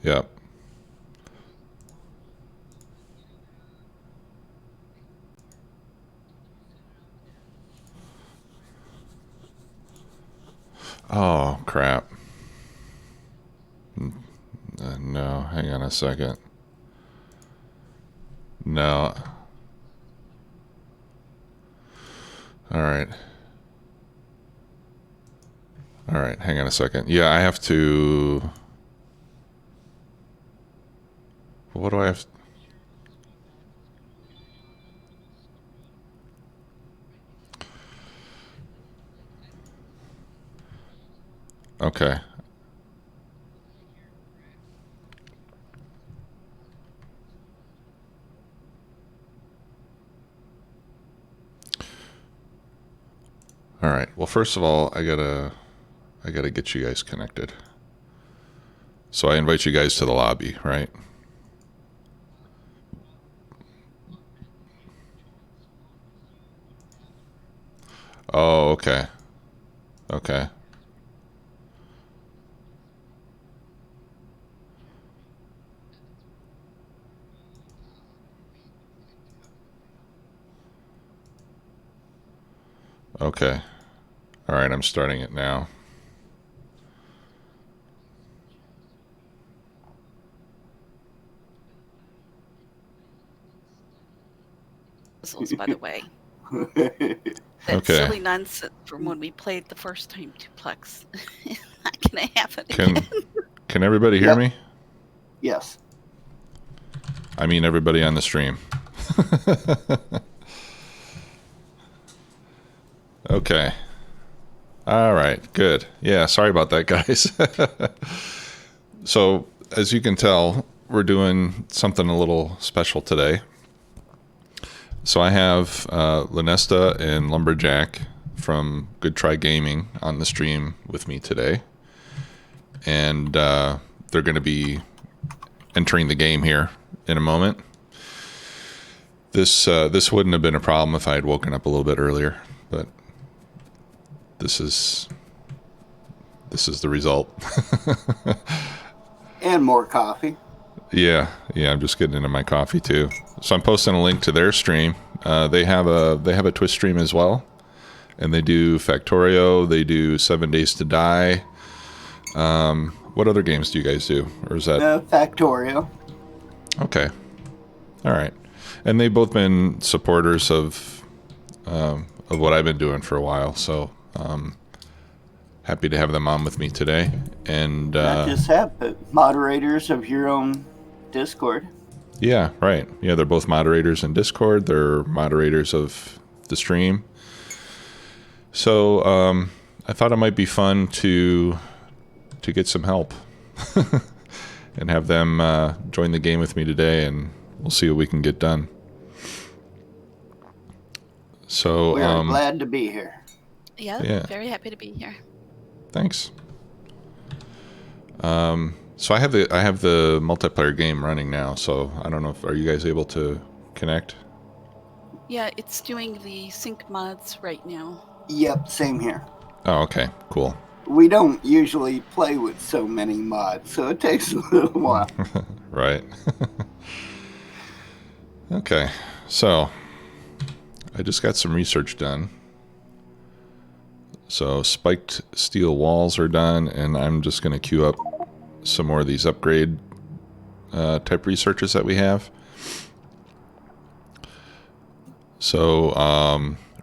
Yep. Oh, crap. No, hang on a second. No. All right. All right, hang on a second. Yeah, I have to... What do I have... Okay. All right. Well, first of all, I gotta get you guys connected. So I invite you guys to the lobby, right? Oh, okay. Okay. Okay. All right, I'm starting it now. By the way. That Okay. silly nonsense from when we played the first time duplex. Not gonna happen again. Can everybody hear me? Yes. I mean everybody on the stream. Okay. All right, good. Yeah, sorry about that, guys. So, as you can tell, we're doing something a little special today. So I have Lanesta and Lumberjack from Good Try Gaming on the stream with me today. And they're going to be entering the game here in a moment. This wouldn't have been a problem if I had woken up a little bit earlier, but this is the result. And more coffee. Yeah, I'm just getting into my coffee too. So I'm posting a link to their stream. They have a Twitch stream as well, and they do Factorio. They do 7 Days to Die. What other games do you guys do, or is that Factorio? Okay? All right, and they've both been supporters of what I've been doing for a while. So happy to have them on with me today. And Not just that, but moderators of your own Discord. Yeah, right. Yeah, they're both moderators in Discord. They're moderators of the stream. So I thought it might be fun to get some help and have them join the game with me today, and we'll see what we can get done. So we're glad to be here. Yeah, very happy to be here. Thanks. So I have the multiplayer game running now. So I don't know are you guys able to connect? Yeah, it's doing the sync mods right now. Yep, same here. Oh, okay, cool. We don't usually play with so many mods, so it takes a little while. Right. Okay, so I just got some research done. So spiked steel walls are done, and I'm just going to queue up some more of these upgrade type researches that we have. So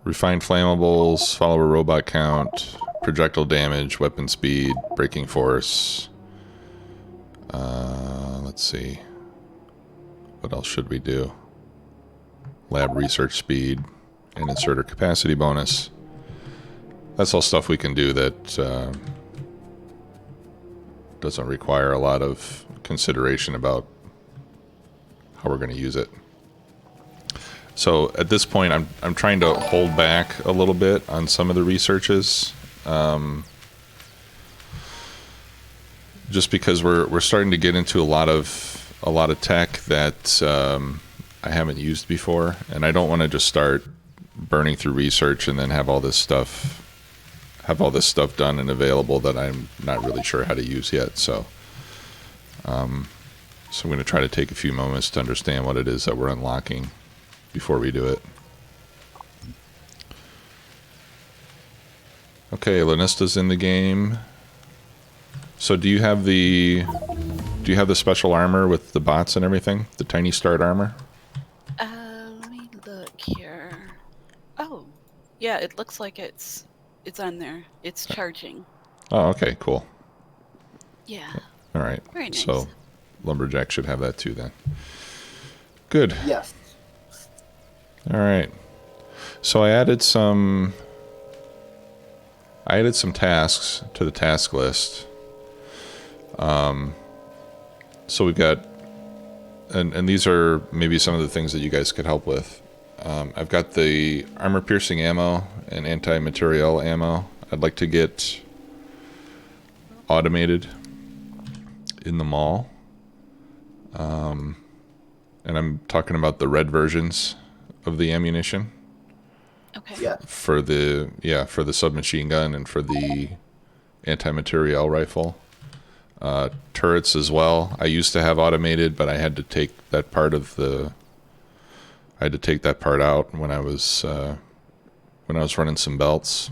refined flammables, follower robot count, projectile damage, weapon speed, braking force. Let's see. What else should we do? Lab research speed and inserter capacity bonus. That's all stuff we can do that doesn't require a lot of consideration about how we're going to use it. So at this point, I'm trying to hold back a little bit on some of the researches, just because we're starting to get into a lot of tech that I haven't used before, and I don't want to just start burning through research and then have all this stuff done and available that I'm not really sure how to use yet. So So I'm going to try to take a few moments to understand what it is that we're unlocking before we do it. Okay, Lanista's in the game. So do you have the special armor with the bots and everything? The tiny start armor? Let me look here. Oh, yeah, it looks like it's on there. It's charging. Oh, okay, cool. Yeah. All right. Very nice. So Lumberjack should have that too then. Good. Yes. All right. So I added some tasks to the task list. So we've got, and these are maybe some of the things that you guys could help with. I've got the armor piercing ammo and anti-material ammo. I'd like to get automated in the mall. And I'm talking about the red versions of the ammunition. Okay. Yeah. For the submachine gun and for the anti-materiel rifle. Turrets as well. I used to have automated, but I had to take that part out when I was running some belts.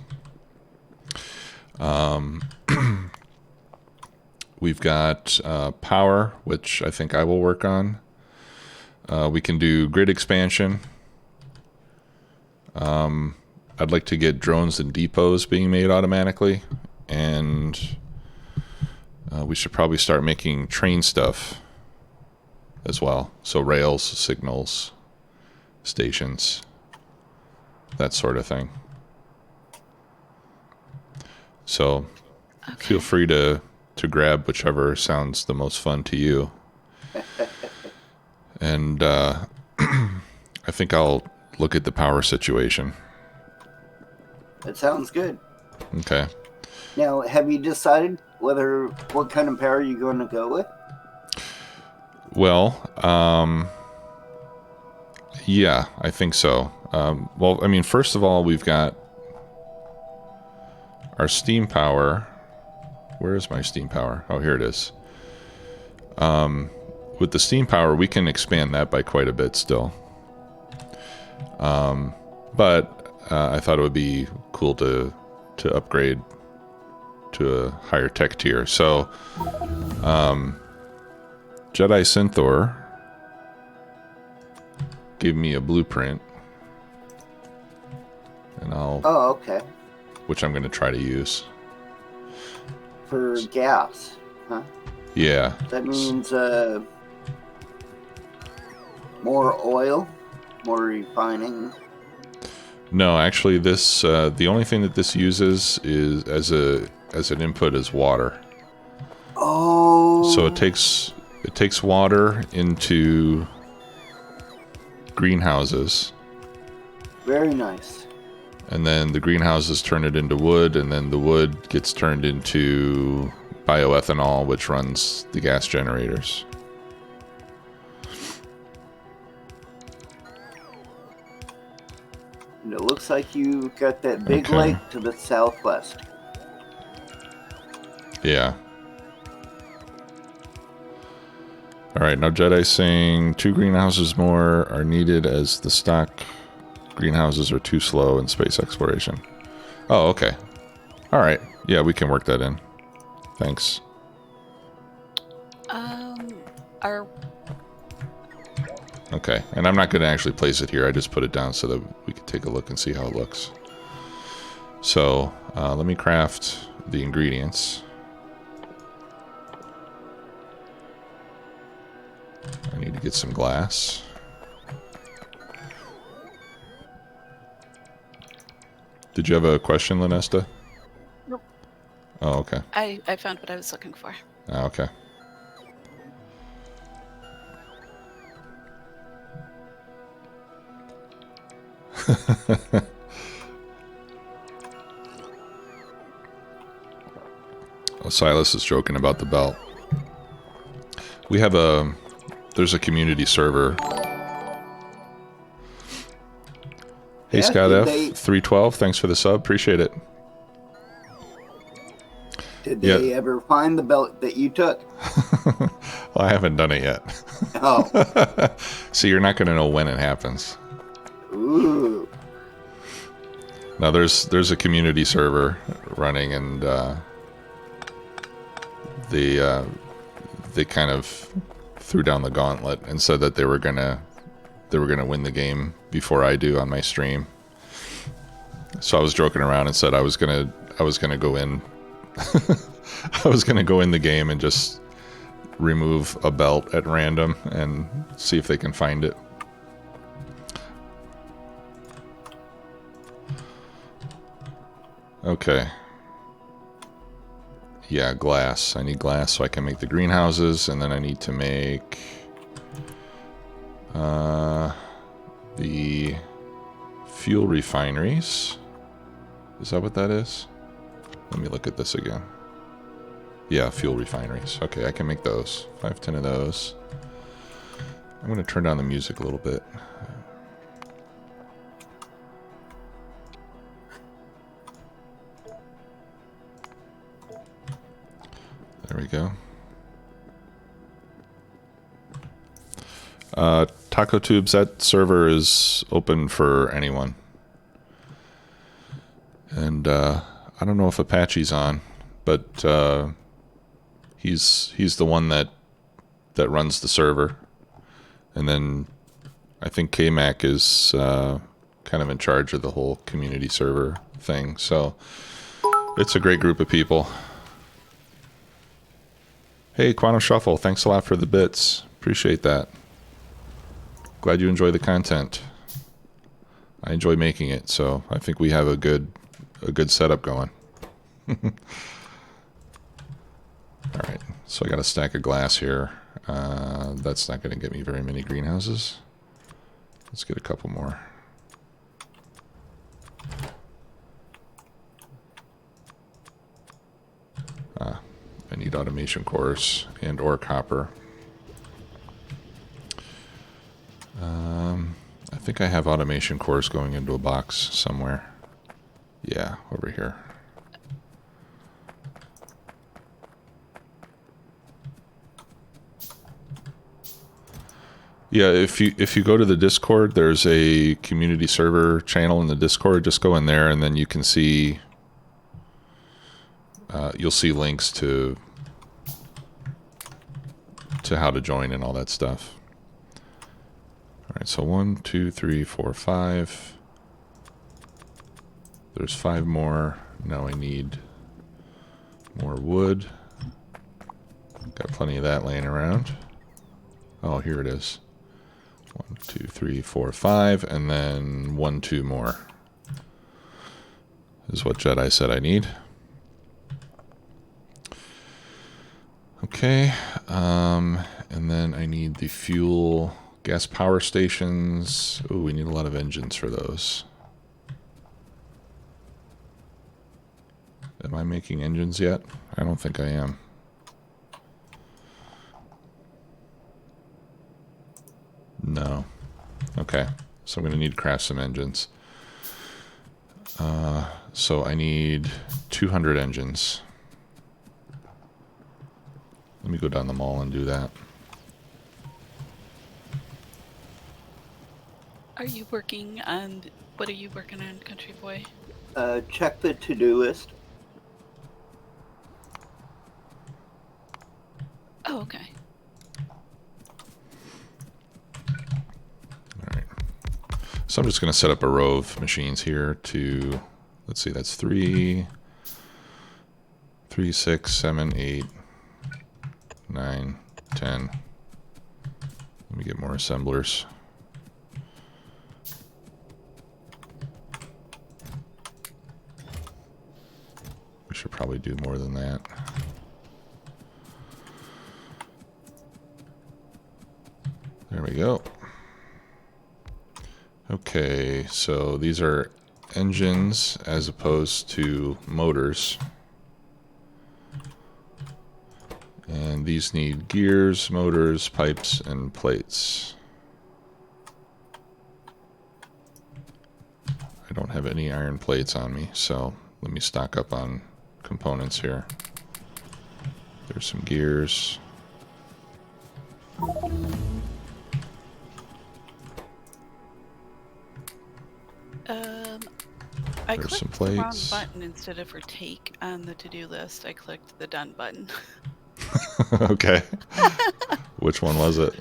We've got power, which I think I will work on. We can do grid expansion. I'd like to get drones and depots being made automatically, and we should probably start making train stuff as well. So rails, signals, stations, that sort of thing. So feel free to grab whichever sounds the most fun to you. And I think I'll look at the power situation. That sounds good. Okay. Now, have you decided what kind of power you're going to go with? Well, yeah, I think so. Well, I mean, first of all, we've got our steam power. Where is my steam power? Oh, here it is. With the steam power, we can expand that by quite a bit still. But I thought it would be cool to upgrade to a higher tech tier. So, Jedi Synthor gave me a blueprint, and Oh, okay. which I'm going to try to use. For gas, huh? Yeah. That means more oil, more refining. No, actually, this the only thing that this uses is as an input is water. Oh. So it takes water into greenhouses, Very nice. and then the greenhouses turn it into wood, and then the wood gets turned into bioethanol, which runs the gas generators. And it looks like you got that big Okay. lake to the southwest. Yeah. All right, now Jedi's saying 2 greenhouses more are needed as the stock greenhouses are too slow in space exploration. Oh, okay. All right. Yeah, we can work that in. Thanks. Our Okay, and I'm not going to actually place it here. I just put it down so that we can take a look and see how it looks. So let me craft the ingredients. I need to get some glass. Did you have a question, Lanesta? Nope. Oh, okay. I found what I was looking for. Oh, okay. Well, Silas is joking about the belt. We have there's a community server. Hey, Yeah, Scott did F. they- 312, thanks for the sub. Appreciate it. Did they ever find the belt that you took? Well, I haven't done it yet. Oh. So you're not going to know when it happens. Ooh. Now there's a community server running, and they kind of threw down the gauntlet and said that they were gonna win the game before I do on my stream. So I was joking around and said I was gonna go in. I was gonna go in the game and just remove a belt at random and see if they can find it. Okay. Yeah, glass. I need glass so I can make the greenhouses, and then I need to make the fuel refineries. Is that what that is? Let me look at this again. Yeah, fuel refineries. Okay, I can make those. 5, 10 of those. I'm going to turn down the music a little bit. There we go. Taco Tubes, that server is open for anyone. And I don't know if Apache's on, but he's the one that runs the server. And then I think KMac is kind of in charge of the whole community server thing. So it's a great group of people. Hey, Quantum Shuffle, thanks a lot for the bits. Appreciate that. Glad you enjoy the content. I enjoy making it, so I think we have a good setup going. All right, so I got a stack of glass here. That's not going to get me very many greenhouses. Let's get a couple more. I need automation cores and or copper. I think I have automation cores going into a box somewhere. Yeah, over here. Yeah, if you go to the Discord, there's a community server channel in the Discord. Just go in there, and then you can see. You'll see links to how to join and all that stuff. All right, so 1, 2, 3, 4, 5. There's 5 more. Now I need more wood. Got plenty of that laying around. Oh, here it is. 1, 2, 3, 4, 5, and then 1, 2 more. This is what Jedi said I need. Okay, and then I need the fuel gas power stations. Oh, we need a lot of engines for those. Am I making engines yet? I don't think I am. No. Okay, so I'm going to need to craft some engines. So I need 200 engines. Let me go down the mall and do that. Are you working on, what are you working on, Country Boy? Check the to-do list. Oh, okay. All right. So I'm just going to set up a row of machines here to, let's see, that's 3, 6, 7, 8, 9, 10. Let me get more assemblers. We should probably do more than that. There we go. Okay, so these are engines as opposed to motors. And these need gears, motors, pipes, and plates. I don't have any iron plates on me, so let me stock up on components here. There's some gears. I There's some clicked the wrong plates. button instead of for take on the to-do list. I clicked the done button. Okay. Which one was it?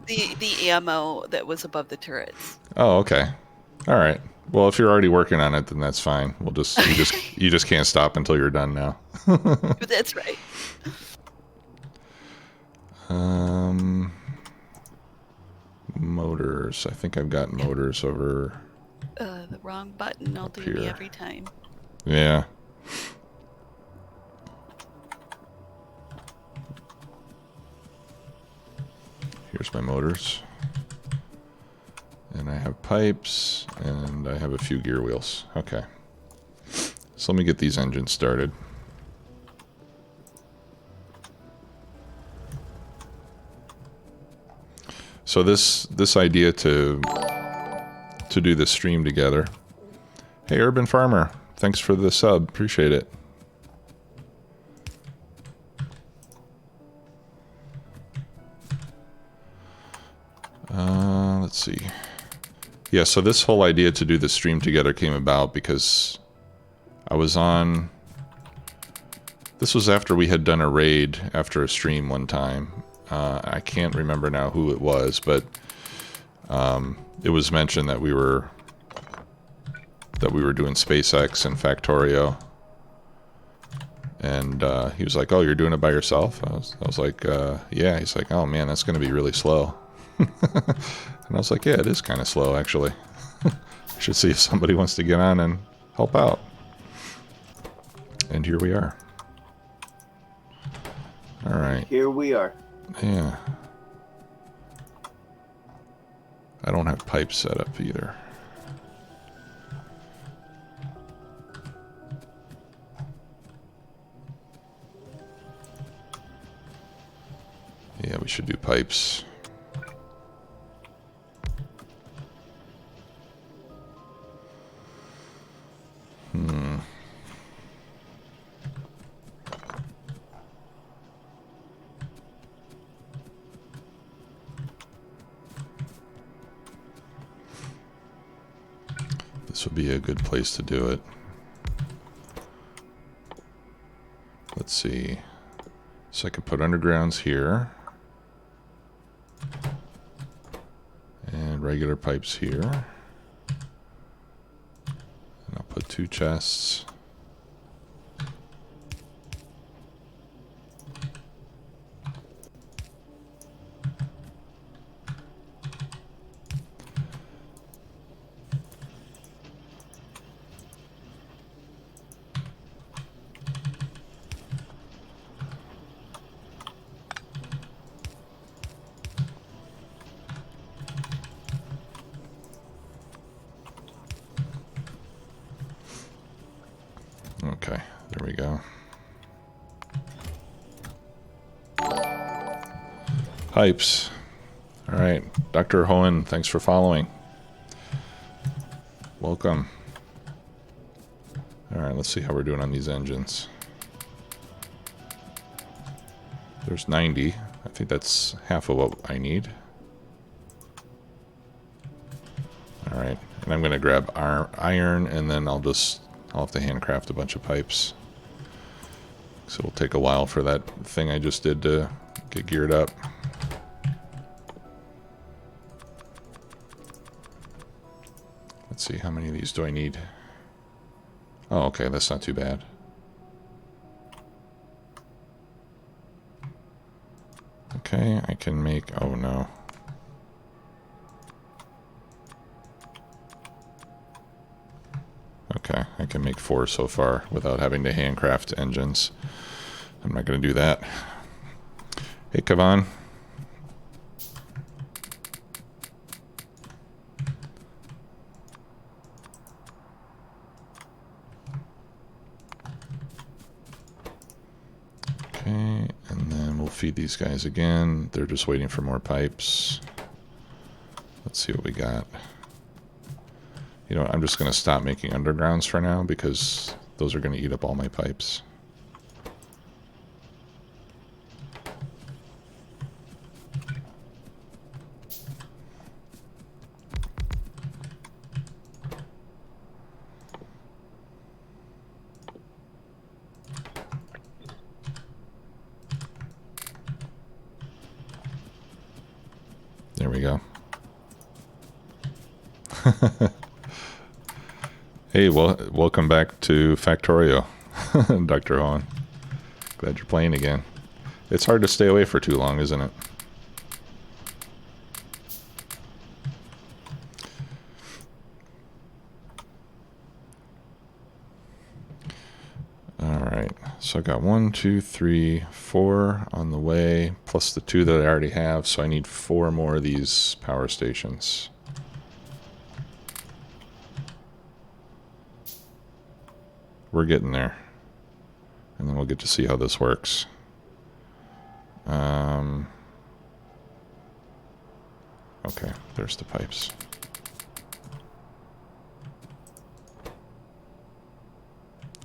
The ammo that was above the turrets. Oh, okay. All right. Well, if you're already working on it, then that's fine. We'll just you just can't stop until you're done now. That's right. Motors. I think I've got motors over The wrong button will up do me here. every time. Yeah. Here's my motors. And I have pipes, and I have a few gear wheels. Okay. So let me get these engines started. So this idea to do this stream together. Hey, Urban Farmer, thanks for the sub. Appreciate it. Let's see. Yeah, so this whole idea to do the stream together came about because I was on... This was after we had done a raid after a stream one time. I can't remember now who it was, but it was mentioned that we were doing SpaceX and Factorio. And he was like, "Oh, you're doing it by yourself?" I was like, "Yeah." He's like, "Oh man, that's going to be really slow." And I was like, "Yeah, it is kind of slow, actually. I should see if somebody wants to get on and help out." And here we are. All right. Here we are. Yeah. I don't have pipes set up either. Yeah, we should do pipes. This would be a good place to do it. Let's see. So I can put undergrounds here. And regular pipes here. And I'll put 2 chests. Okay, there we go. Pipes. All right, Dr. Hohen, thanks for following. Welcome. All right, let's see how we're doing on these engines. There's 90. I think that's half of what I need. All right, and I'm gonna grab iron, and then I'll have to handcraft a bunch of pipes. So it'll take a while for that thing I just did to get geared up. Let's see, how many of these do I need? Oh, okay, that's not too bad. Okay, I can make... Oh, no. Okay, I can make 4 so far without having to handcraft engines. I'm not going to do that. Hey, Kavan. Okay, and then we'll feed these guys again. They're just waiting for more pipes. Let's see what we got. You know, I'm just going to stop making undergrounds for now because those are going to eat up all my pipes. Hey, well, welcome back to Factorio, Dr. Owen. Glad you're playing again. It's hard to stay away for too long, isn't it? Alright, so I got 1, 2, 3, 4 on the way, plus the 2 that I already have, so I need 4 more of these power stations. We're getting there. And then we'll get to see how this works. Okay, there's the pipes.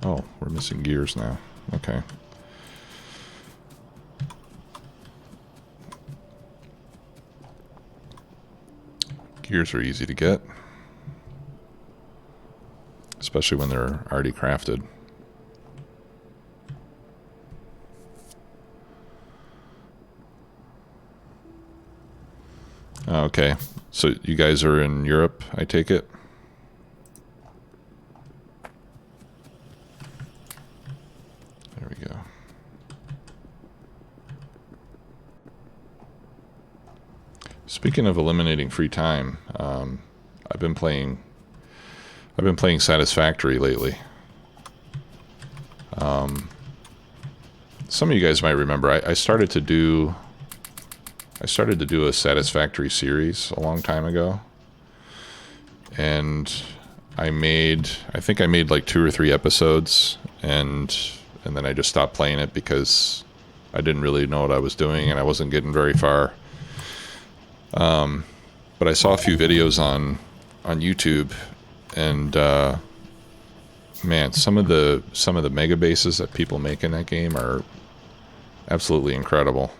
Oh, we're missing gears now. Okay. Gears are easy to get, especially when they're already crafted. Okay, so you guys are in Europe, I take it? There we go. Speaking of eliminating free time, I've been playing Satisfactory lately. Some of you guys might remember I started to do a Satisfactory series a long time ago, and I think I made like 2 or 3 episodes, and then I just stopped playing it because I didn't really know what I was doing and I wasn't getting very far. But I saw a few videos on YouTube, and man, some of the mega bases that people make in that game are absolutely incredible.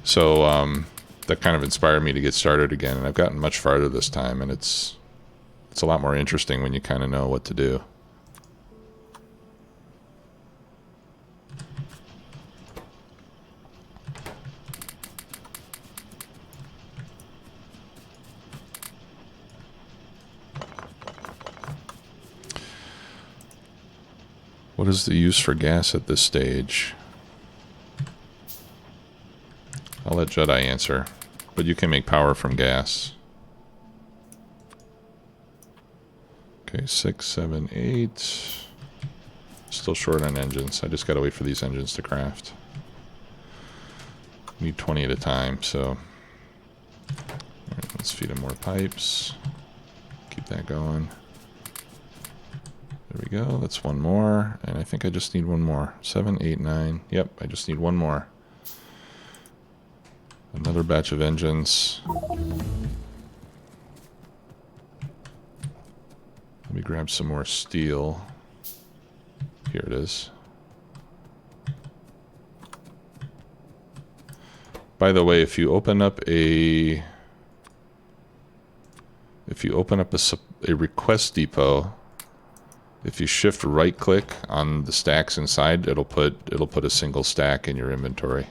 So that kind of inspired me to get started again, and I've gotten much farther this time, and it's a lot more interesting when you kind of know what to do. What is the use for gas at this stage? I'll let Jedi answer, but you can make power from gas. Okay, 6, 7, 8. Still short on engines. I just gotta wait for these engines to craft. Need 20 at a time, so... Alright, let's feed them more pipes. Keep that going. There we go, that's 1 more, and I think I just need 1 more. 7, 8, 9. Yep, I just need 1 more. Another batch of engines. Let me grab some more steel. Here it is. By the way, if you open up a request depot, if you shift right click on the stacks inside, it'll put a single stack in your inventory,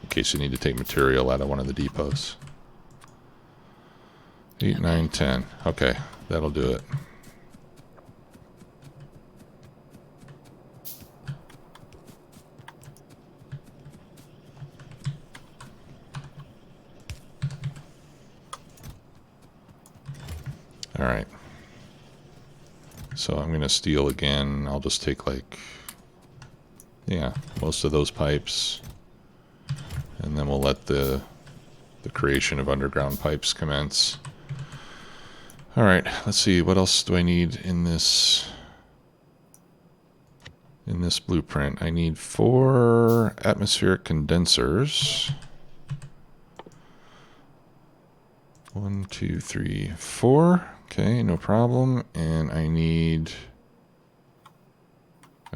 in case you need to take material out of one of the depots. 8, 9, 10. Okay, that'll do it. All right. So I'm going to steal again. I'll just take like, yeah, most of those pipes. And then we'll let the creation of underground pipes commence. All right, let's see. What else do I need in this blueprint? I need 4 atmospheric condensers. 1, 2, 3, 4. Okay, no problem. And I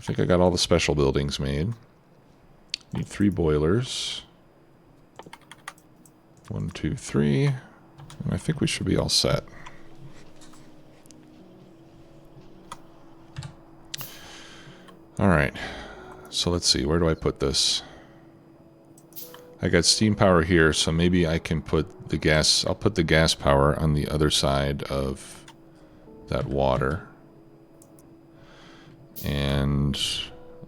think I got all the special buildings made. Need 3 boilers. 1, 2, 3. And I think we should be all set. All right. So let's see. Where do I put this? I got steam power here, so maybe I can put the gas... I'll put the gas power on the other side of that water. And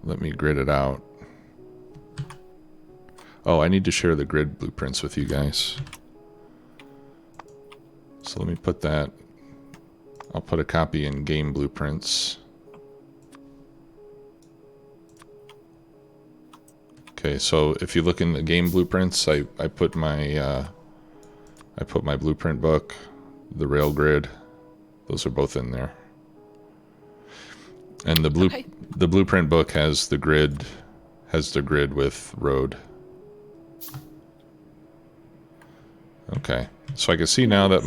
let me grid it out. Oh, I need to share the grid blueprints with you guys. So let me put that... I'll put a copy in game blueprints. Okay, so if you look in the game blueprints, I put my blueprint book, the rail grid. Those are both in there. And the blueprint book has the grid with road. Okay, so I can see now that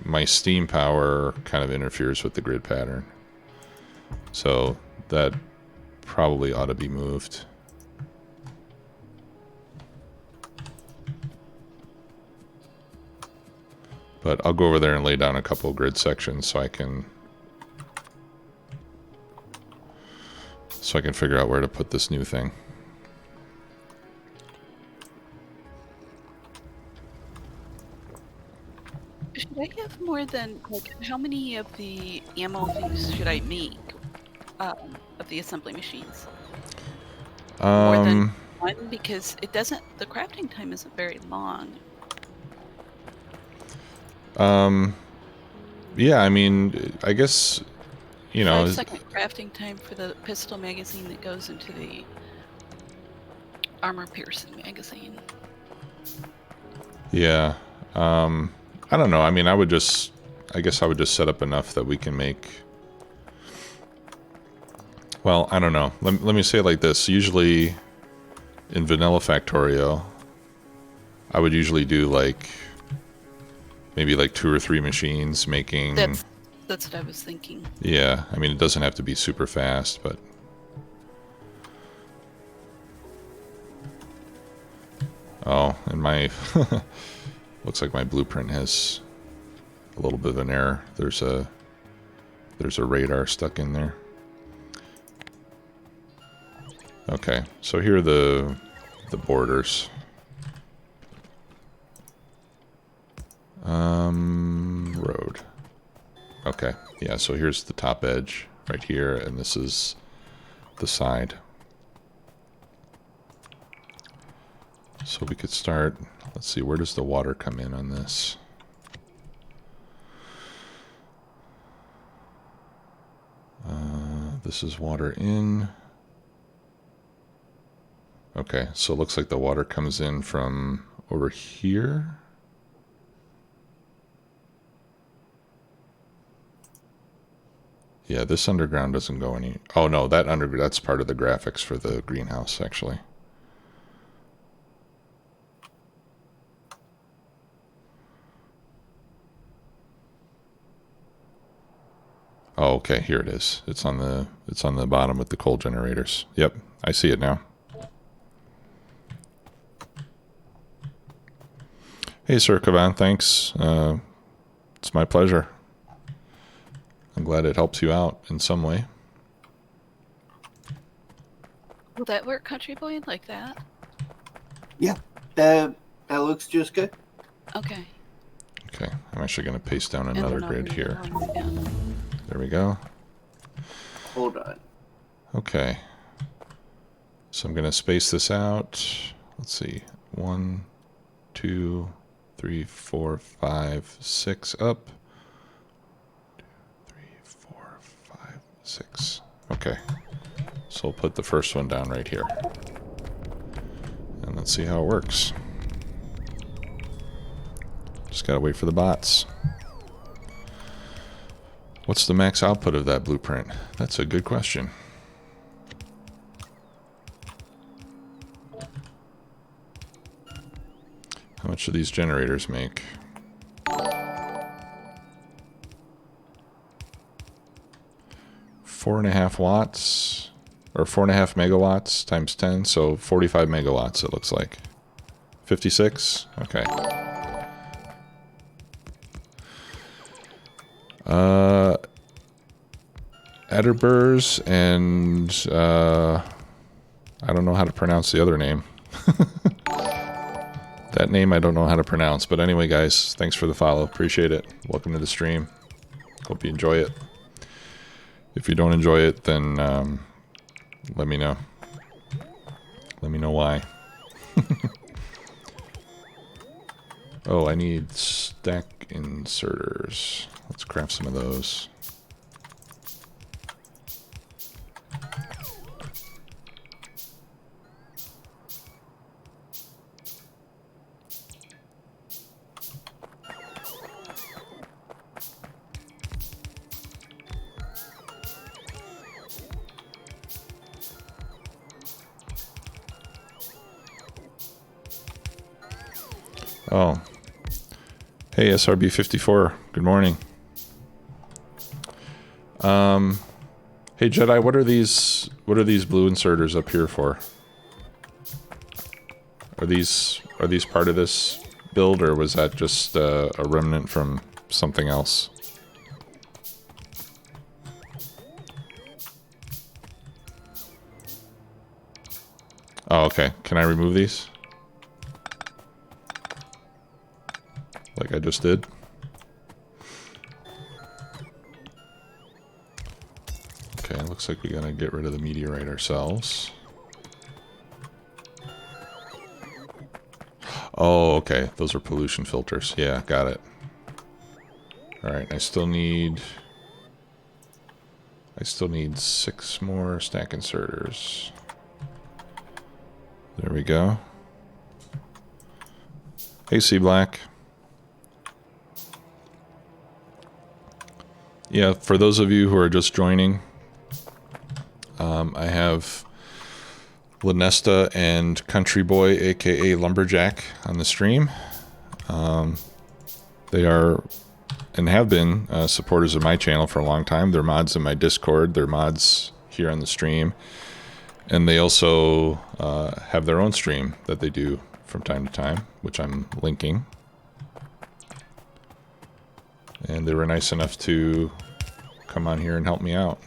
my steam power kind of interferes with the grid pattern. So that probably ought to be moved. But I'll go over there and lay down a couple of grid sections so I can figure out where to put this new thing. Should I have more than, like, how many of the ammo things should I make of the assembly machines? More than one, because it doesn't, the crafting time isn't very long. Yeah, I mean, I guess, you know... 5-second crafting time for the pistol magazine that goes into the armor-piercing magazine. Yeah, I don't know. I mean, I guess I would just set up enough that we can make... Well, I don't know. Let me say it like this. Usually, in vanilla Factorio, I would usually do, like... maybe like 2 or 3 machines making... That's what I was thinking. Yeah, I mean, it doesn't have to be super fast, but... Oh, and my... looks like my blueprint has a little bit of an error. There's a radar stuck in there. Okay, so here are the borders. Road. Okay, yeah, so here's the top edge right here, and this is the side. So we could start, let's see, where does the water come in on this? This is water in. Okay, so it looks like the water comes in from over here. Yeah, this underground doesn't go any... Oh no, that's part of the graphics for the greenhouse, actually. Oh, okay, here it is. It's on the bottom with the coal generators. Yep, I see it now. Hey, Sir Kavan, thanks. It's my pleasure. I'm glad it helps you out in some way. Will that work, Country Boy, like that? Yeah, that looks just good. Okay. Okay, I'm actually going to paste down another grid here. Yeah. There we go. Hold on. Okay. So I'm going to space this out. Let's see. 1, 2, 3, 4, 5, 6 up. 2, 3, 4, 5, 6. Okay. So we'll put the first one down right here. And let's see how it works. Just gotta wait for the bots. What's the max output of that blueprint? That's a good question. How much do these generators make? 4.5 watts, or 4.5 megawatts times 10, so 45 megawatts it looks like. 56? Okay. Edinburghs and I don't know how to pronounce the other name. That name I don't know how to pronounce. But anyway, guys, thanks for the follow. Appreciate it. Welcome to the stream. Hope you enjoy it. If you don't enjoy it, then let me know. Let me know why. Oh, I need stack inserters. Let's craft some of those. Oh. Hey, SRB54. Good morning. Hey, Jedi, what are these blue inserters up here for? Are these part of this build, or was that just a remnant from something else? Oh, okay. Can I remove these? Like I just did? Okay, looks like we gotta get rid of the meteorite ourselves. Oh, okay. Those are pollution filters. Yeah, got it. Alright, I still need 6 more stack inserters. There we go. Hey, C Black. Yeah, for those of you who are just joining, I have Lanesta and Country Boy, aka Lumberjack, on the stream. They are and have been supporters of my channel for a long time. They're mods in my Discord. They're mods here on the stream. And they also have their own stream that they do from time to time, which I'm linking. And they were nice enough to come on here and help me out.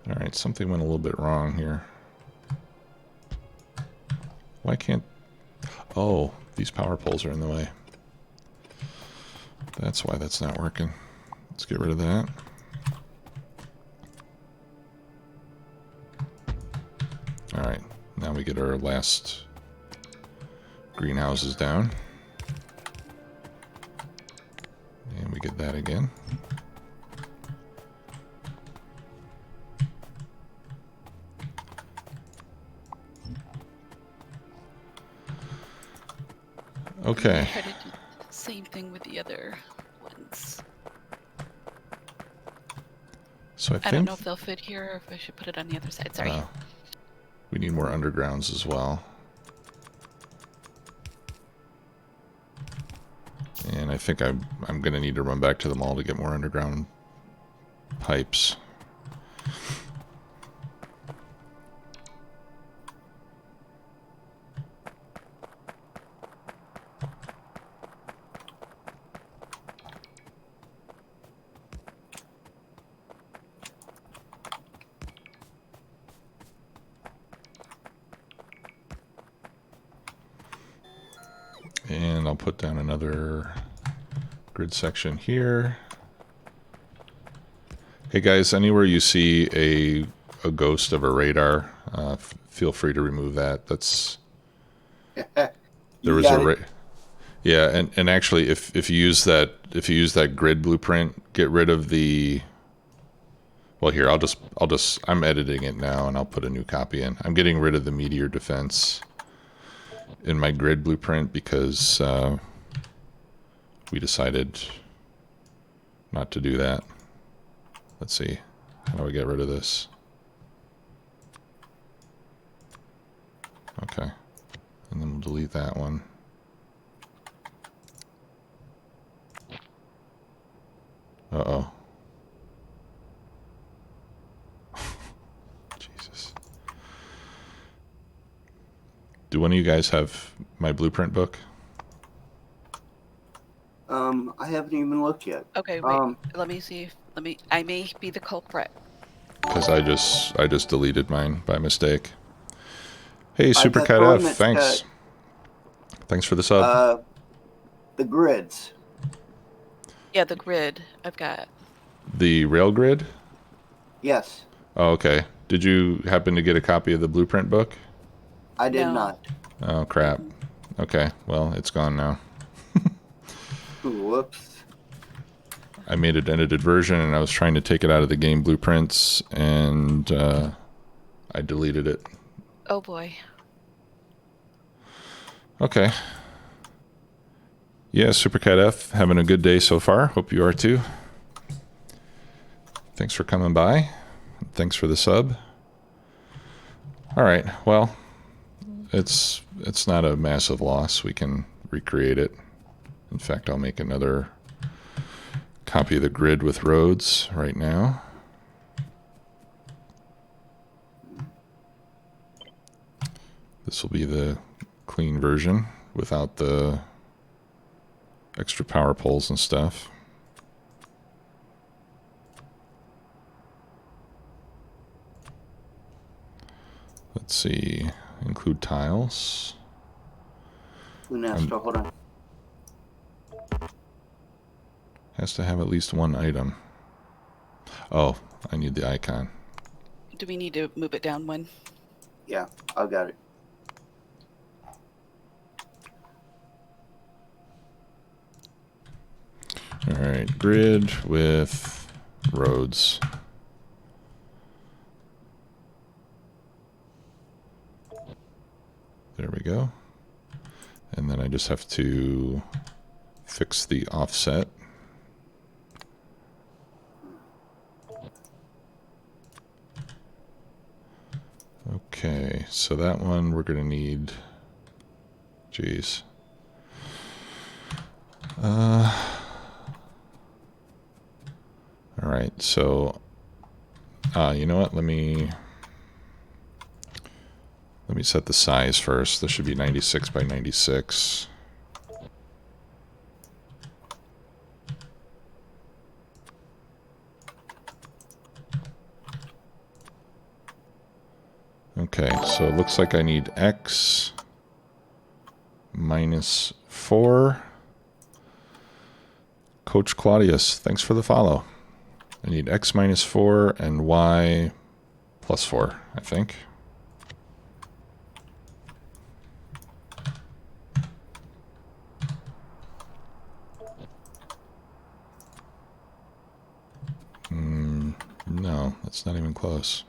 Alright, something went a little bit wrong here. Why can't... Oh, these power poles are in the way. That's why that's not working. Let's get rid of that. Alright, now we get our last greenhouses down. And we get that again. Okay. Try to do the same thing with the other ones. So I don't know if they'll fit here or if I should put it on the other side. Sorry. We need more undergrounds as well. And I think I'm going to need to run back to the mall to get more underground pipes. And I'll put down another grid section here. Hey guys, anywhere you see a ghost of a radar, feel free to remove that. That's there was a yeah, and actually, if you use that grid blueprint, get rid of the. Well, here I'm editing it now, and I'll put a new copy in. I'm getting rid of the meteor defense in my grid blueprint because we decided not to do that. Let's see. How do I get rid of this? Okay. And then we'll delete that one. Uh-oh. Jesus. Do one of you guys have my blueprint book? I haven't even looked yet. Okay, wait. Let me see. I may be the culprit. Because I just deleted mine by mistake. Hey, Supercat F, thanks. Thanks for the sub. The grids. Yeah, the grid I've got. The rail grid? Yes, Oh, okay. Did you happen to get a copy of the blueprint book? I did No. not. Oh, crap. Okay, well, it's gone now. Whoops. I made an edited version, and I was trying to take it out of the game blueprints, and I deleted it. Oh boy. Okay. Yeah, Supercat F, having a good day so far. Hope you are too. Thanks for coming by. Thanks for the sub. All right, well, it's not a massive loss. We can recreate it. In fact, I'll make another copy of the grid with roads right now. This will be the clean version without the extra power poles and stuff. Let's see, include tiles. Lunesta, hold on. Has to have at least one item. Oh, I need the icon. Do we need to move it down one? Yeah, I got it. All right, grid with roads. There we go. And then I just have to fix the offset. Okay, so that one we're going to need, geez. All right, so you know what? Let me set the size first. This should be 96 by 96. Okay, so it looks like I need X minus 4. Coach Claudius, thanks for the follow. I need X minus 4 and Y plus 4, I think. No, that's not even close.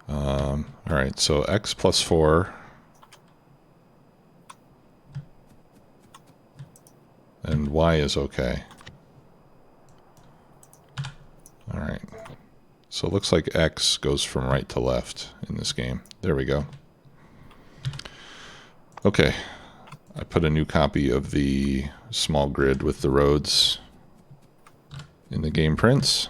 All right, so X plus 4. And Y is okay. All right. So it looks like X goes from right to left in this game. There we go. Okay. I put a new copy of the small grid with the roads in the game prints.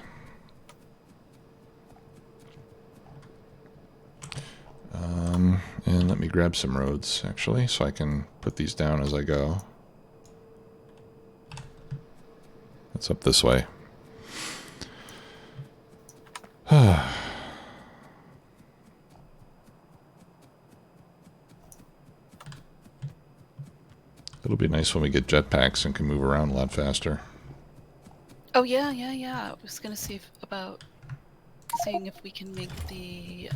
And let me grab some roads, actually, so I can put these down as I go. It's up this way. It'll be nice when we get jetpacks and can move around a lot faster. Oh yeah. I was gonna see about seeing if we can make the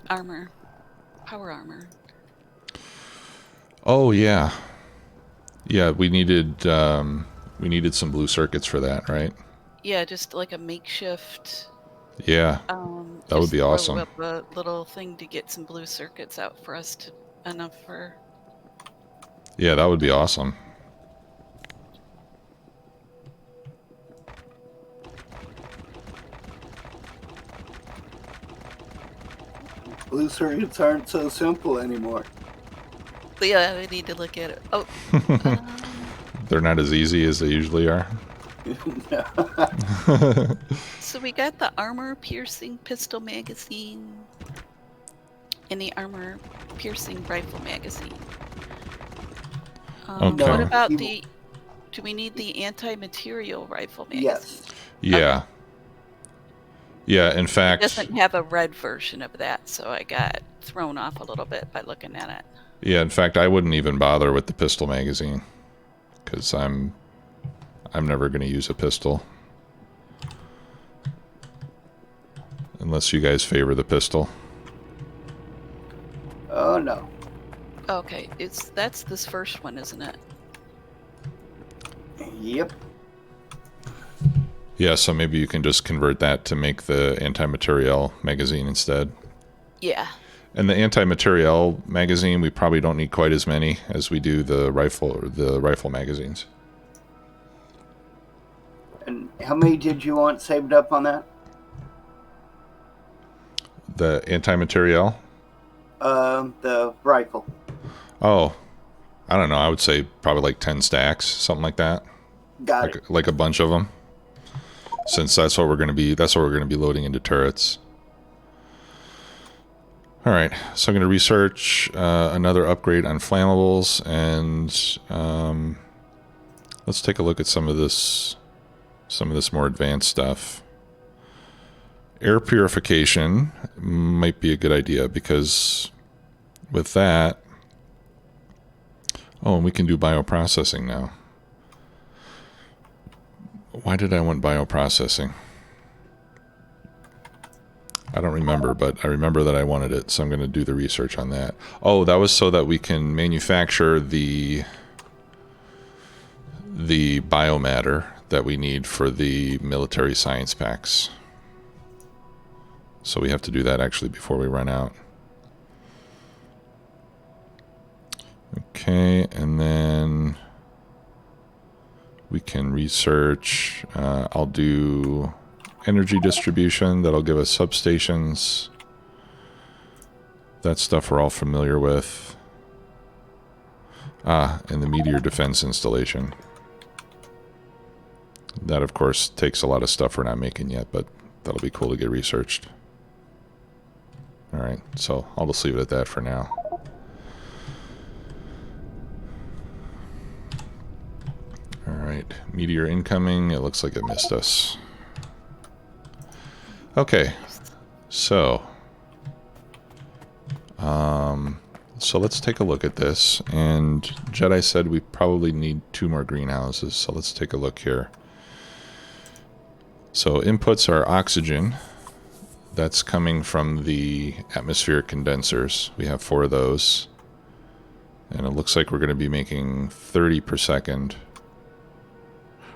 armor, power armor. Oh yeah, yeah. We needed some blue circuits for that, right? Yeah, just like a makeshift. Yeah, that would be awesome. Up a little thing to get some blue circuits out for us to enough for. Yeah, that would be awesome. Blue circuits aren't so simple anymore. But yeah, we need to look at it. Oh. They're not as easy as they usually are. So we got the armor piercing pistol magazine and the armor piercing rifle magazine. Okay. What about the? Do we need the anti-material rifle magazine? Yes. Yeah. Okay. Yeah, in fact... It doesn't have a red version of that, so I got thrown off a little bit by looking at it. Yeah, in fact, I wouldn't even bother with the pistol magazine because I'm never going to use a pistol unless you guys favor the pistol. Oh no. Okay, that's this first one, isn't it? Yep. Yeah, so maybe you can just convert that to make the anti-materiel magazine instead. Yeah. And the anti-materiel magazine, we probably don't need quite as many as we do the rifle magazines. And how many did you want saved up on that? The anti-materiel? The rifle. Oh, I don't know. I would say probably like 10 stacks, something like that. Got it. Like a bunch of them. Since that's what we're going to be loading into turrets. All right, so I'm going to research another upgrade on flammables, and let's take a look at some of this more advanced stuff. Air purification might be a good idea because with that, oh, and we can do bioprocessing now. Why did I want bioprocessing? I don't remember, but I remember that I wanted it, so I'm going to do the research on that. Oh, that was so that we can manufacture the biomatter that we need for the military science packs. So we have to do that actually before we run out. Okay, and then we can research. I'll do energy distribution. That'll give us substations. That stuff we're all familiar with. And the meteor defense installation. That, of course, takes a lot of stuff we're not making yet, but that'll be cool to get researched. All right, so I'll just leave it at that for now. All right, meteor incoming. It looks like it missed us. Okay, so let's take a look at this. And Jedi said we probably need 2 more greenhouses, so let's take a look here. So inputs are oxygen. That's coming from the atmospheric condensers. We have 4 of those. And it looks like we're going to be making 30 per second.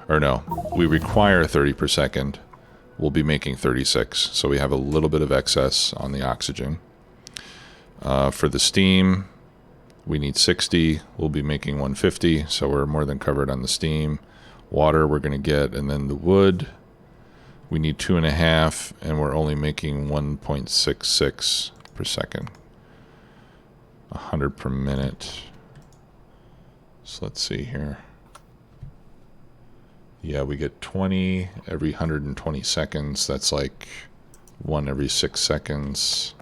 Or no, we require 30 per second. We'll be making 36. So we have a little bit of excess on the oxygen. For the steam, we need 60. We'll be making 150. So we're more than covered on the steam. Water we're going to get. And then the wood, we need 2.5, and we're only making 1.66 per second. 100 per minute. So let's see here. Yeah, we get 20 every 120 seconds. That's like 1 every 6 seconds.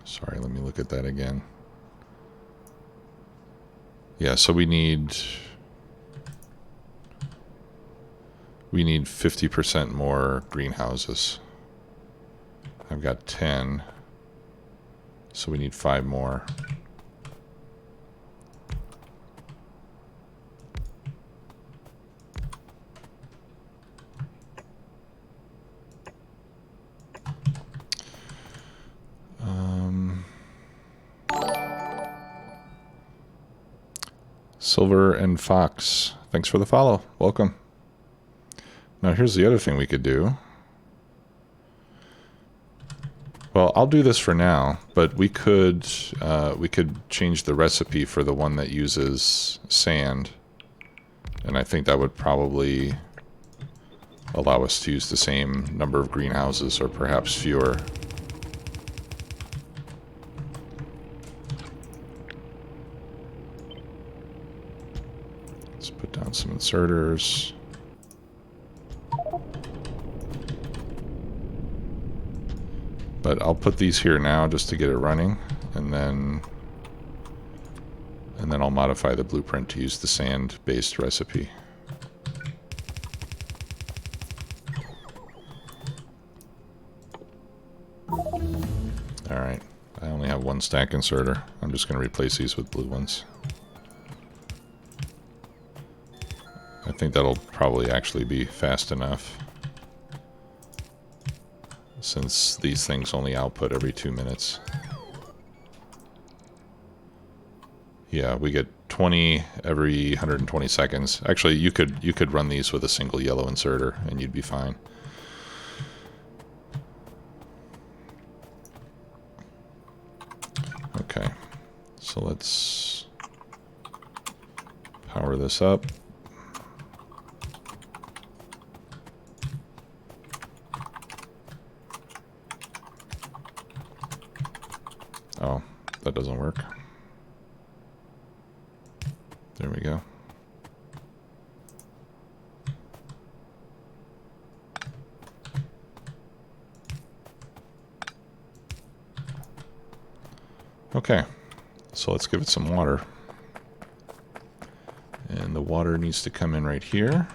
Sorry, let me look at that again. Yeah, so we need 50% more greenhouses. I've got 10. So we need 5 more. Silver and Fox, thanks for the follow. Welcome. Now here's the other thing we could do. Well, I'll do this for now, but we could change the recipe for the one that uses sand, and I think that would probably allow us to use the same number of greenhouses, or perhaps fewer. Let's put down some inserters. But I'll put these here now just to get it running, and then I'll modify the blueprint to use the sand-based recipe. one stack inserter. I'm just going to replace these with blue ones. I think that'll probably actually be fast enough, since these things only output every 2 minutes. Yeah, we get 20 every 120 seconds. Actually, you could run these with a single yellow inserter and you'd be fine. Okay, so let's power this up. Oh, that doesn't work. There we go. Okay, so let's give it some water. And the water needs to come in right here.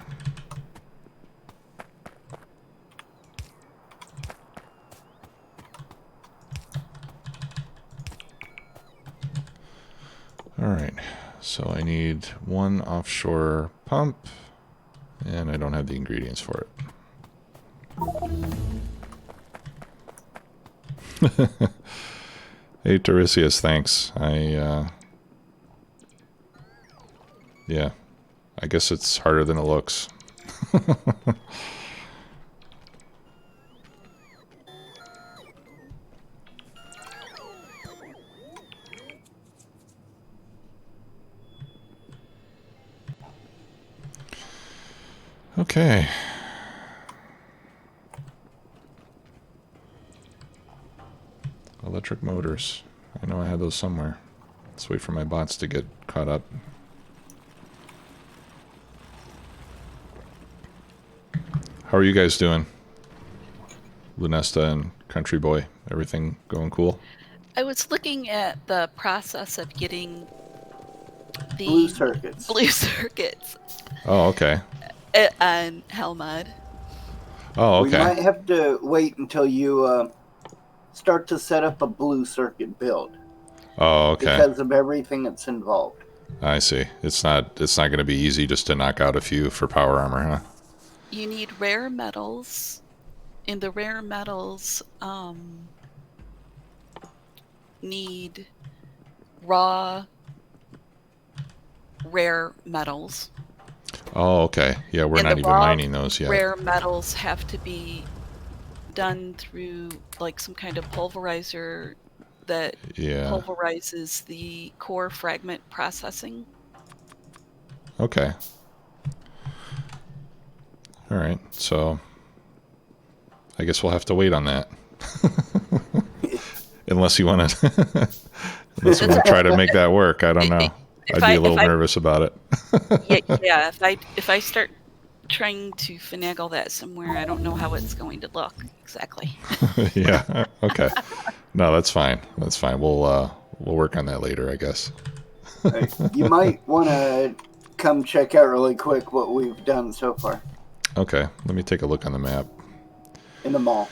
Alright, so I need one offshore pump, and I don't have the ingredients for it. Hey, Tiresias, thanks. Yeah, I guess it's harder than it looks. Okay. Electric motors. I know I had those somewhere. Let's wait for my bots to get caught up. How are you guys doing? Lunesta and Country Boy, everything going cool? I was looking at the process of getting the Blue circuits. blue circuits Oh, okay. on Helmod. Oh, We okay. might have to wait until you start to set up a blue circuit build Oh, okay. because of everything that's involved. I see. It's not going to be easy just to knock out a few for power armor, huh? You need rare metals. And the rare metals need raw rare metals. Oh, okay. Yeah, we're And not the even raw mining those yet. rare metals have to be done through like some kind of pulverizer that Yeah. pulverizes the core fragment processing. Okay. All right. So I guess we'll have to wait on that. Unless you want to unless you want to try to make that work. I don't know. I'd be a little nervous about it. Yeah, if I start trying to finagle that somewhere, I don't know how it's going to look exactly. Yeah. Okay. No, that's fine. That's fine. We'll work on that later, I guess. You might want to come check out really quick what we've done so far Okay. Let me take a look on the map. in the mall.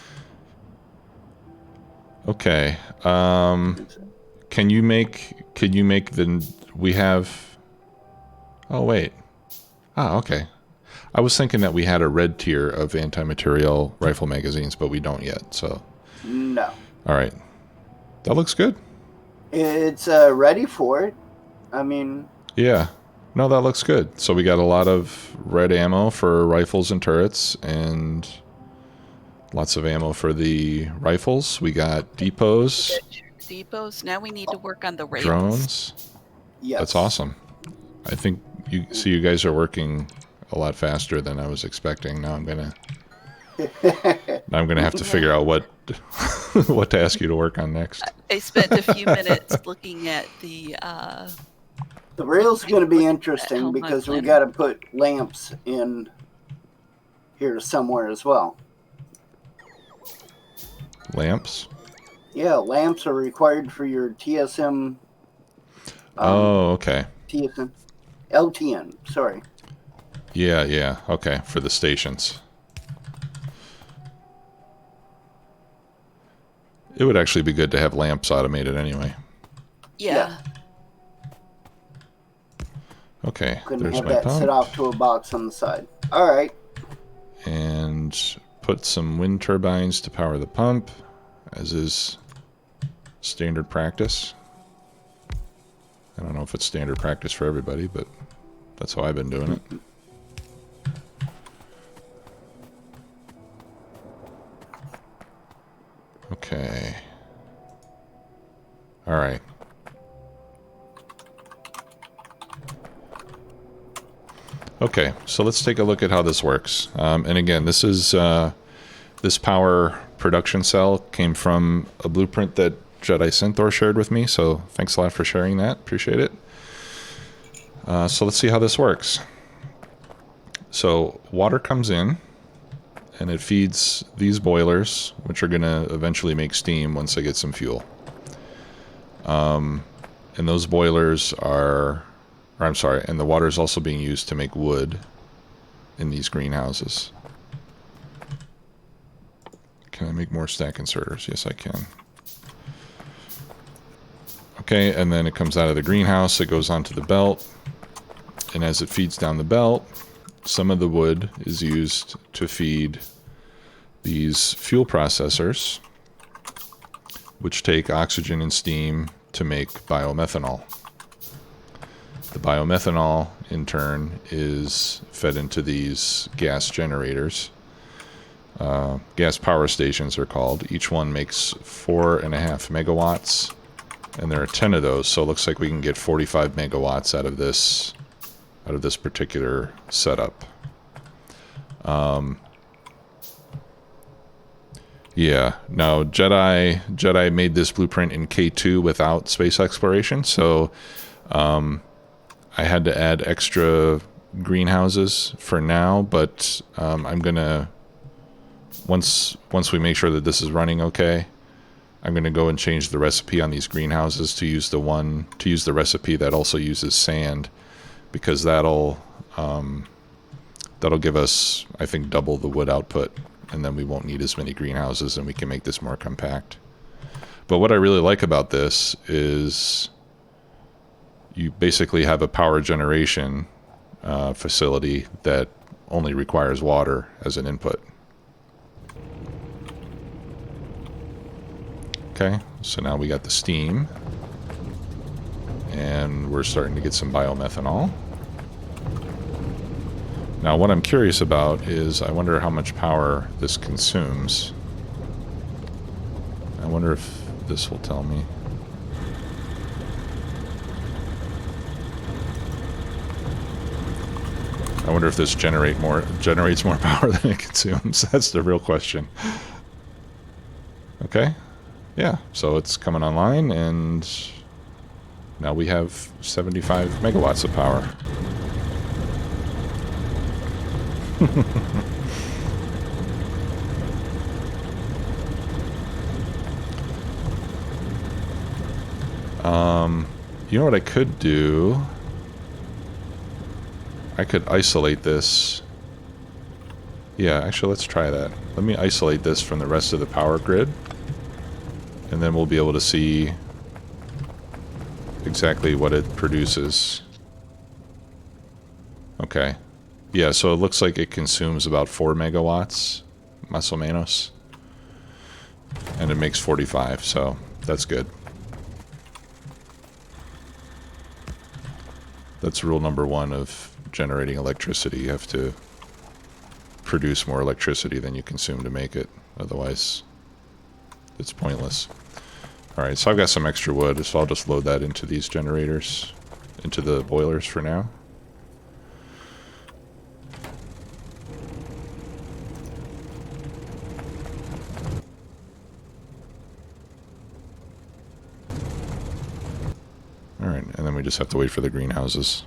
Okay. Can you make we have Oh wait. Ah, okay. I was thinking that we had a red tier of anti-material rifle magazines, but we don't yet, so. No. All right. That looks good. It's ready for it. I mean... Yeah. No, that looks good. So we got a lot of red ammo for rifles and turrets, and lots of ammo for the rifles. We got depots. Depots. Now we need to work on the rails. Drones. Yes. That's awesome. I think you guys are working a lot faster than I was expecting. Now I'm gonna have to figure out what to ask you to work on next. I spent a few minutes looking at the The rail's going to be interesting because we got to put lamps in here somewhere as well. Lamps? Yeah, lamps are required for your TSM. Oh, okay. TSM. LTN, sorry. Yeah. Okay, for the stations. It would actually be good to have lamps automated anyway. Yeah. Okay, Couldn't there's have my that pump. set off to a box on the side. All right. And put some wind turbines to power the pump, as is standard practice. I don't know if it's standard practice for everybody, but that's how I've been doing it. Okay. All right. Okay, so let's take a look at how this works. And again, this is this power production cell came from a blueprint that Jedi Synthor shared with me, so thanks a lot for sharing that. Appreciate it. So let's see how this works. So water comes in, and it feeds these boilers, which are going to eventually make steam once they get some fuel. And those boilers are... Or I'm sorry, and the water is also being used to make wood in these greenhouses. Can I make more stack inserters? Yes, I can. Okay, and then it comes out of the greenhouse, it goes onto the belt, and as it feeds down the belt, some of the wood is used to feed these fuel processors, which take oxygen and steam to make biomethanol. The biomethanol, in turn, is fed into these gas generators. Gas power stations are called. Each one makes 4.5 megawatts, and there are 10 of those, so it looks like we can get 45 megawatts out of this particular setup. Yeah, now Jedi made this blueprint in K2 without space exploration, so I had to add extra greenhouses for now, but I'm gonna once we make sure that this is running okay, I'm gonna go and change the recipe on these greenhouses to use the recipe that also uses sand, because that'll give us, I think, double the wood output, and then we won't need as many greenhouses, and we can make this more compact. But what I really like about this is you basically have a power generation facility that only requires water as an input. Okay, so now we got the steam, and we're starting to get some biomethanol. Now what I'm curious about is, I wonder how much power this consumes. I wonder if this will tell me. I wonder if this generates more power than it consumes. That's the real question. Okay. Yeah, so it's coming online, and now we have 75 megawatts of power. You know what I could do? I could isolate this. Yeah, actually, let's try that. Let me isolate this from the rest of the power grid, and then we'll be able to see exactly what it produces. Okay. Yeah, so it looks like it consumes about 4 megawatts, más o menos. And it makes 45, so that's good. That's rule number 1 of generating electricity. You have to produce more electricity than you consume to make it. Otherwise, it's pointless. Alright, so I've got some extra wood, so I'll just load that into these generators, into the boilers for now. Alright, and then we just have to wait for the greenhouses.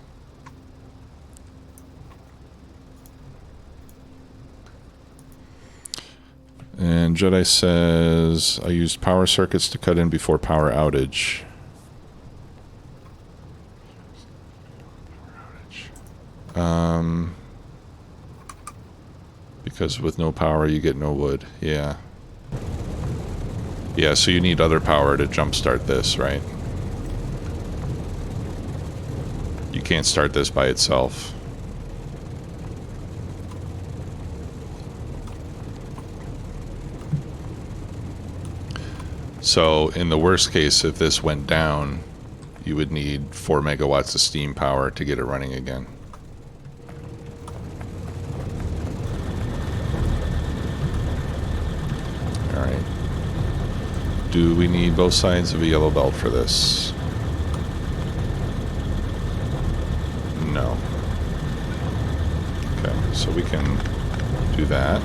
And Jedi says, I used power circuits to cut in before power outage. Because with no power you get no wood. Yeah. Yeah, so you need other power to jumpstart this, right? You can't start this by itself. So in the worst case, if this went down, you would need 4 megawatts of steam power to get it running again. Alright. Do we need both sides of a yellow belt for this? No. Okay, so we can do that.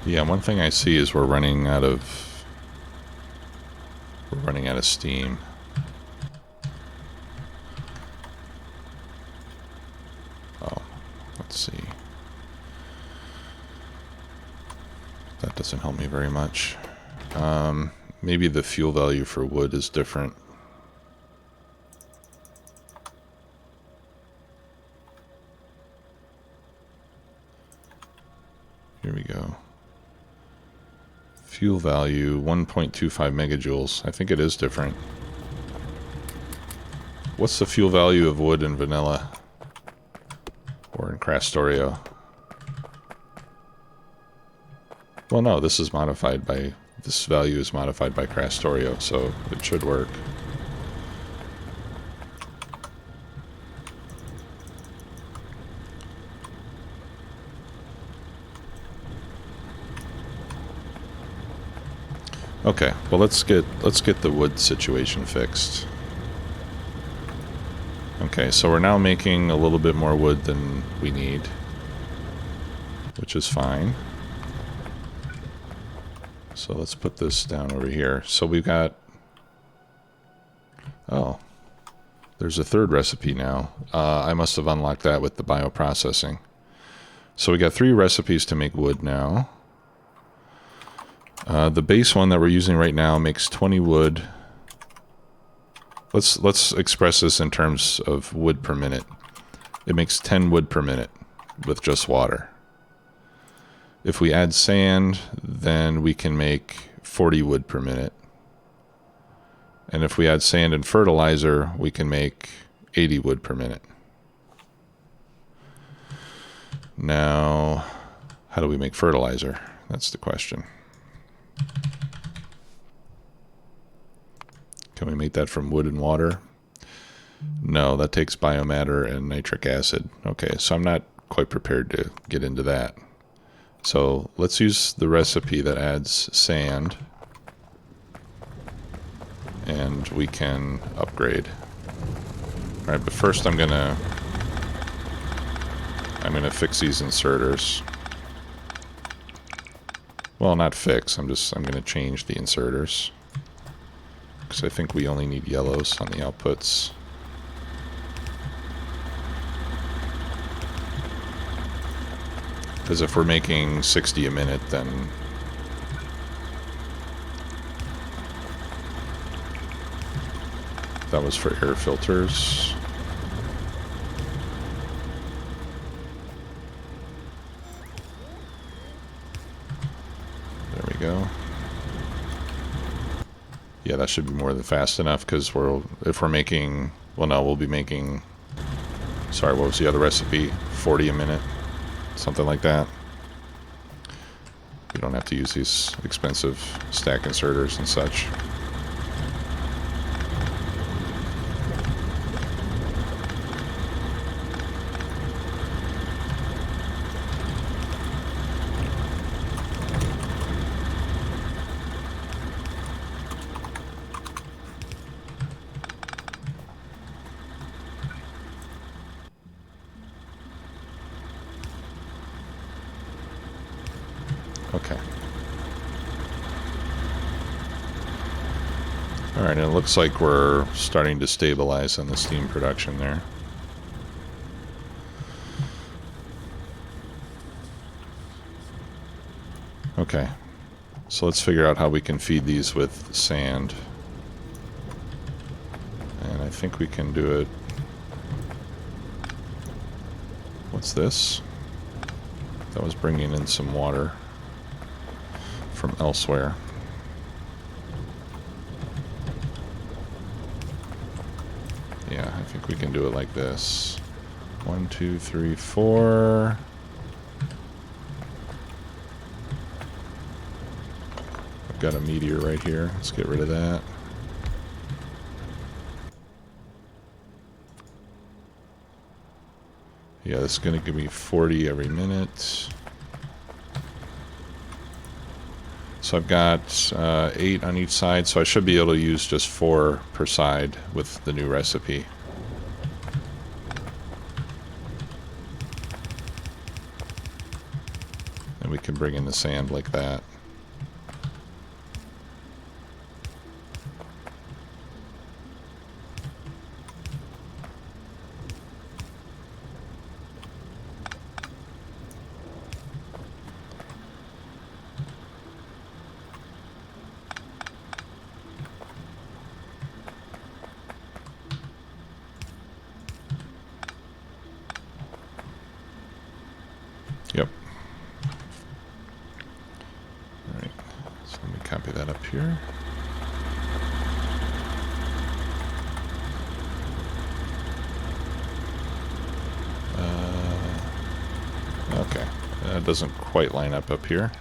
Yeah, one thing I see is we're running out of steam. Oh, let's see. That doesn't help me very much. Maybe the fuel value for wood is different. Here we go. Fuel value, 1.25 megajoules. I think it is different. What's the fuel value of wood in vanilla? Or in Crastorio? Well, no, this is modified by... This value is modified by Crastorio, so it should work. Okay, well let's get the wood situation fixed. Okay, so we're now making a little bit more wood than we need, which is fine. So let's put this down over here. So we've got... Oh, there's a third recipe now. I must have unlocked that with the bioprocessing. So we got 3 recipes to make wood now. The base one that we're using right now makes 20 wood. Let's express this in terms of wood per minute. It makes 10 wood per minute with just water. If we add sand, then we can make 40 wood per minute. And if we add sand and fertilizer, we can make 80 wood per minute. Now, how do we make fertilizer? That's the question. Can we make that from wood and water? No, that takes biomatter and nitric acid. Okay, so I'm not quite prepared to get into that. So let's use the recipe that adds sand, and we can upgrade. All right, but first I'm gonna fix these inserters. Well, not fix. I'm gonna change the inserters because I think we only need yellows on the outputs. Because if we're making 60 a minute, then that was for air filters. There we go. Yeah, that should be more than fast enough, because if we're making, well, no, we'll be making, sorry, what was the other recipe? 40 a minute. Something like that. We don't have to use these expensive stack inserters and such. Okay. Alright, and it looks like we're starting to stabilize on the steam production there. Okay. So let's figure out how we can feed these with sand. And I think we can do it... What's this? That was bringing in some water from elsewhere. Yeah, I think we can do it like this. 1, 2, 3, 4. I've got a meteor right here. Let's get rid of that. Yeah, this is going to give me 40 every minute. So I've got 8 on each side, so I should be able to use just 4 per side with the new recipe. And we can bring in the sand like that. Yep. Alright, so let me copy that up here. Okay, that doesn't quite line up here.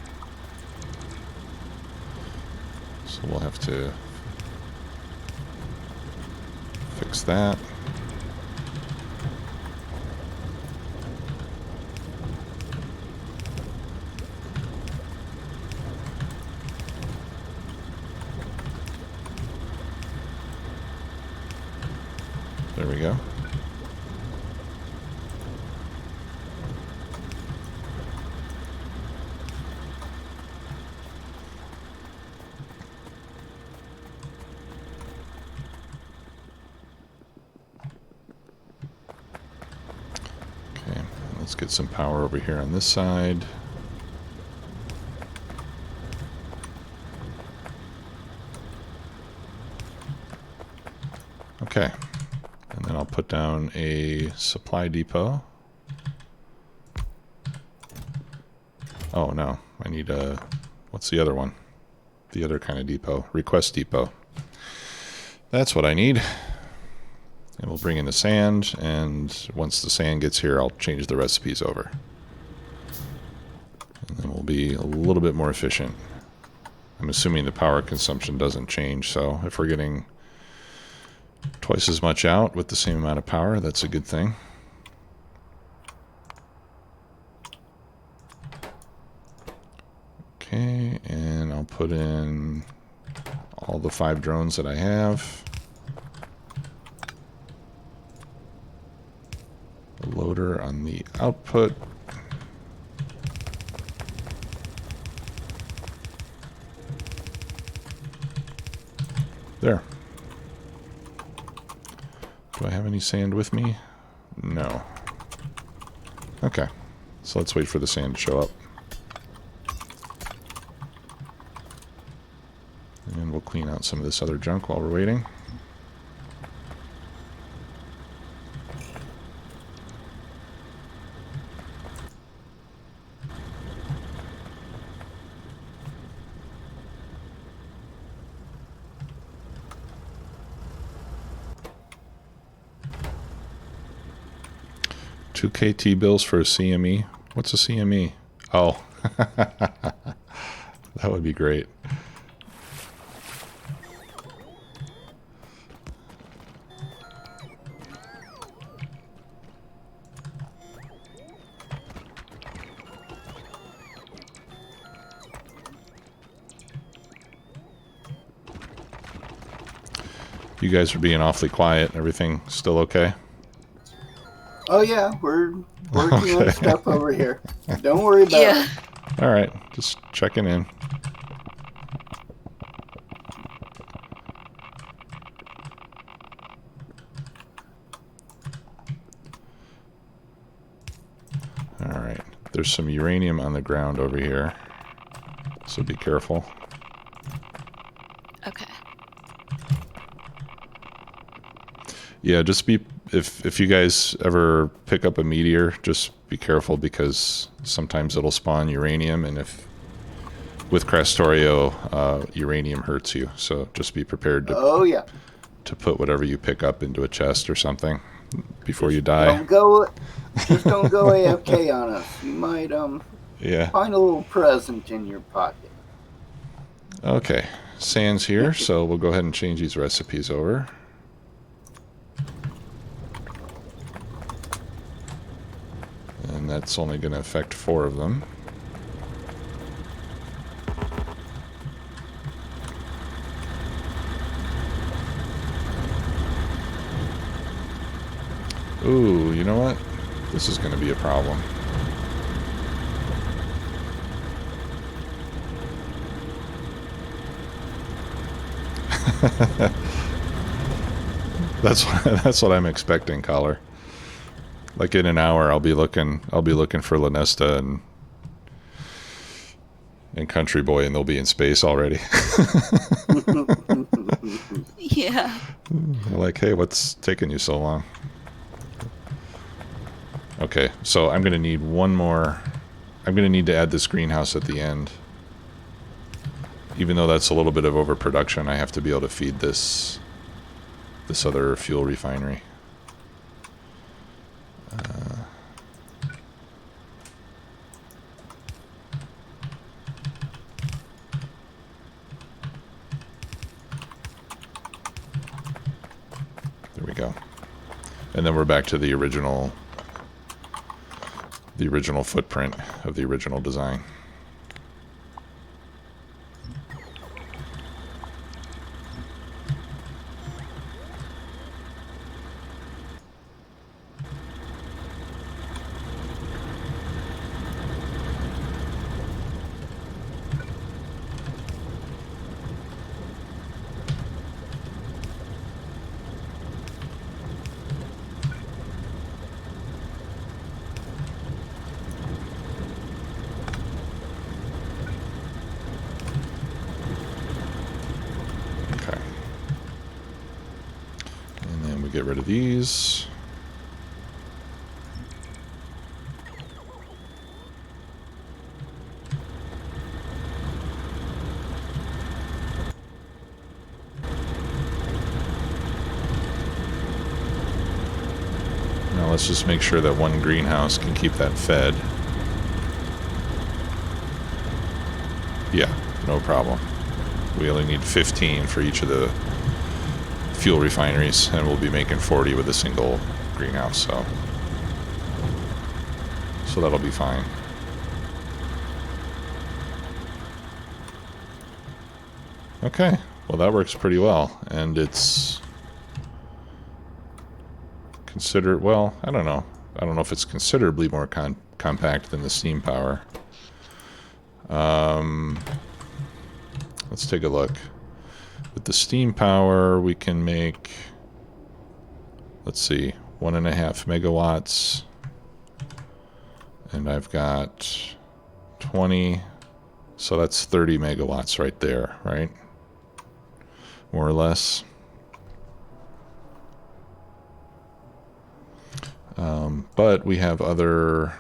So we'll have to fix that. There we go. Okay, let's get some power over here on this side. Okay. And then I'll put down a supply depot. Oh no, I need a... What's the other one? The other kind of depot. Request depot. That's what I need. And we'll bring in the sand, and once the sand gets here, I'll change the recipes over. And then we'll be a little bit more efficient. I'm assuming the power consumption doesn't change, so if we're getting twice as much out with the same amount of power, that's a good thing. Okay, and I'll put in all the 5 drones that I have. The loader on the output. There. Do I have any sand with me? No. Okay. So let's wait for the sand to show up. And we'll clean out some of this other junk while we're waiting. Two KT bills for a CME. What's a CME? Oh, that would be great. You guys are being awfully quiet. Everything still okay? Oh yeah, we're working on stuff over here. Don't worry about it. All right, just checking in. All right, there's some uranium on the ground over here. So be careful. Okay. Yeah, just be if you guys ever pick up a meteor, just be careful because sometimes it'll spawn uranium, and if with Crastorio, uranium hurts you. So just be prepared to to put whatever you pick up into a chest or something before you die. Just don't go AFK on us. You might find a little present in your pocket. Okay, sand's here, so we'll go ahead and change these recipes over. And that's only going to affect 4 of them. Ooh, you know what? This is going to be a problem. That's what I'm expecting, caller. Like in an hour, I'll be looking for Lanesta and Country Boy, and they'll be in space already. Yeah. Like, hey, what's taking you so long? Okay, so I'm gonna need one more. I'm gonna need to add this greenhouse at the end. Even though that's a little bit of overproduction, I have to be able to feed this other fuel refinery. There we go. And then we're back to the original footprint of the original design. Get rid of these. Now let's just make sure that one greenhouse can keep that fed. Yeah, no problem. We only need 15 for each of the fuel refineries, and we'll be making 40 with a single greenhouse, so that'll be fine. Okay, well that works pretty well, and it's well, I don't know if it's considerably more compact than the steam power. Let's take a look. With the steam power, we can make, let's see, 1.5 megawatts. And I've got 20, so that's 30 megawatts right there, right? More or less. But we have other,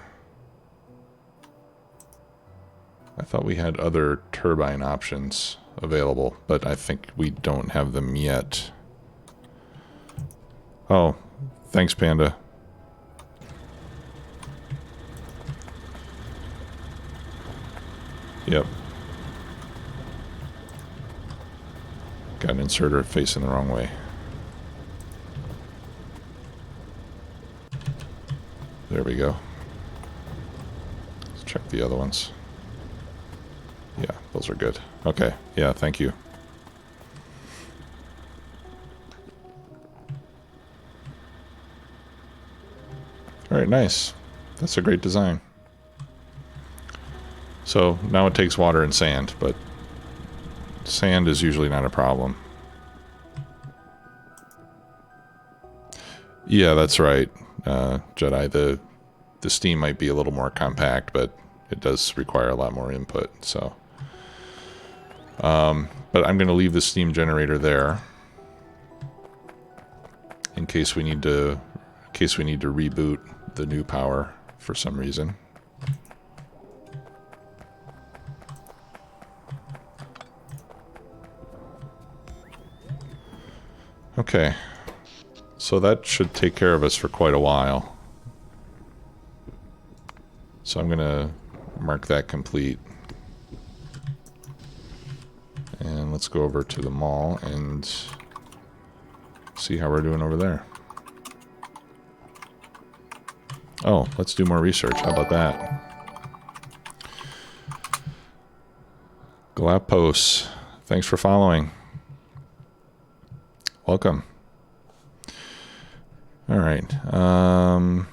I thought we had other turbine options available, but I think we don't have them yet. Oh, thanks, Panda. Yep. Got an inserter facing the wrong way. There we go. Let's check the other ones. Yeah, those are good. Okay, yeah, thank you. Alright, nice. That's a great design. So, now it takes water and sand, but sand is usually not a problem. Yeah, that's right, Jedi. The steam might be a little more compact, but it does require a lot more input, so But I'm going to leave the steam generator there in case we need to reboot the new power for some reason. Okay, so that should take care of us for quite a while. So I'm going to mark that complete. And let's go over to the mall and see how we're doing over there. Oh, let's do more research. How about that? Galapos, thanks for following. Welcome. All right. All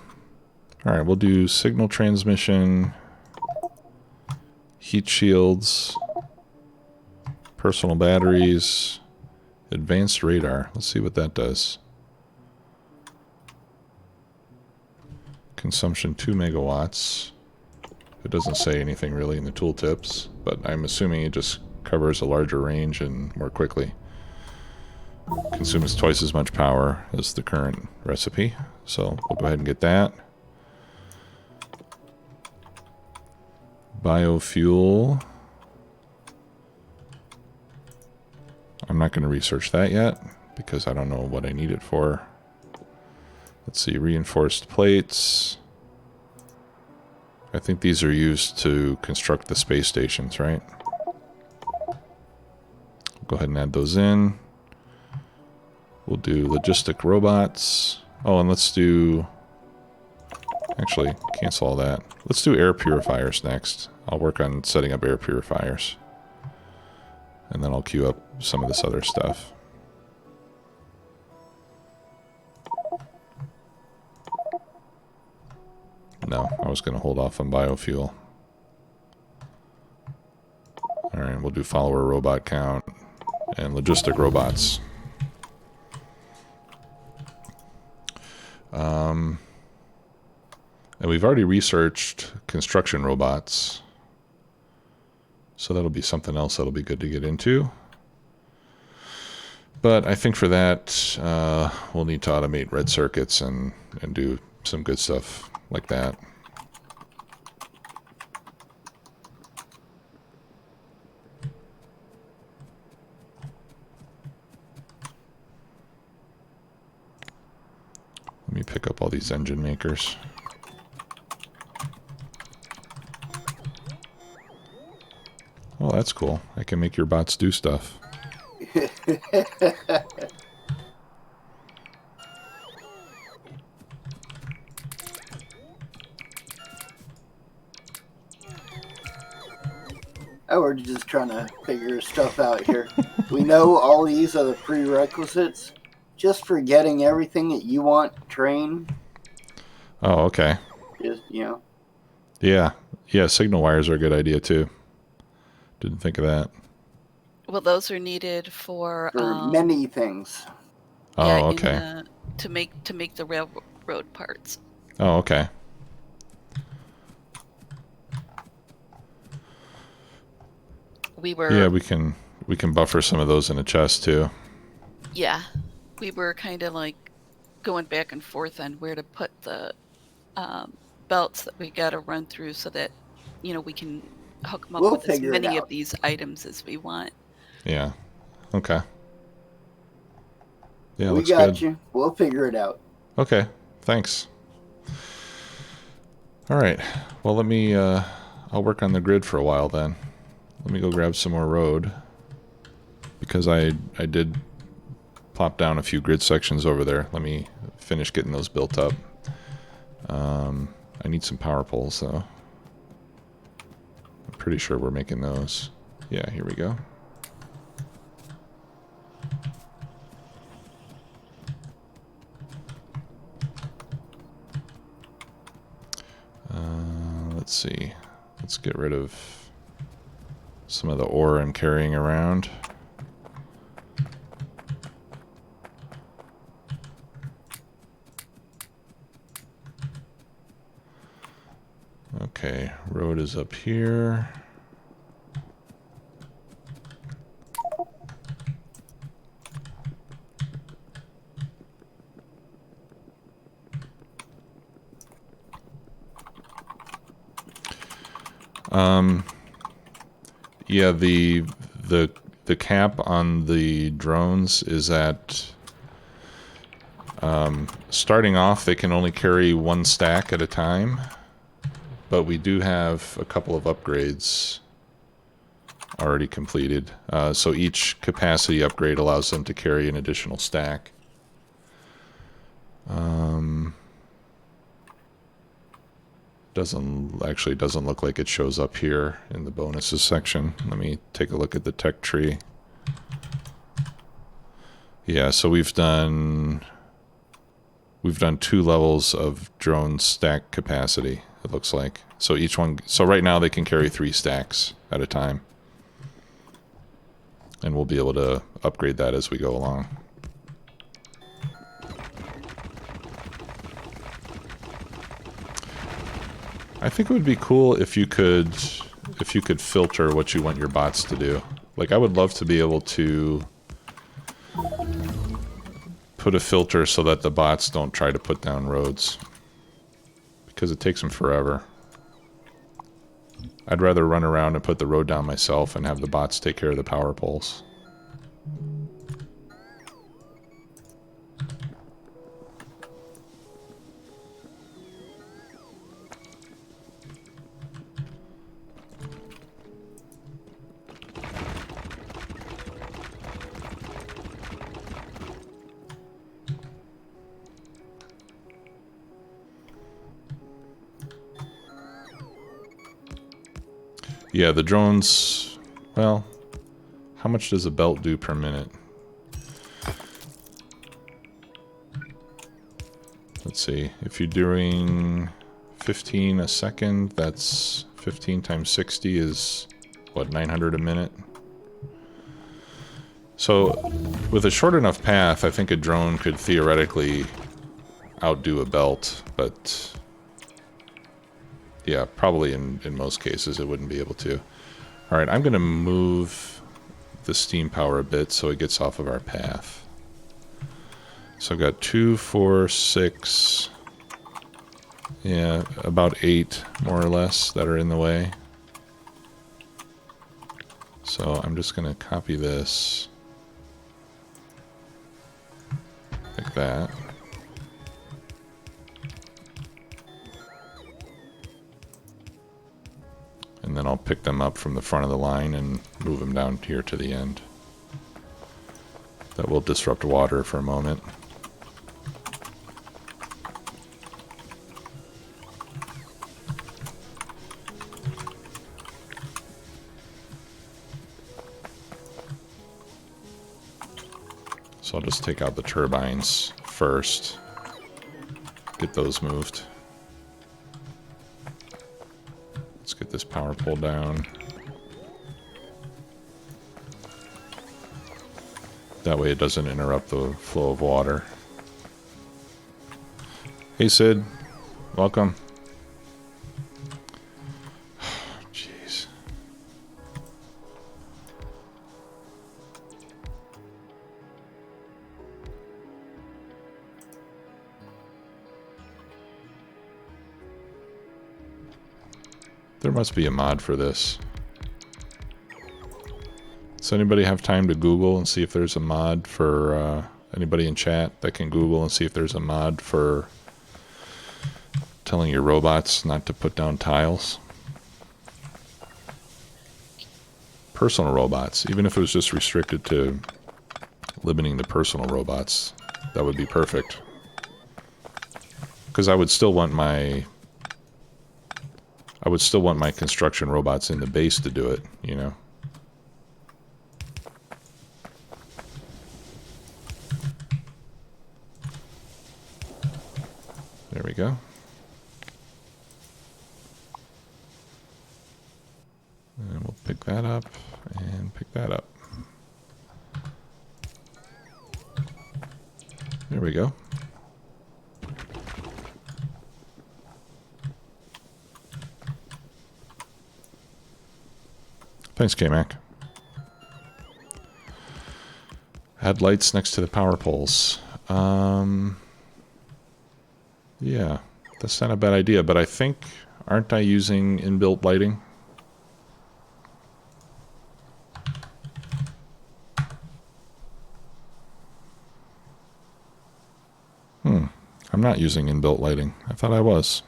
right, we'll do signal transmission, heat shields, personal batteries, advanced radar. Let's see what that does. Consumption 2 megawatts. It doesn't say anything really in the tooltips, but I'm assuming it just covers a larger range and more quickly. Consumes twice as much power as the current recipe, so we'll go ahead and get that. Biofuel. I'm not going to research that yet because I don't know what I need it for. Let's see, reinforced plates. I think these are used to construct the space stations, right? Go ahead and add those in. We'll do logistic robots. Oh, and let's do... Actually, cancel all that. Let's do air purifiers next. I'll work on setting up air purifiers. And then I'll queue up some of this other stuff. No, I was going to hold off on biofuel. Alright, we'll do follower robot count and logistic robots. And we've already researched construction robots. So that'll be something else that'll be good to get into. But I think for that, we'll need to automate red circuits and do some good stuff like that. Let me pick up all these engine makers. Oh, that's cool. I can make your bots do stuff. Oh, we're just trying to figure stuff out here. We know all these are the prerequisites. Just for getting everything that you want trained. Oh, okay. Just, you know. Yeah. Yeah, signal wires are a good idea, too. Didn't think of that. Well, those are needed for many things. Oh, yeah, okay. To make the railroad parts. Oh, okay. Yeah, we can buffer some of those in a chest too. Yeah, we were kind of like going back and forth on where to put the belts that we got to run through so that we can hook them up with as many of these items as we want. Yeah. Okay. Yeah, we got you. We'll figure it out. Okay. Thanks. All right. Well, let me. I'll work on the grid for a while then. Let me go grab some more road because I did plop down a few grid sections over there. Let me finish getting those built up. I need some power poles though. I'm pretty sure we're making those. Yeah, here we go. Let's see. Let's get rid of some of the ore I'm carrying around. Okay, road is up here. Yeah, the cap on the drones is at starting off they can only carry one stack at a time, but we do have a couple of upgrades already completed. So each capacity upgrade allows them to carry an additional stack. Doesn't look like it shows up here in the bonuses section. Let me take a look at the tech tree. Yeah, so we've done 2 levels of drone stack capacity, it looks like. So each one, so right now they can carry 3 stacks at a time. And we'll be able to upgrade that as we go along. I think it would be cool if you could filter what you want your bots to do. Like, I would love to be able to put a filter so that the bots don't try to put down roads, because it takes them forever. I'd rather run around and put the road down myself and have the bots take care of the power poles. Yeah, the drones, well, how much does a belt do per minute? Let's see, if you're doing 15 a second, that's 15 times 60 is, what, 900 a minute? So, with a short enough path, I think a drone could theoretically outdo a belt, but yeah, probably in most cases it wouldn't be able to. Alright, I'm going to move the steam power a bit so it gets off of our path. So I've got 2, 4, 6, yeah, about 8 more or less that are in the way. So I'm just going to copy this like that. And then I'll pick them up from the front of the line and move them down here to the end. That will disrupt water for a moment. So I'll just take out the turbines first. Get those moved. Let's get this power pole down. That way it doesn't interrupt the flow of water. Hey Sid, welcome. Jeez. There must be a mod for this. Does anybody have time to Google and see if there's a mod for anybody in chat that can Google and see if there's a mod for telling your robots not to put down tiles? Personal robots, even if it was just restricted to limiting the personal robots, that would be perfect. Because I would still want my construction robots in the base to do it, you know. There we go. And we'll pick that up and pick that up. There we go. Thanks, K-Mac. Add lights next to the power poles. Yeah, that's not a bad idea, but I think, aren't I using inbuilt lighting I'm not using inbuilt lighting. I thought I was.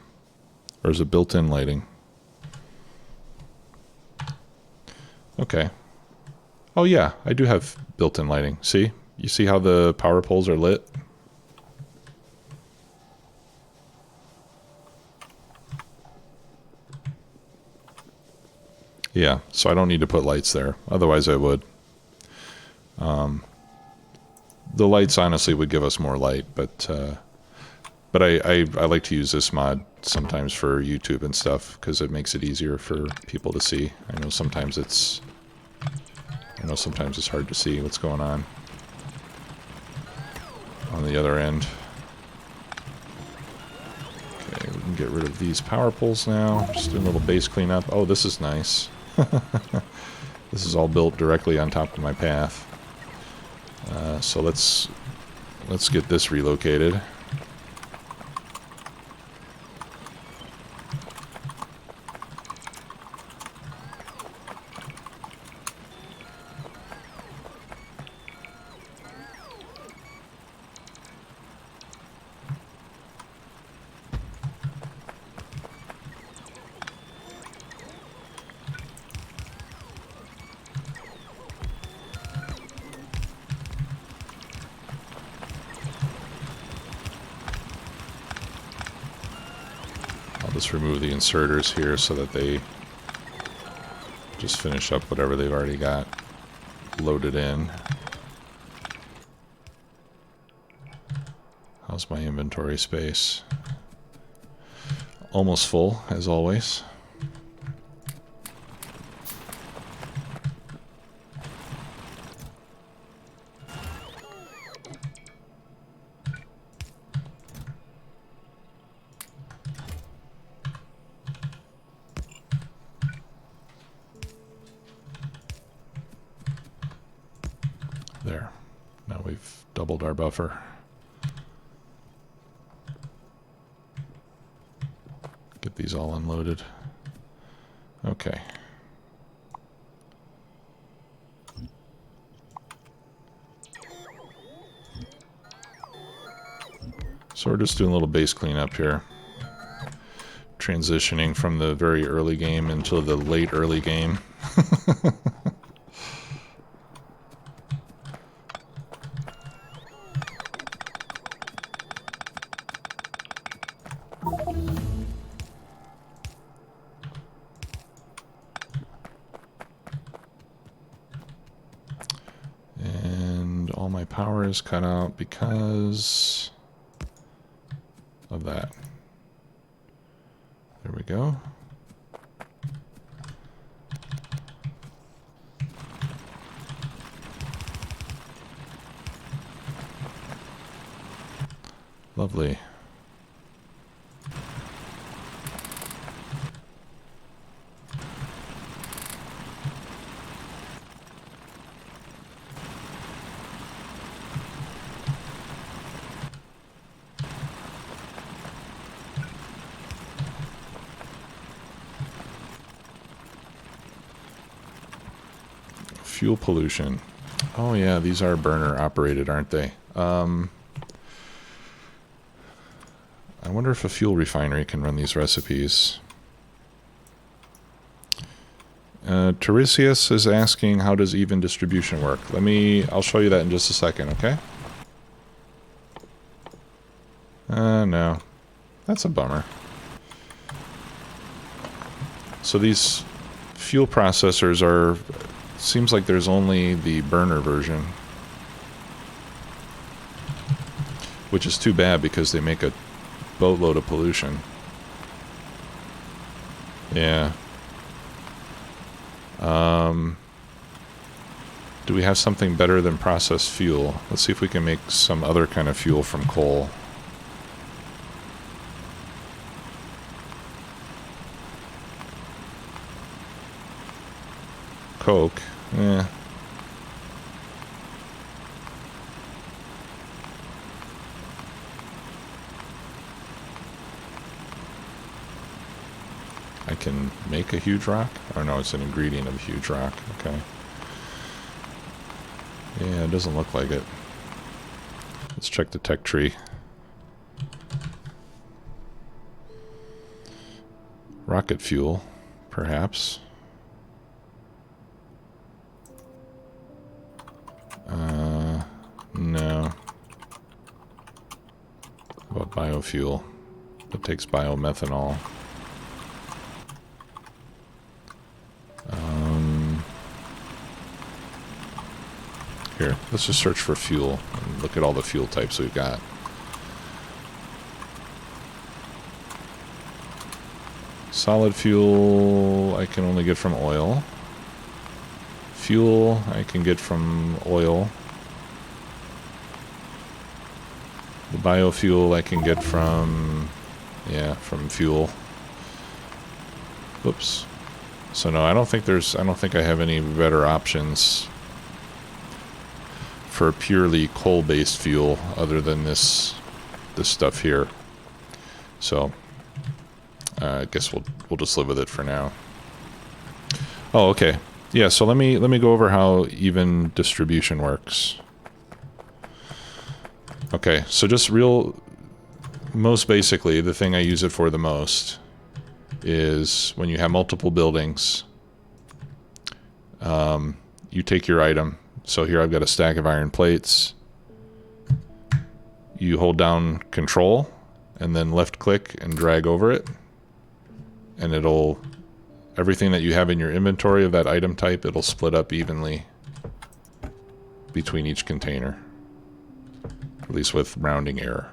Or is it built-in lighting? Okay. Oh yeah, I do have built-in lighting. See? You see how the power poles are lit? Yeah, so I don't need to put lights there. Otherwise I would. The lights honestly would give us more light, but I like to use this mod sometimes for YouTube and stuff because it makes it easier for people to see. I know sometimes it's hard to see what's going on the other end. Okay, we can get rid of these power poles now. Just doing a little base cleanup. Oh, this is nice. This is all built directly on top of my path. So let's get this relocated. Just remove the inserters here so that they just finish up whatever they've already got loaded in. How's my inventory space? Almost full, as always. There. Now we've doubled our buffer. Get these all unloaded. Okay. So we're just doing a little base cleanup here. Transitioning from the very early game into the late early game. And all my power is cut out because of that. There we go. Lovely. Fuel pollution. Oh yeah, these are burner operated, aren't they? I wonder if a fuel refinery can run these recipes. Tiresias is asking, how does even distribution work? I'll show you that in just a second, okay? No. That's a bummer. So these fuel processors are... Seems like there's only the burner version. Which is too bad because they make a boatload of pollution. Yeah. Do we have something better than processed fuel? Let's see if we can make some other kind of fuel from coal. Coke. Eh. I can make a huge rock? Or no, it's an ingredient of a huge rock. Okay. Yeah, it doesn't look like it. Let's check the tech tree. rocket fuel, perhaps. No. What about biofuel? That takes biomethanol. Here, let's just search for fuel and look at all the fuel types we've got. Solid fuel I can only get from oil. Fuel I can get from oil. The biofuel I can get from, yeah, from fuel. Whoops. So no, I don't think I have any better options for purely coal-based fuel other than this stuff here. So I guess we'll just live with it for now. Oh, okay. Yeah, so let me go over how even distribution works. Okay, so just most basically, the thing I use it for the most is when you have multiple buildings, you take your item. So here I've got a stack of iron plates. You hold down Control and then left click and drag over it. And everything that you have in your inventory of that item type, it'll split up evenly between each container. At least with rounding error.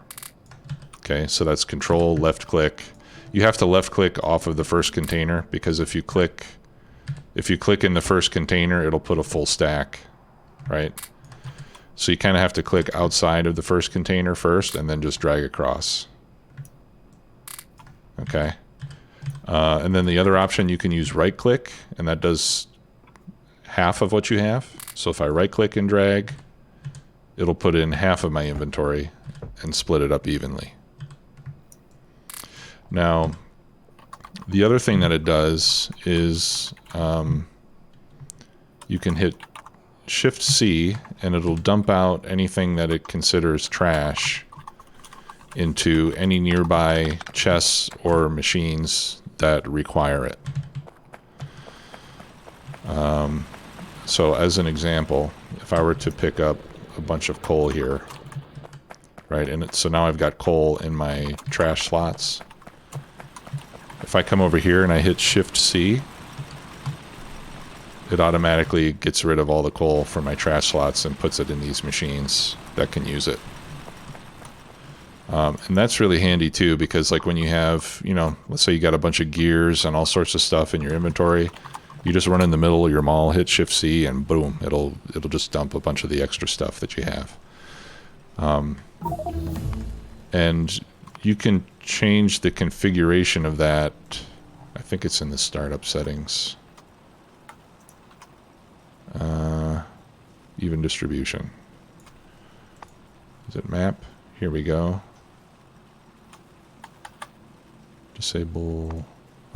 Okay, so that's Control, left click. You have to left click off of the first container because if you click in the first container, it'll put a full stack. Right? So you kind of have to click outside of the first container first and then just drag across. Okay. And then the other option, you can use right click, and that does half of what you have. So if I right click and drag, it'll put in half of my inventory and split it up evenly. Now, the other thing that it does is you can hit Shift C and it'll dump out anything that it considers trash into any nearby chests or machines that require it. So as an example, if I were to pick up a bunch of coal here, right, and so now I've got coal in my trash slots. If I come over here and I hit Shift C, it automatically gets rid of all the coal from my trash slots and puts it in these machines that can use it. And that's really handy too, because like when you have, let's say you got a bunch of gears and all sorts of stuff in your inventory, you just run in the middle of your mall, hit Shift C, and boom, it'll just dump a bunch of the extra stuff that you have. And you can change the configuration of that. I think it's in the startup settings. Even distribution. Is it map? Here we go. Disable.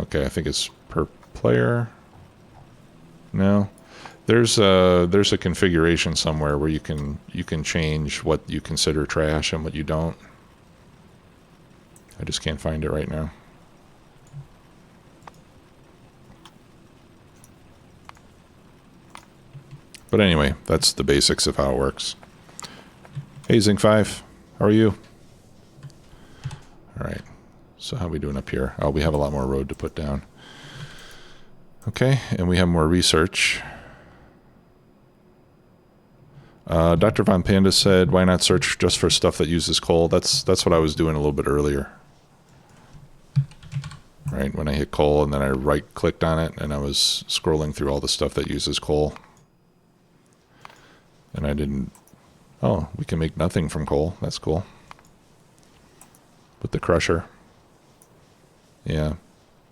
Okay, I think it's per player. No. There's a configuration somewhere where you can change what you consider trash and what you don't. I just can't find it right now. But anyway, that's the basics of how it works. Hey, Zinc5, how are you? All right, so how are we doing up here? Oh, we have a lot more road to put down. Okay, and we have more research. Dr. Von Panda said, why not search just for stuff that uses coal? That's what I was doing a little bit earlier. Right, when I hit coal and then I right-clicked on it, and I was scrolling through all the stuff that uses coal. And I didn't... Oh, we can make nothing from coal. That's cool. With the crusher. Yeah.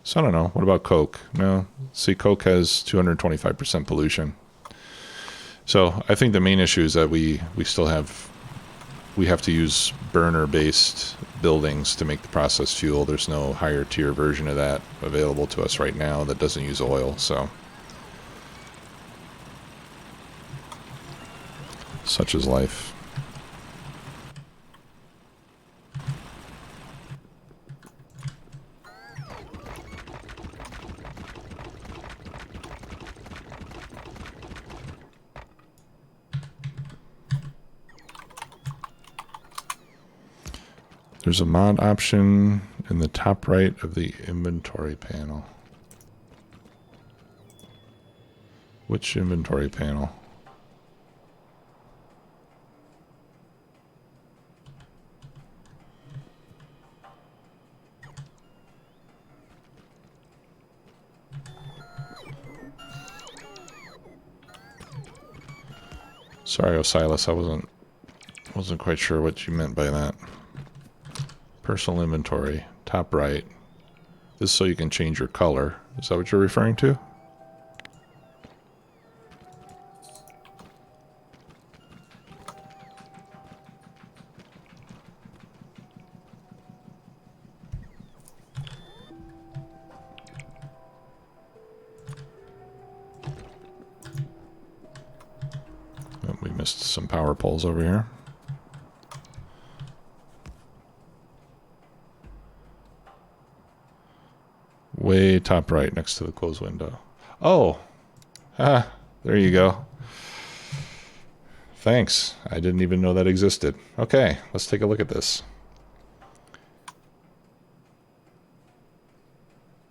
So I don't know. What about coke? No. See, coke has 225% pollution. So I think the main issue is that we have to use burner-based buildings to make the process fuel. There's no higher tier version of that available to us right now that doesn't use oil. So such is life. There's a mod option in the top right of the inventory panel. Which inventory panel? Sorry, Osiris, I wasn't quite sure what you meant by that. Personal inventory, top right. This is so you can change your color. Is that what you're referring to? Oh, we missed some power poles over here. Way top right next to the closed window. Oh, there you go. Thanks. I didn't even know that existed. Okay, let's take a look at this.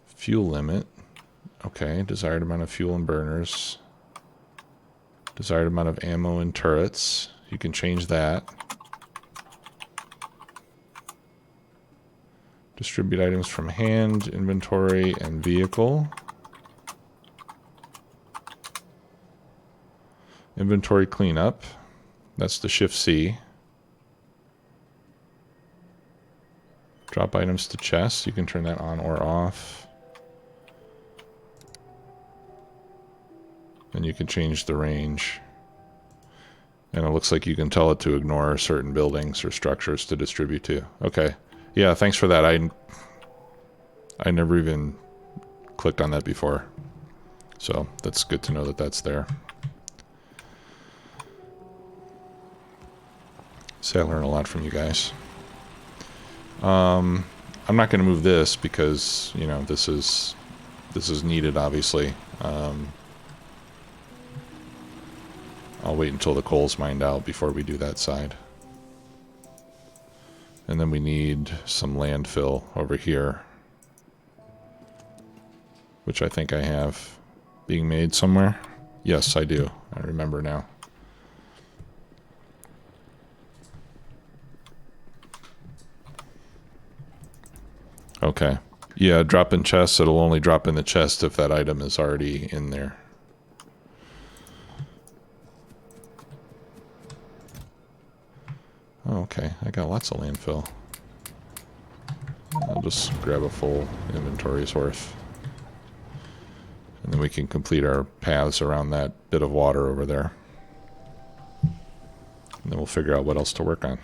Fuel limit. Okay, desired amount of fuel and burners. Desired amount of ammo and turrets. You can change that. Distribute items from hand, inventory, and vehicle. Inventory cleanup. That's the Shift C. Drop items to chests. You can turn that on or off. And you can change the range. And it looks like you can tell it to ignore certain buildings or structures to distribute to. Okay. Yeah, thanks for that. I never even clicked on that before. So that's good to know that that's there. See, I learn a lot from you guys. I'm not going to move this because, you know, this is needed, obviously. I'll wait until the coal's mined out before we do that side. And then we need some landfill over here, which I think I have being made somewhere. Yes, I do. I remember now. Okay. Yeah, drop in chests. It'll only drop in the chest if that item is already in there. Oh, okay. I got lots of landfill. I'll just grab a full inventory's worth. And then we can complete our paths around that bit of water over there. And then we'll figure out what else to work on.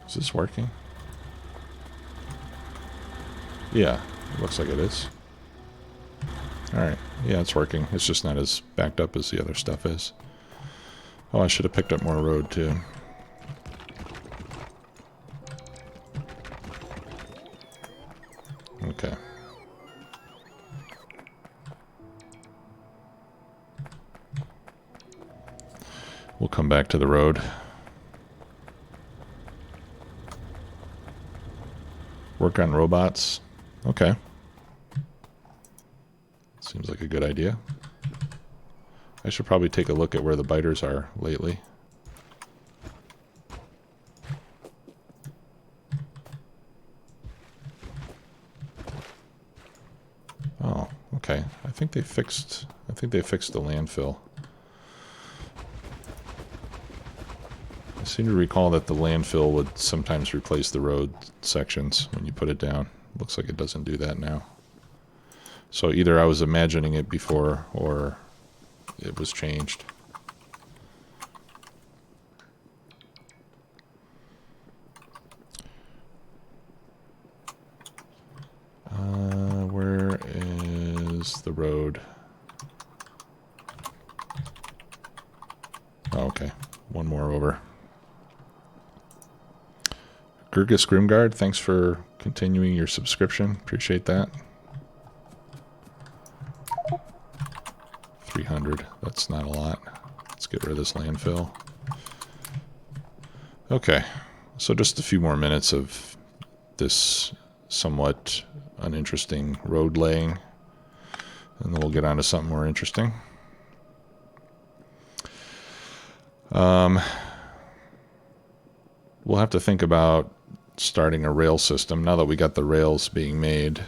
Is this working? Yeah, it looks like it is. Alright, yeah, it's working. It's just not as backed up as the other stuff is. Oh, I should have picked up more road, too. Okay. We'll come back to the road. Work on robots. Okay. Seems like a good idea. I should probably take a look at where the biters are lately. Oh, okay. I think they fixed the landfill. I seem to recall that the landfill would sometimes replace the road sections when you put it down. Looks like it doesn't do that now. So either I was imagining it before or it was changed. Where is the road? Oh, okay. Gurgus Grimguard, thanks for continuing your subscription. Appreciate that. 300. That's not a lot. Let's get rid of this landfill. Okay. So just a few more minutes of this somewhat uninteresting road laying, and then we'll get on to something more interesting. We'll have to think about starting a rail system now that we got the rails being made.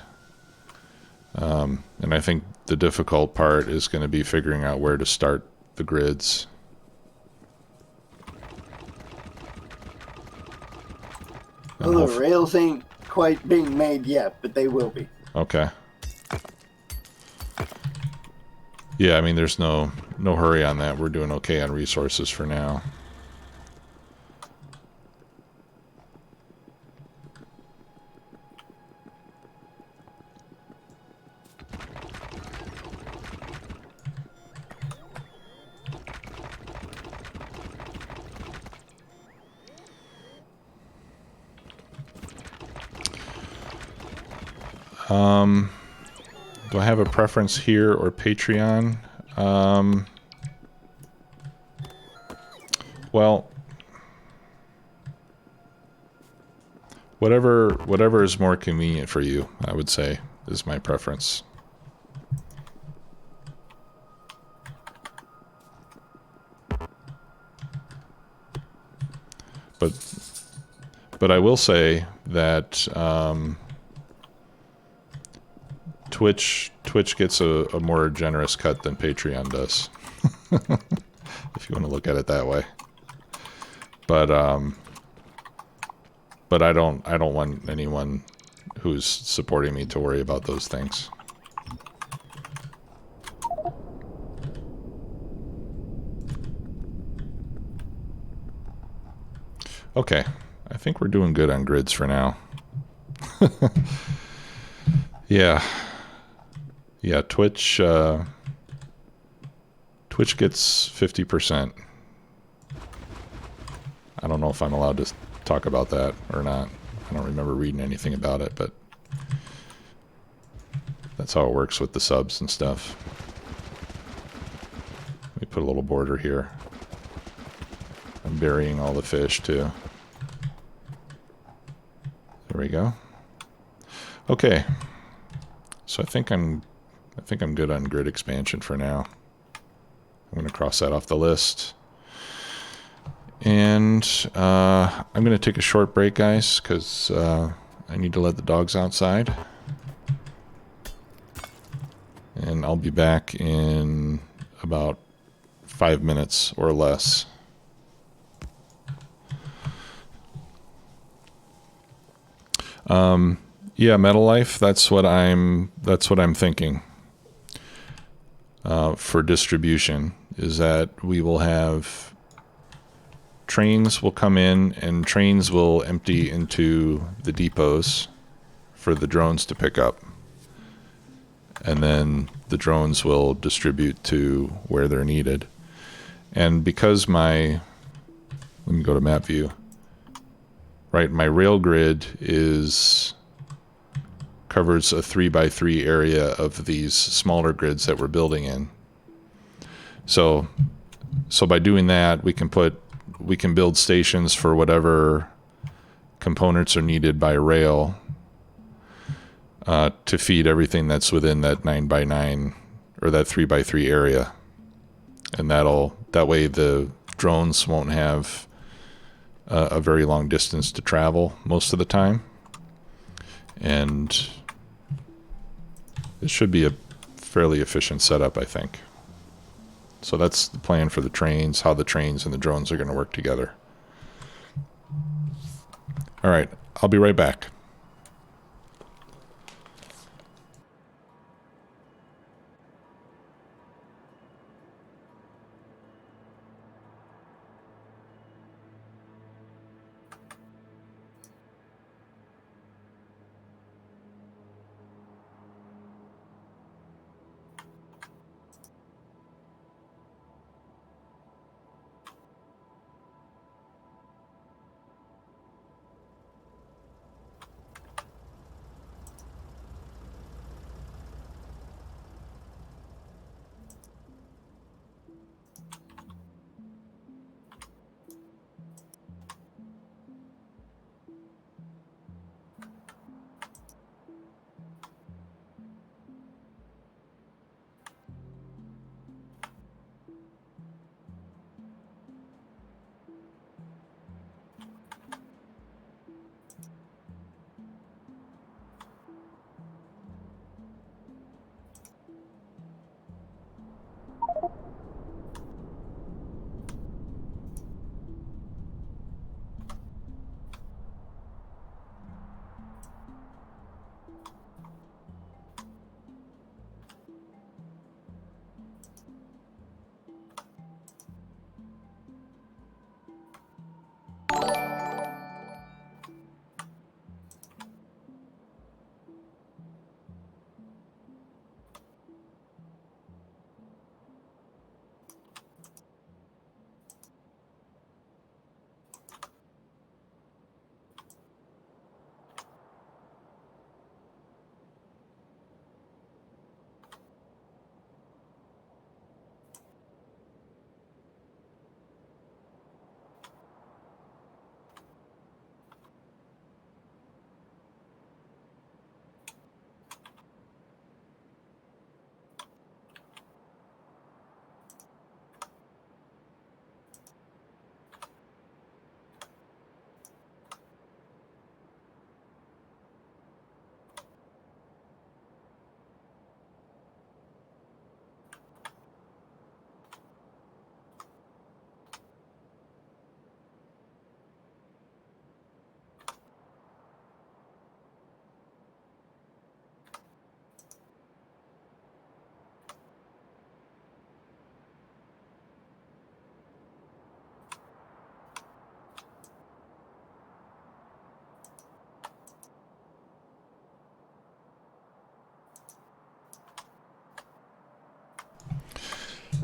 And I think the difficult part is going to be figuring out where to start the grids. Well, the rails ain't quite being made yet, but they will be. Okay. Yeah, I mean, there's no hurry on that. We're doing okay on resources for now. Do I have a preference here or Patreon? Well, whatever is more convenient for you, I would say, is my preference. But I will say that Twitch gets a more generous cut than Patreon does, if you want to look at it that way. But I don't want anyone who's supporting me to worry about those things. Okay, I think we're doing good on grids for now. Yeah. Yeah, Twitch gets 50%. I don't know if I'm allowed to talk about that or not. I don't remember reading anything about it, but that's how it works with the subs and stuff. Let me put a little border here. I'm burying all the fish too. There we go. Okay. So I think I'm good on grid expansion for now. I'm going to cross that off the list. And I'm going to take a short break, guys, because I need to let the dogs outside. And I'll be back in about 5 minutes or less. Yeah, Metal Life, that's what I'm thinking. For distribution, is that we will have trains will come in and trains will empty into the depots for the drones to pick up. And then the drones will distribute to where they're needed. And because let me go to map view. Right, my rail grid covers a 3x3 area of these smaller grids that we're building in. So by doing that, we can build stations for whatever components are needed by rail to feed everything that's within that 9x9 or that 3x3 area. And that way the drones won't have a very long distance to travel most of the time. And it should be a fairly efficient setup, I think. So that's the plan for the trains, how the trains and the drones are going to work together. All right, I'll be right back.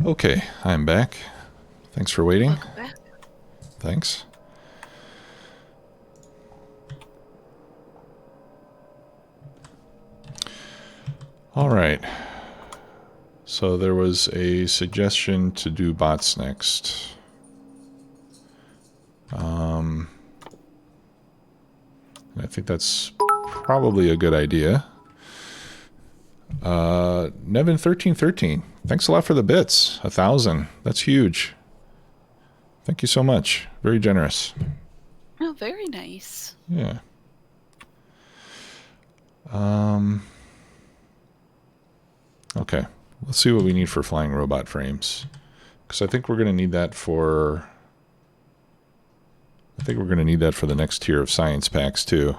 Okay, I'm back. Thanks for waiting. Welcome back. Thanks. All right. So there was a suggestion to do bots next. I think that's probably a good idea. Nevin1313, thanks a lot for the bits. 1,000. That's huge. Thank you so much. Very generous. Oh, very nice. Yeah. Okay. Let's see what we need for flying robot frames. Because I think we're going to need that for... I think we're going to need that for the next tier of science packs, too.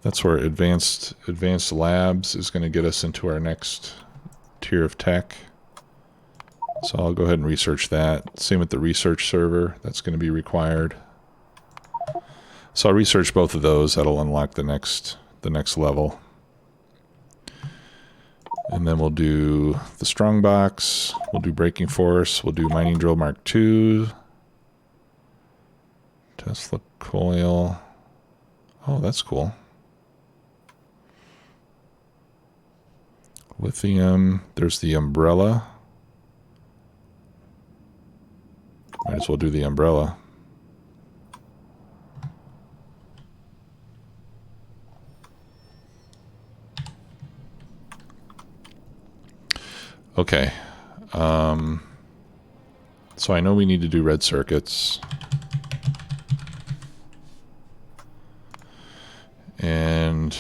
That's where advanced labs is going to get us into our next tier of tech. So I'll go ahead and research that. Same with the research server. That's going to be required. So I'll research both of those. That'll unlock the next level. And then we'll do the strong box. We'll do braking force. We'll do mining drill Mark II. Tesla coil. Oh, that's cool. Lithium. There's the umbrella. Might as well do the umbrella. Okay. So I know we need to do red circuits. And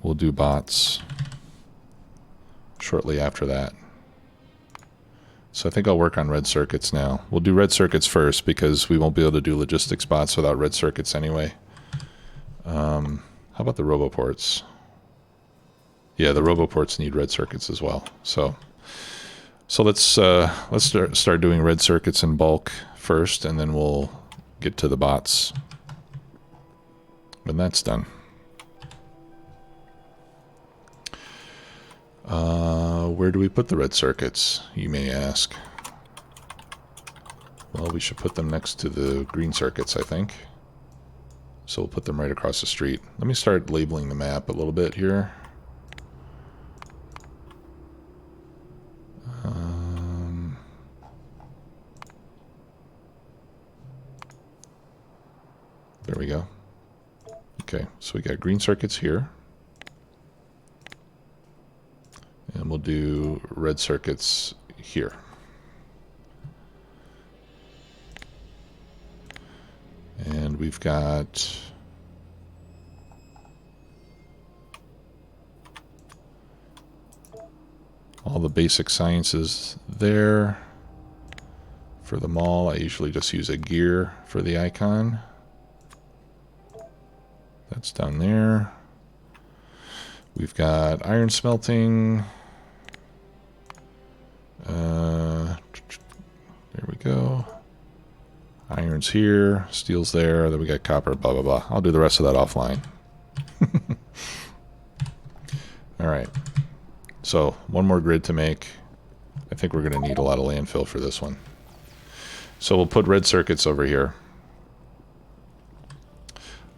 we'll do bots shortly after that. So I think I'll work on red circuits now. We'll do red circuits first because we won't be able to do logistics bots without red circuits anyway. How about the roboports? Yeah, the roboports need red circuits as well. So let's start doing red circuits in bulk first, and then we'll get to the bots when that's done. Where do we put the red circuits, you may ask? Well, we should put them next to the green circuits, I think. So we'll put them right across the street. Let me start labeling the map a little bit here. There we go. Okay, so we got green circuits here. And we'll do red circuits here. And we've got all the basic sciences there. For the mall, I usually just use a gear for the icon. That's down there. We've got iron smelting. There we go. Iron's here, steel's there, then we got copper, blah, blah, blah. I'll do the rest of that offline. Alright. So, one more grid to make. I think we're going to need a lot of landfill for this one. So we'll put red circuits over here.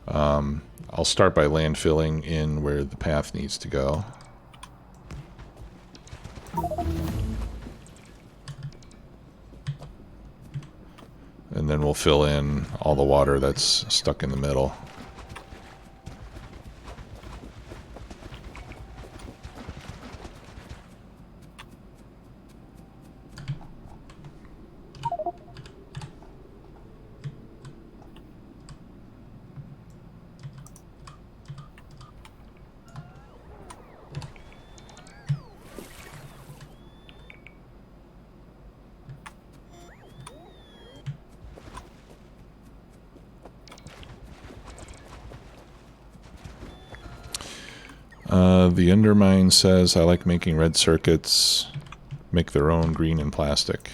I'll start by landfilling in where the path needs to go. And then we'll fill in all the water that's stuck in the middle. The Endermine says, I like making red circuits, make their own green and plastic.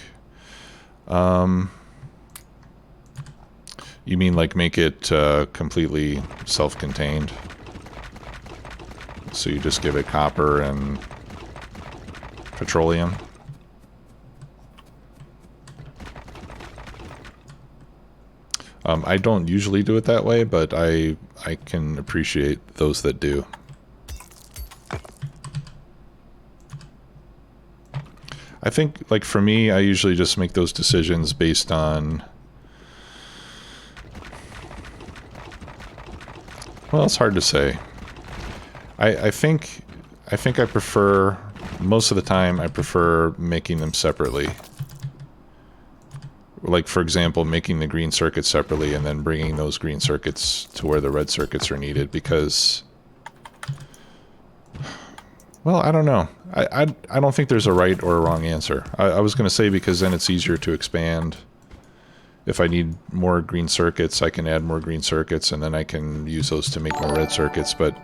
You mean like make it completely self-contained? So you just give it copper and petroleum? I don't usually do it that way, but I can appreciate those that do. I think, like, for me, I usually just make those decisions based on... Well, it's hard to say. I think I prefer, most of the time, I prefer making them separately. Like, for example, making the green circuits separately and then bringing those green circuits to where the red circuits are needed, because... Well, I don't know. I don't think there's a right or a wrong answer. I was going to say because then it's easier to expand. If I need more green circuits, I can add more green circuits, and then I can use those to make more red circuits. But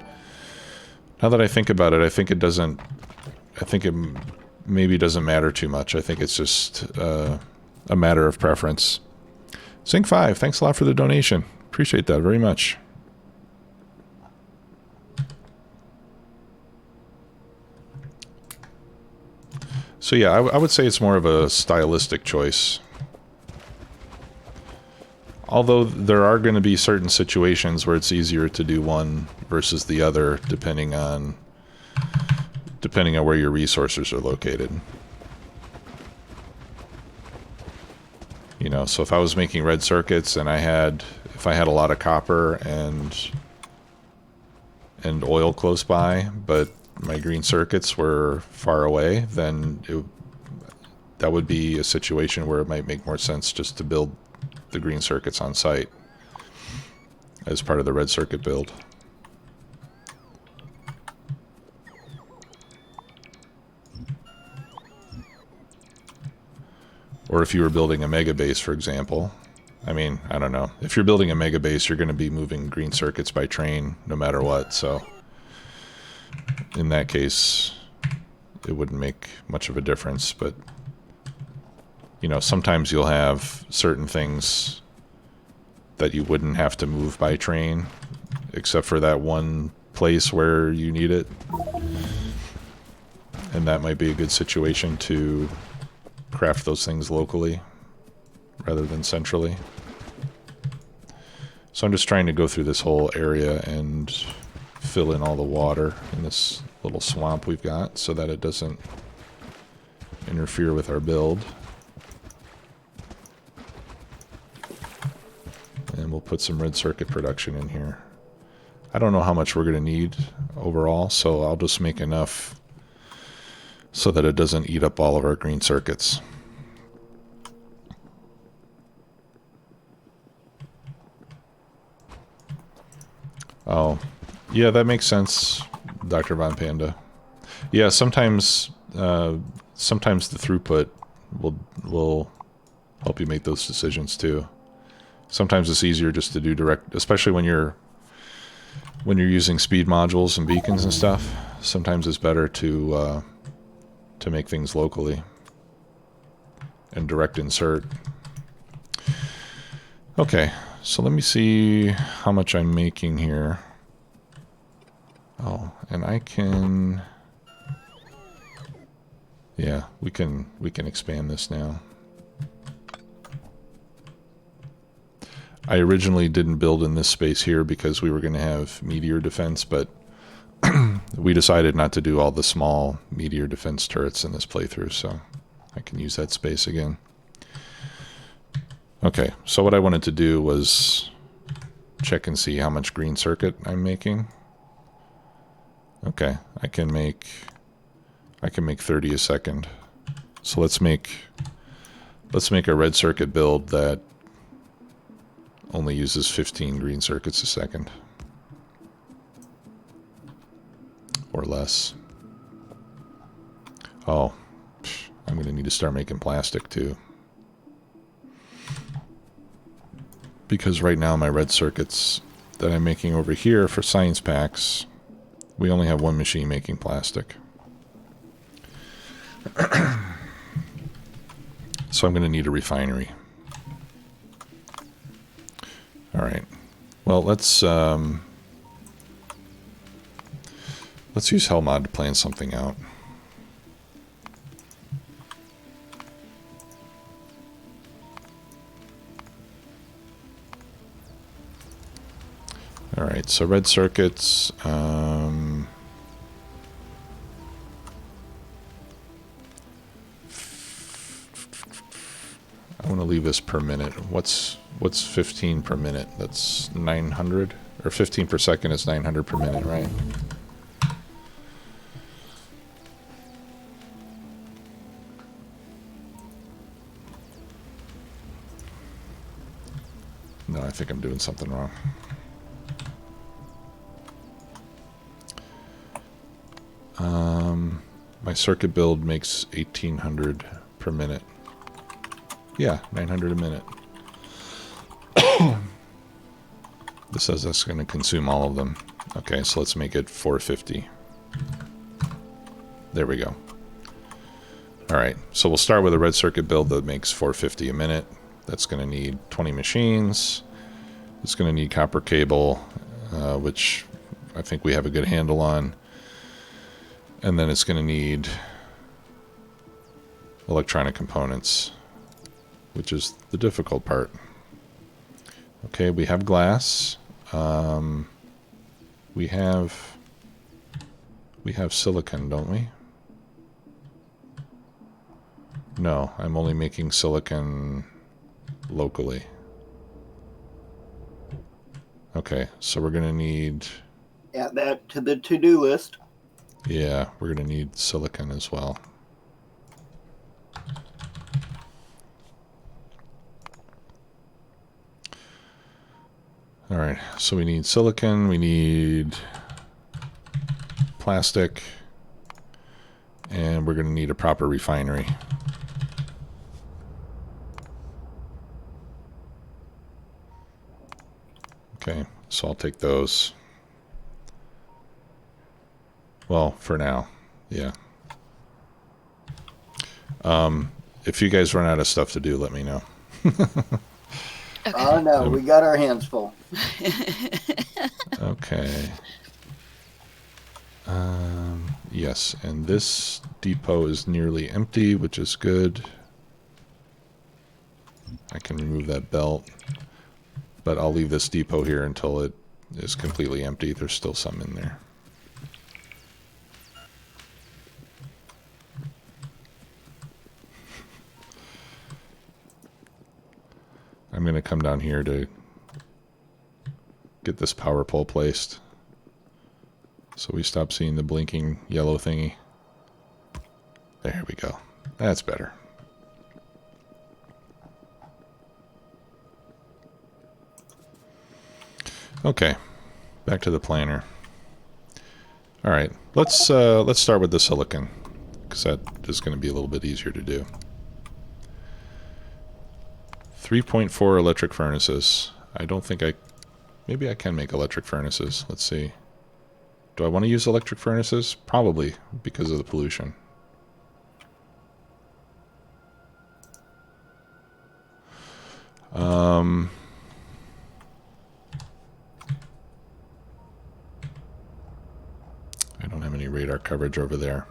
now that I think about it, I think it doesn't... I think it maybe doesn't matter too much. I think it's just a matter of preference. Sync5, thanks a lot for the donation. Appreciate that very much. So yeah, I would say it's more of a stylistic choice. Although there are going to be certain situations where it's easier to do one versus the other, depending on where your resources are located. You know, so if I was making red circuits and if I had a lot of copper and oil close by, but my green circuits were far away, then that would be a situation where it might make more sense just to build the green circuits on site as part of the red circuit build. Or if you were building a mega base, for example. I mean, I don't know. If you're building a mega base, you're going to be moving green circuits by train no matter what, so in that case, it wouldn't make much of a difference. But, you know, sometimes you'll have certain things that you wouldn't have to move by train, except for that one place where you need it. And that might be a good situation to craft those things locally rather than centrally. So I'm just trying to go through this whole area and fill in all the water in this little swamp we've got so that it doesn't interfere with our build. And we'll put some red circuit production in here. I don't know how much we're going to need overall, so I'll just make enough so that it doesn't eat up all of our green circuits. Oh, yeah, that makes sense, Dr. Von Panda. Yeah, sometimes the throughput will help you make those decisions too. Sometimes it's easier just to do direct, especially when you're using speed modules and beacons and stuff. Sometimes it's better to make things locally and direct insert. Okay, so let me see how much I'm making here. Oh, and I can... Yeah, we can expand this now. I originally didn't build in this space here because we were going to have meteor defense, but we decided not to do all the small meteor defense turrets in this playthrough, so I can use that space again. Okay, so what I wanted to do was check and see how much green circuit I'm making. Okay, I can make 30 a second. So let's make a red circuit build that only uses 15 green circuits a second. Or less. Oh, I'm going to need to start making plastic too. Because right now my red circuits that I'm making over here for science packs, we only have one machine making plastic. So I'm going to need a refinery. All right. Well, let's use Hellmod to plan something out. All right, so red circuits. I want to leave this per minute. What's 15 per minute? That's 900, or 15 per second is 900 per minute, right? No, I think I'm doing something wrong. My circuit build makes 1800 per minute. Yeah, 900 a minute. This says that's going to consume all of them. Okay, so let's make it 450. There we go. All right, so we'll start with a red circuit build that makes 450 a minute. That's going to need 20 machines. It's going to need copper cable, which I think we have a good handle on. And then it's going to need electronic components, which is the difficult part. Okay, we have glass. We have silicon, don't we? No, I'm only making silicon locally. Okay, so we're going to need... Add that to the to-do list. Yeah, we're going to need silicon as well. All right, so we need silicon, we need plastic, and we're going to need a proper refinery. Okay, so I'll take those. Well, for now, yeah. If you guys run out of stuff to do, let me know. Okay. Oh no, we got our hands full. Okay. Yes, and this depot is nearly empty, which is good. I can remove that belt, but I'll leave this depot here until it is completely empty. There's still some in there. I'm going to come down here to get this power pole placed so we stop seeing the blinking yellow thingy. There we go. That's better. Okay, back to the planner. All right, let's start with the silicon, because that is going to be a little bit easier to do. 3.4 electric furnaces. I don't think maybe I can make electric furnaces. Let's see. Do I want to use electric furnaces? Probably, because of the pollution. I don't have any radar coverage over there.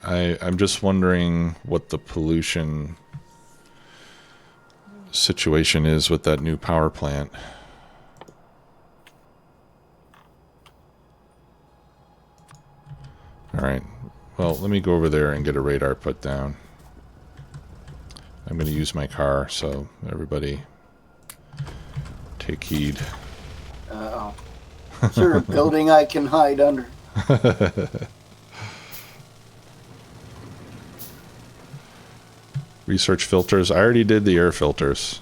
I'm just wondering what the pollution situation is with that new power plant. All right. Well, let me go over there and get a radar put down. I'm going to use my car, so everybody take heed. Uh-oh. Is there a building I can hide under? Research filters. I already did the air filters.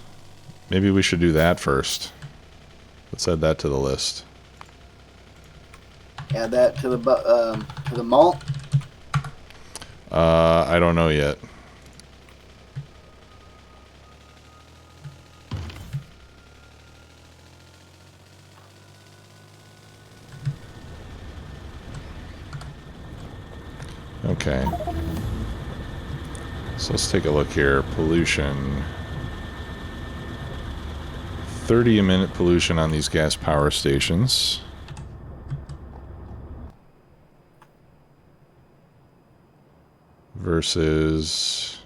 Maybe we should do that first. Let's add that to the list. Add that to the malt. I don't know yet. Okay. So let's take a look here. Pollution. 30 a minute pollution on these gas power stations. Versus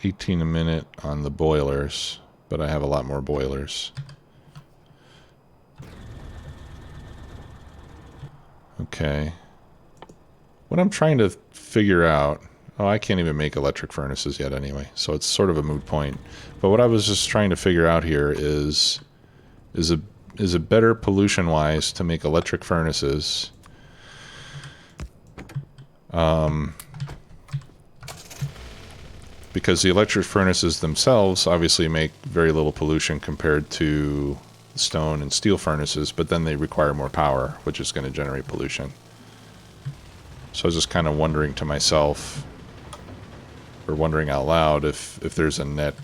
18 a minute on the boilers, but I have a lot more boilers. Okay. What I'm trying to figure out... Oh, I can't even make electric furnaces yet anyway, so it's sort of a moot point. But what I was just trying to figure out here is it better pollution-wise to make electric furnaces because the electric furnaces themselves obviously make very little pollution compared to stone and steel furnaces, but then they require more power, which is going to generate pollution. So I was just kind of wondering to myself, or wondering out loud, if there's a net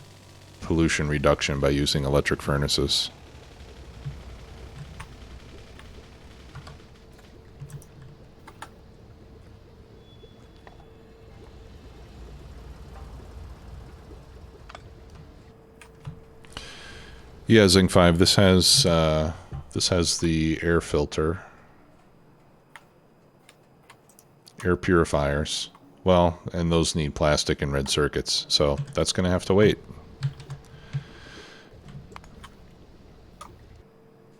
pollution reduction by using electric furnaces. Yeah, Zing 5. This has the air filter, air purifiers. Well, and those need plastic and red circuits, so that's going to have to wait.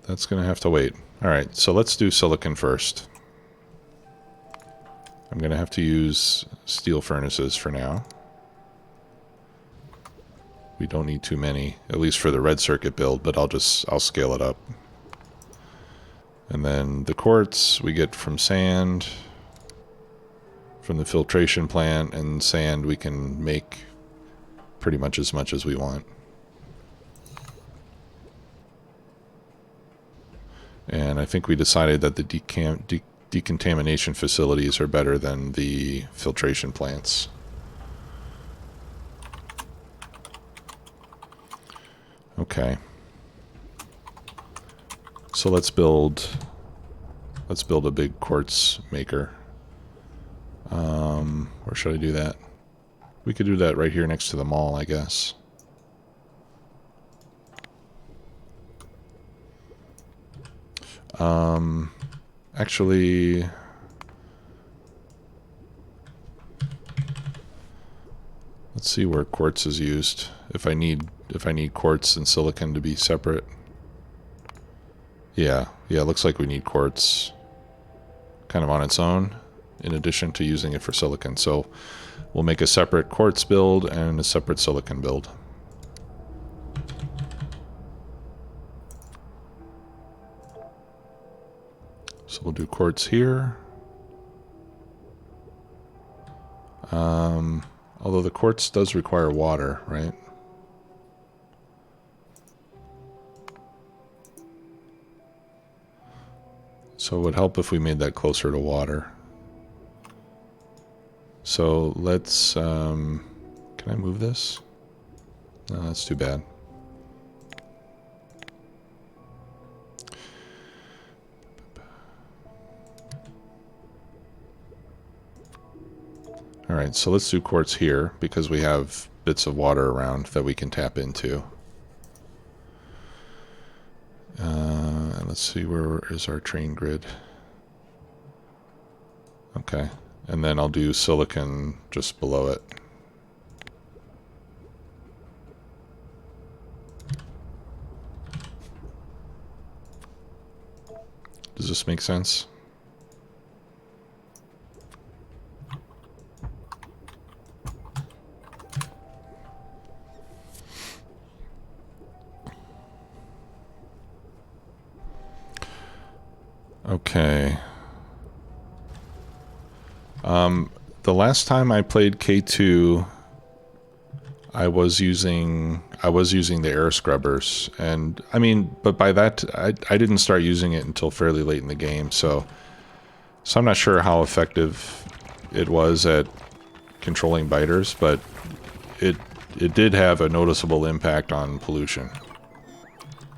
That's going to have to wait. All right, so let's do silicon first. I'm going to have to use steel furnaces for now. We don't need too many, at least for the red circuit build, but I'll scale it up. And then the quartz we get from sand, from the filtration plant, and sand we can make pretty much as we want. And I think we decided that the decontamination facilities are better than the filtration plants. Okay. So let's build a big quartz maker. Where should I do that? We could do that right here next to the mall, I guess. Actually, let's see where quartz is used. If I need quartz and silicon to be separate. Yeah, it looks like we need quartz kind of on its own, in addition to using it for silicon. So we'll make a separate quartz build and a separate silicon build. So we'll do quartz here. Although the quartz does require water, right? So it would help if we made that closer to water. So let's, can I move this? No, that's too bad. All right, so let's do quartz here because we have bits of water around that we can tap into. And let's see, where is our train grid? Okay, and then I'll do silicon just below it. Does this make sense? Okay. The last time I played K2, I was using the air scrubbers, and I mean, but by that I didn't start using it until fairly late in the game, so I'm not sure how effective it was at controlling biters, but it did have a noticeable impact on pollution.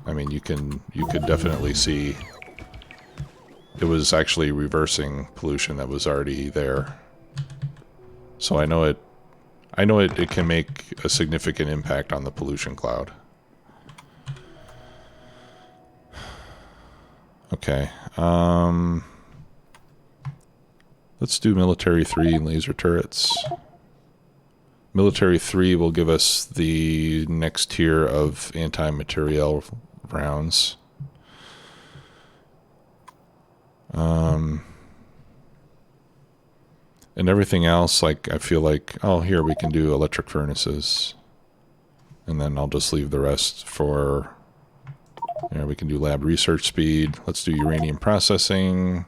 I mean, you could definitely see it was actually reversing pollution that was already there. So I know it can make a significant impact on the pollution cloud. Okay. Let's do military 3 laser turrets. Military 3 will give us the next tier of anti-materiel rounds. And everything else, like, I feel like, oh, here we can do electric furnaces. And then I'll just leave the rest for, we can do lab research speed. Let's do uranium processing.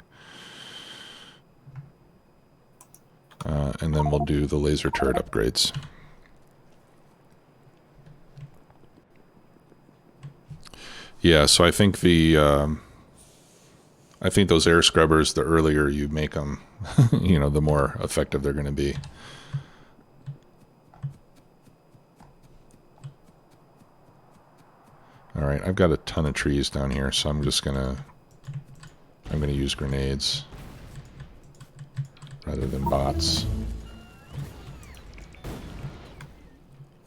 And then we'll do the laser turret upgrades. Yeah, so I think I think those air scrubbers, the earlier you make them, the more effective they're going to be. All right, I've got a ton of trees down here, so I'm gonna use grenades rather than bots.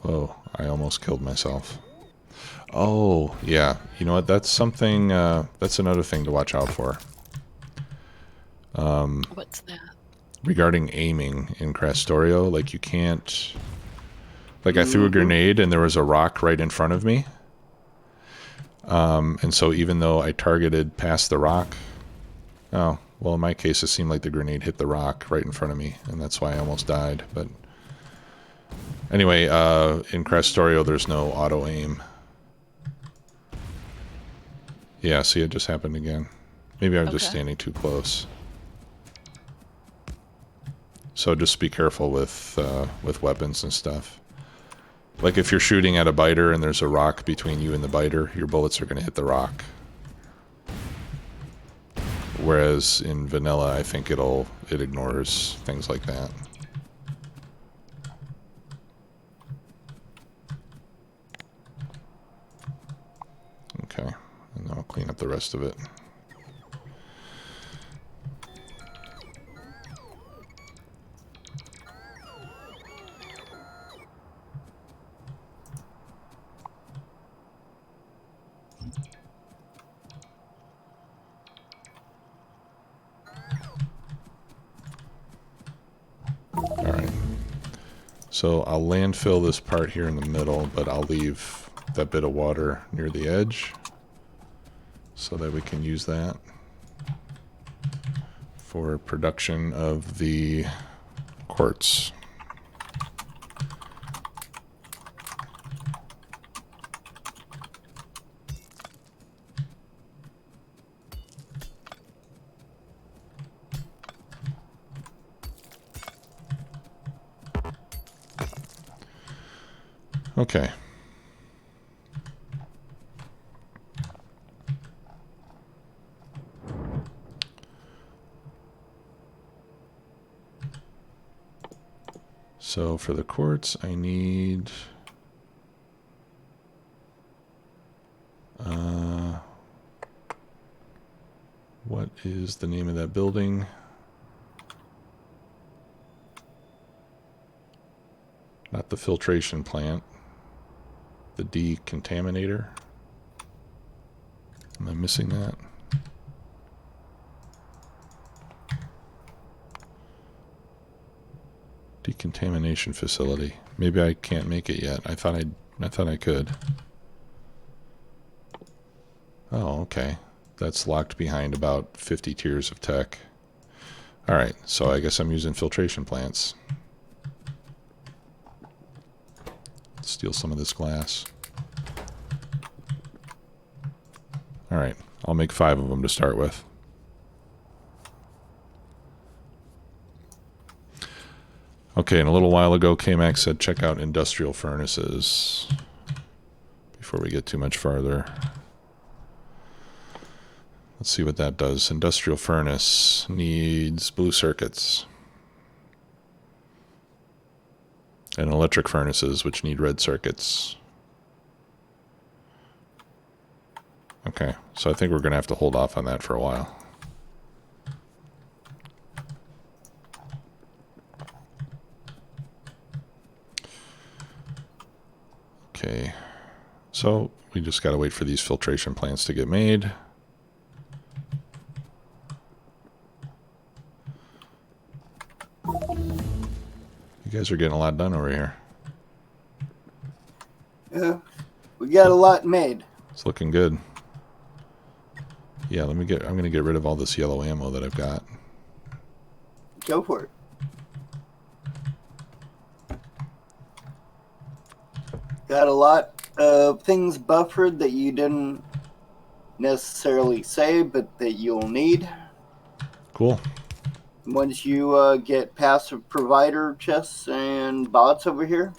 Whoa, I almost killed myself. Oh, yeah. You know what? That's something, that's another thing to watch out for. What's that? Regarding aiming in Crastorio, like you can't... Like I threw a grenade and there was a rock right in front of me. And so even though I targeted past the rock... Oh, well in my case it seemed like the grenade hit the rock right in front of me, and that's why I almost died, but... Anyway, in Crastorio there's no auto-aim. Yeah, see, it just happened again. Maybe I'm just standing too close. So just be careful with weapons and stuff. Like if you're shooting at a biter and there's a rock between you and the biter, your bullets are going to hit the rock. Whereas in vanilla, I think it ignores things like that. Okay, and then I'll clean up the rest of it. Alright, so I'll landfill this part here in the middle, but I'll leave that bit of water near the edge so that we can use that for production of the quartz. Okay. So for the quartz, I need... what is the name of that building? Not the filtration plant. The decontaminator. Am I missing that? Decontamination facility. Maybe I can't make it yet. I thought I could. Oh, okay. That's locked behind about 50 tiers of tech. Alright, so I guess I'm using filtration plants. Steal some of this glass. Alright, I'll make 5 of them to start with. Okay, and a little while ago, KMax said check out industrial furnaces. Before we get too much farther. Let's see what that does. Industrial furnace needs blue circuits. And electric furnaces, which need red circuits. Okay, so I think we're going to have to hold off on that for a while. So we just got to wait for these filtration plants to get made. You guys are getting a lot done over here. Yeah, we got a lot made. It's looking good. Yeah, I'm going to get rid of all this yellow ammo that I've got. Go for it. Got a lot of things buffered that you didn't necessarily say, but that you'll need. Cool. Once you get passive provider chests and bots over here,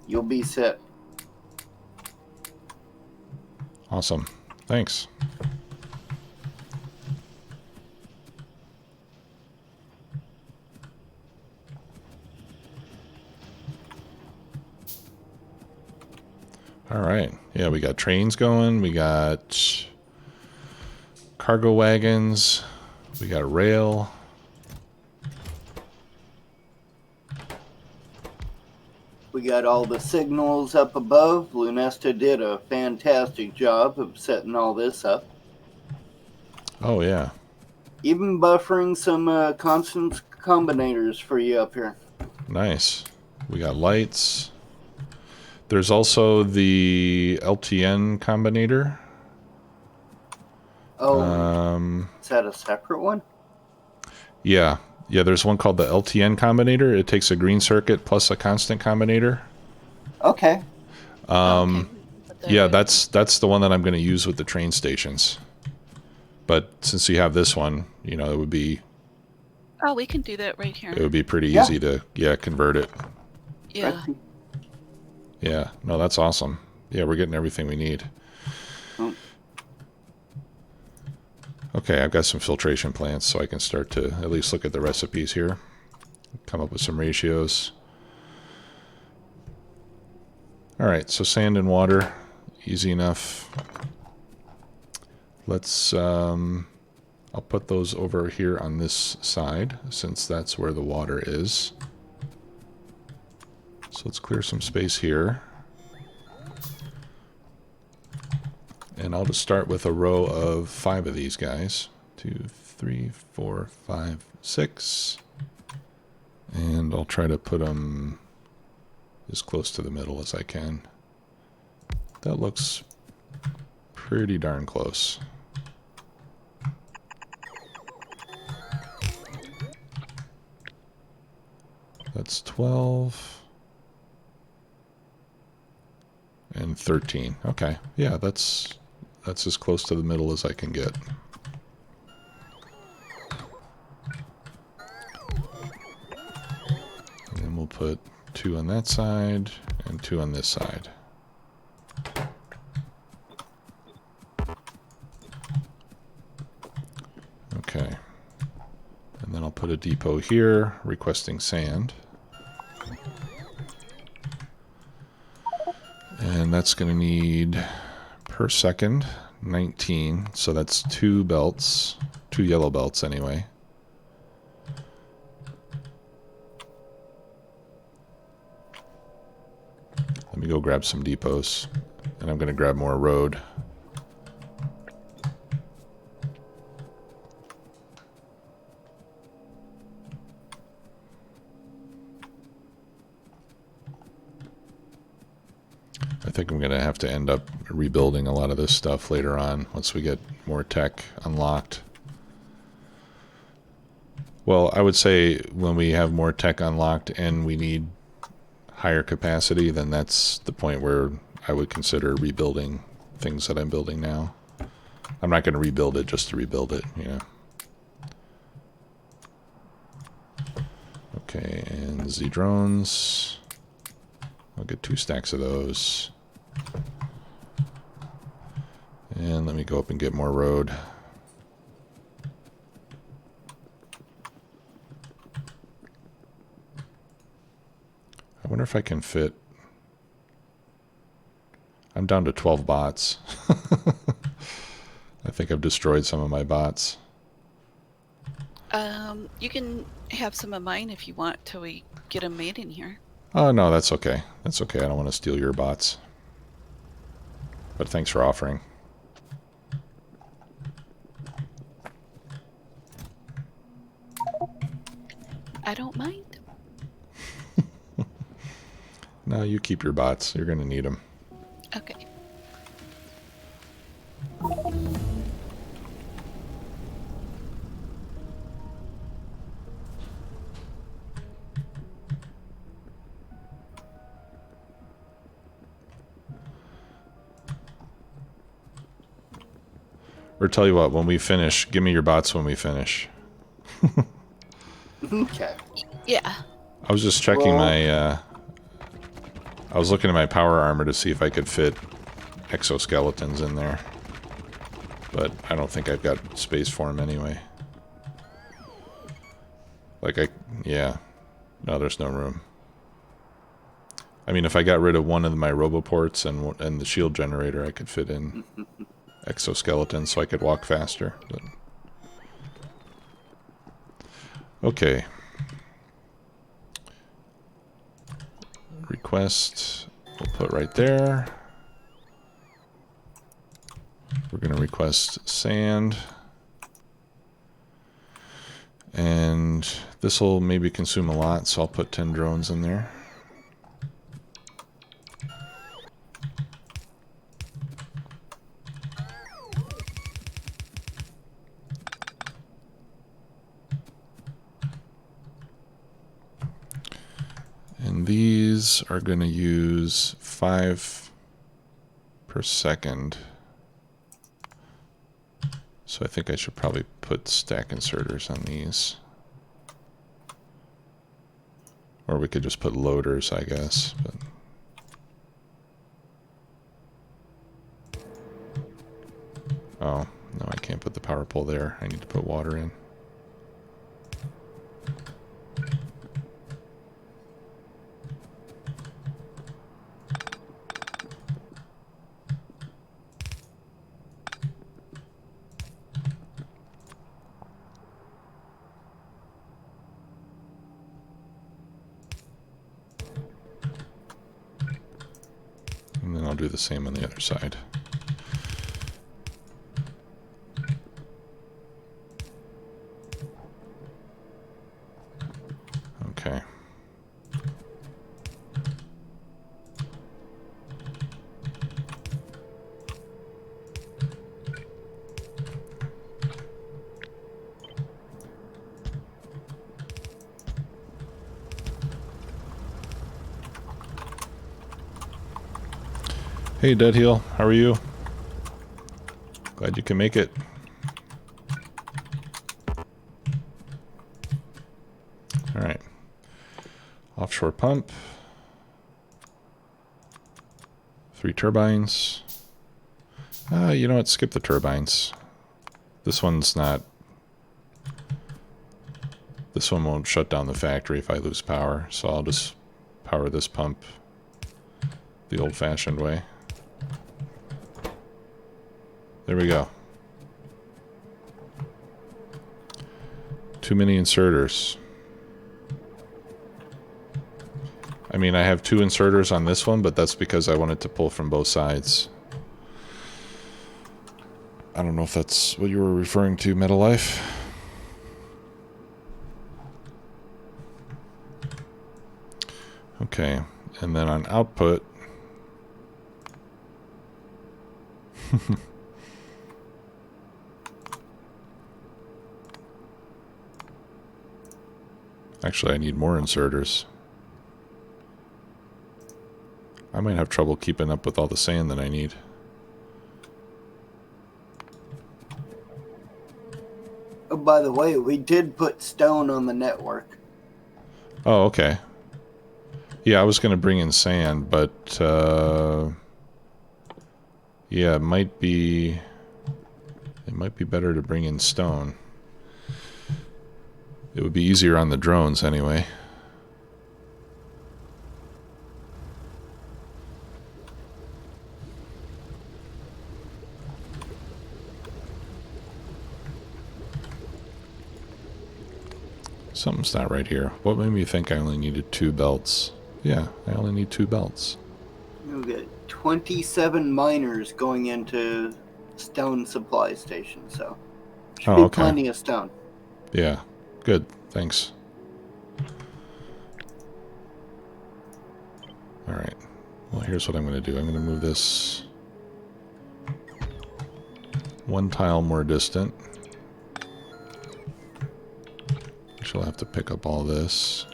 you'll be set. Awesome. Thanks. All right. Yeah, we got trains going. We got cargo wagons. We got rail. We got all the signals up above. Lunesta did a fantastic job of setting all this up. Oh, yeah. Even buffering some constant combinators for you up here. Nice. We got lights. There's also the LTN combinator. Oh, is that a separate one? Yeah. Yeah, there's one called the LTN combinator. It takes a green circuit plus a constant combinator. Okay. Yeah, that's the one that I'm going to use with the train stations. But since you have this one, you know, it would be... Oh, we can do that right here. It would be pretty easy to, convert it. Yeah. Yeah. No, that's awesome. Yeah, we're getting everything we need. Oh. Okay, I've got some filtration plants, so I can start to at least look at the recipes here. Come up with some ratios. All right, so sand and water, easy enough. Let's, I'll put those over here on this side, since that's where the water is. So let's clear some space here. And I'll just start with a row of 5 of these guys. 2, 3, 4, 5, 6. And I'll try to put them as close to the middle as I can. That looks pretty darn close. That's 12. And 13. Okay. Yeah, that's as close to the middle as I can get. And then we'll put 2 on that side and 2 on this side. Okay. And then I'll put a depot here requesting sand. And that's going to need, per second, 19. So that's 2 belts, 2 yellow belts anyway. Let me go grab some depots. And I'm going to grab more road. I think I'm going to have to end up rebuilding a lot of this stuff later on once we get more tech unlocked. Well, I would say when we have more tech unlocked and we need higher capacity, then that's the point where I would consider rebuilding things that I'm building now. I'm not going to rebuild it just to rebuild it, you know. Okay, and Z drones. I'll get 2 stacks of those. And let me go up and get more road. I wonder if I can fit... I'm down to 12 bots. I think I've destroyed some of my bots. You can have some of mine if you want till we get them made in here. Oh, no, that's okay. That's okay. I don't want to steal your bots. But thanks for offering. I don't mind. No, you keep your bots. You're going to need them. Okay. Or tell you what, when we finish, give me your bots when we finish. Okay. Yeah. I was just checking my... I was looking at my power armor to see if I could fit exoskeletons in there. But I don't think I've got space for them anyway. Yeah. No, there's no room. I mean, if I got rid of one of my roboports and the shield generator, I could fit in exoskeletons so I could walk faster. But... Okay. Request, we'll put right there. We're going to request sand. And this will maybe consume a lot, so I'll put 10 drones in there. And these are going to use 5 per second. So I think I should probably put stack inserters on these. Or we could just put loaders, I guess. But oh, no, I can't put the power pole there. I need to put water in. And then I'll do the same on the other side. Okay. Hey, Dead Heel, how are you? Glad you can make it. All right. Offshore pump. 3 turbines. You know what? Skip the turbines. This one's not... This one won't shut down the factory if I lose power, so I'll just power this pump the old-fashioned way. There we go. Too many inserters. I mean, I have 2 inserters on this one, but that's because I wanted to pull from both sides. I don't know if that's what you were referring to, Meta Life. Okay, and then on output... Actually, I need more inserters. I might have trouble keeping up with all the sand that I need. Oh, by the way, we did put stone on the network. Oh, okay. Yeah, I was going to bring in sand, but yeah, it might be better to bring in stone. It would be easier on the drones anyway. Something's not right here. What made me think I only needed 2 belts? Yeah, I only need 2 belts. We'll get 27 miners going into stone supply station, so should be plenty of stone. Yeah, good. Thanks. All right. Well, here's what I'm going to do. I'm going to move this one tile more distant. She'll have to pick up all this.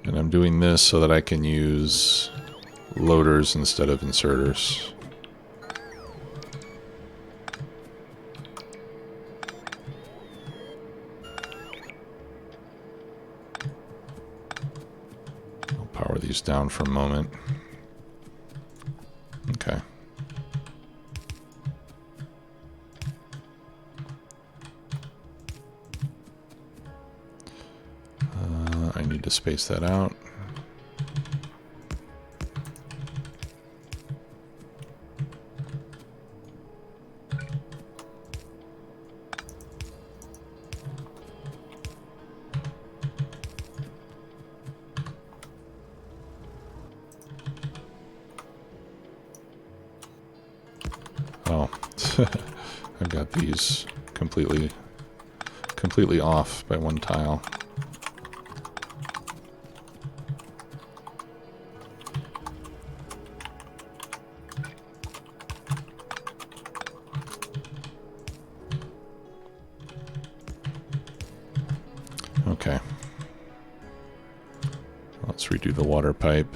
And I'm doing this so that I can use loaders instead of inserters. I'll power these down for a moment. Okay. I need to space that out. Oh, I've got these completely off by one tile. Okay. Let's redo the water pipe.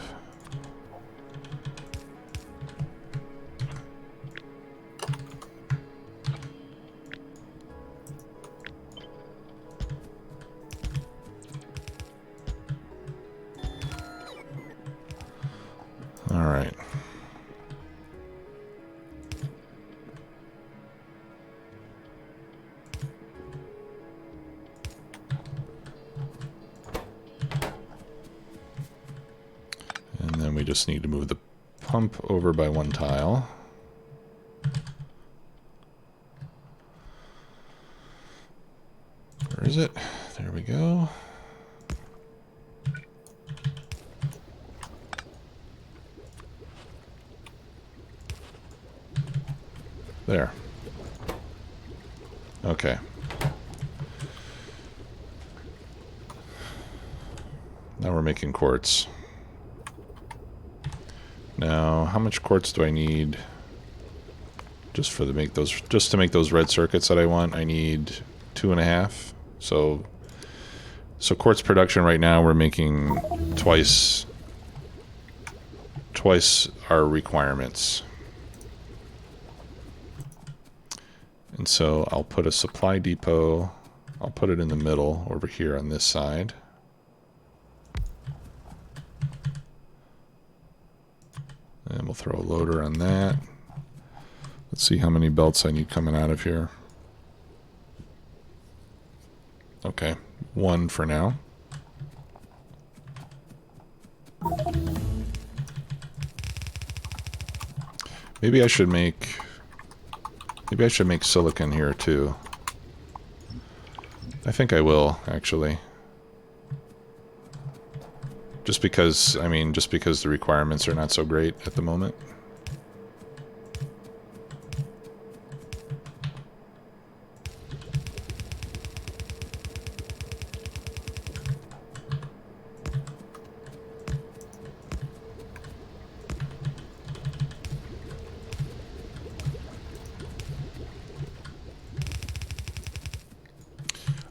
All right. And then we just need to move the pump over by one tile. Where is it? There we go. There. Okay. Now we're making quartz. Now, how much quartz do I need just for to make those red circuits that I want? I need 2.5. So quartz production right now we're making twice our requirements. And so I'll put a supply depot, I'll put it in the middle over here on this side. And we'll throw a loader on that. Let's see how many belts I need coming out of here. Okay, 1 for now. Maybe I should make silicon here too. I think I will, actually. Just because the requirements are not so great at the moment.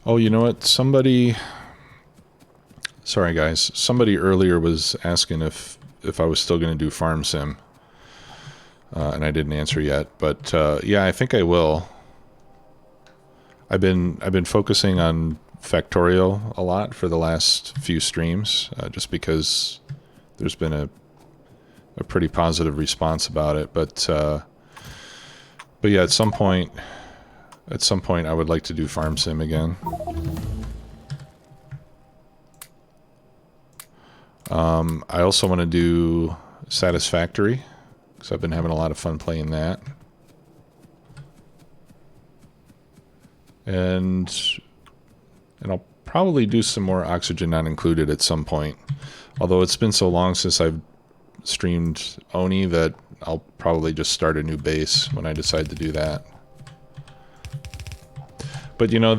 Oh, you know what? Sorry guys, somebody earlier was asking if I was still going to do farm sim, and I didn't answer yet. But yeah, I think I will. I've been focusing on Factorio a lot for the last few streams, just because there's been a pretty positive response about it. But yeah, at some point I would like to do farm sim again. I also want to do Satisfactory, because I've been having a lot of fun playing that. And I'll probably do some more Oxygen Not Included at some point. Although it's been so long since I've streamed Oni that I'll probably just start a new base when I decide to do that. But you know,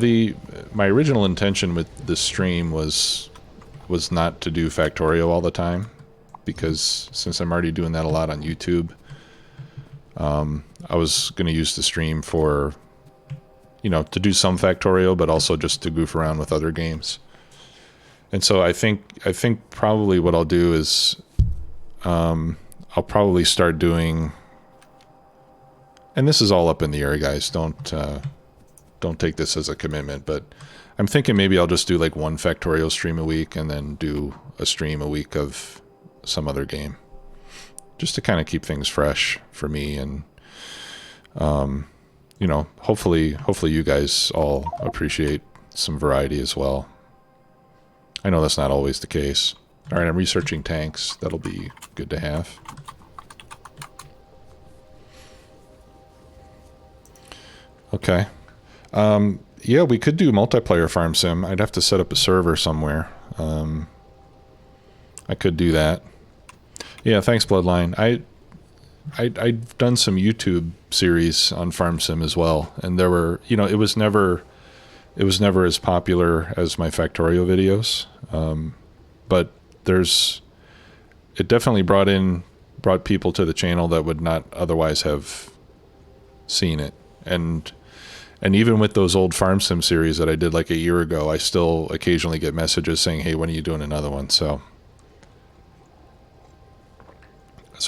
my original intention with this stream was not to do Factorio all the time, because since I'm already doing that a lot on YouTube, I was going to use the stream for, you know, to do some Factorio, but also just to goof around with other games. And so I think probably what I'll do is I'll probably start doing, and this is all up in the air, guys. Don't take this as a commitment, but I'm thinking maybe I'll just do like one Factorio stream a week and then do a stream a week of some other game, just to kind of keep things fresh for me. And you know, hopefully you guys all appreciate some variety as well. I know that's not always the case. All right, I'm researching tanks. That'll be good to have. Okay. Yeah, we could do multiplayer farm sim. I'd have to set up a server somewhere. I could do that. Yeah, thanks, Bloodline. I've done some YouTube series on farm sim as well, and there were, you know, it was never as popular as my Factorio videos, but it definitely brought people to the channel that would not otherwise have seen it. And even with those old farm sim series that I did like a year ago, I still occasionally get messages saying, hey, when are you doing another one? So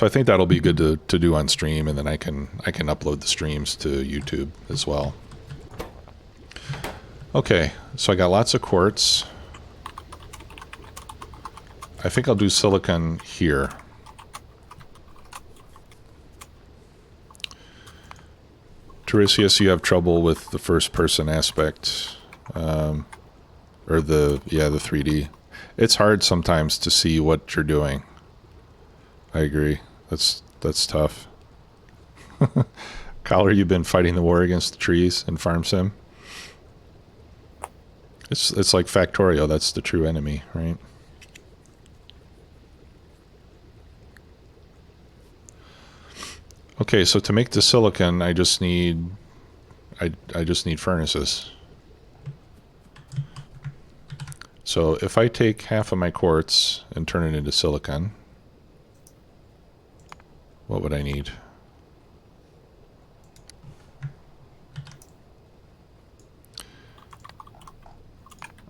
I think that'll be good to do on stream, and then I can upload the streams to YouTube as well. Okay, so I got lots of quartz. I think I'll do silicon here. Teresius, you have trouble with the first person aspect, or the 3D. It's hard sometimes to see what you're doing. I agree. That's tough. Collar, you've been fighting the war against the trees in Farm Sim. It's like Factorio. That's the true enemy, right? Okay, so to make the silicon, I just need furnaces. So if I take half of my quartz and turn it into silicon, what would I need?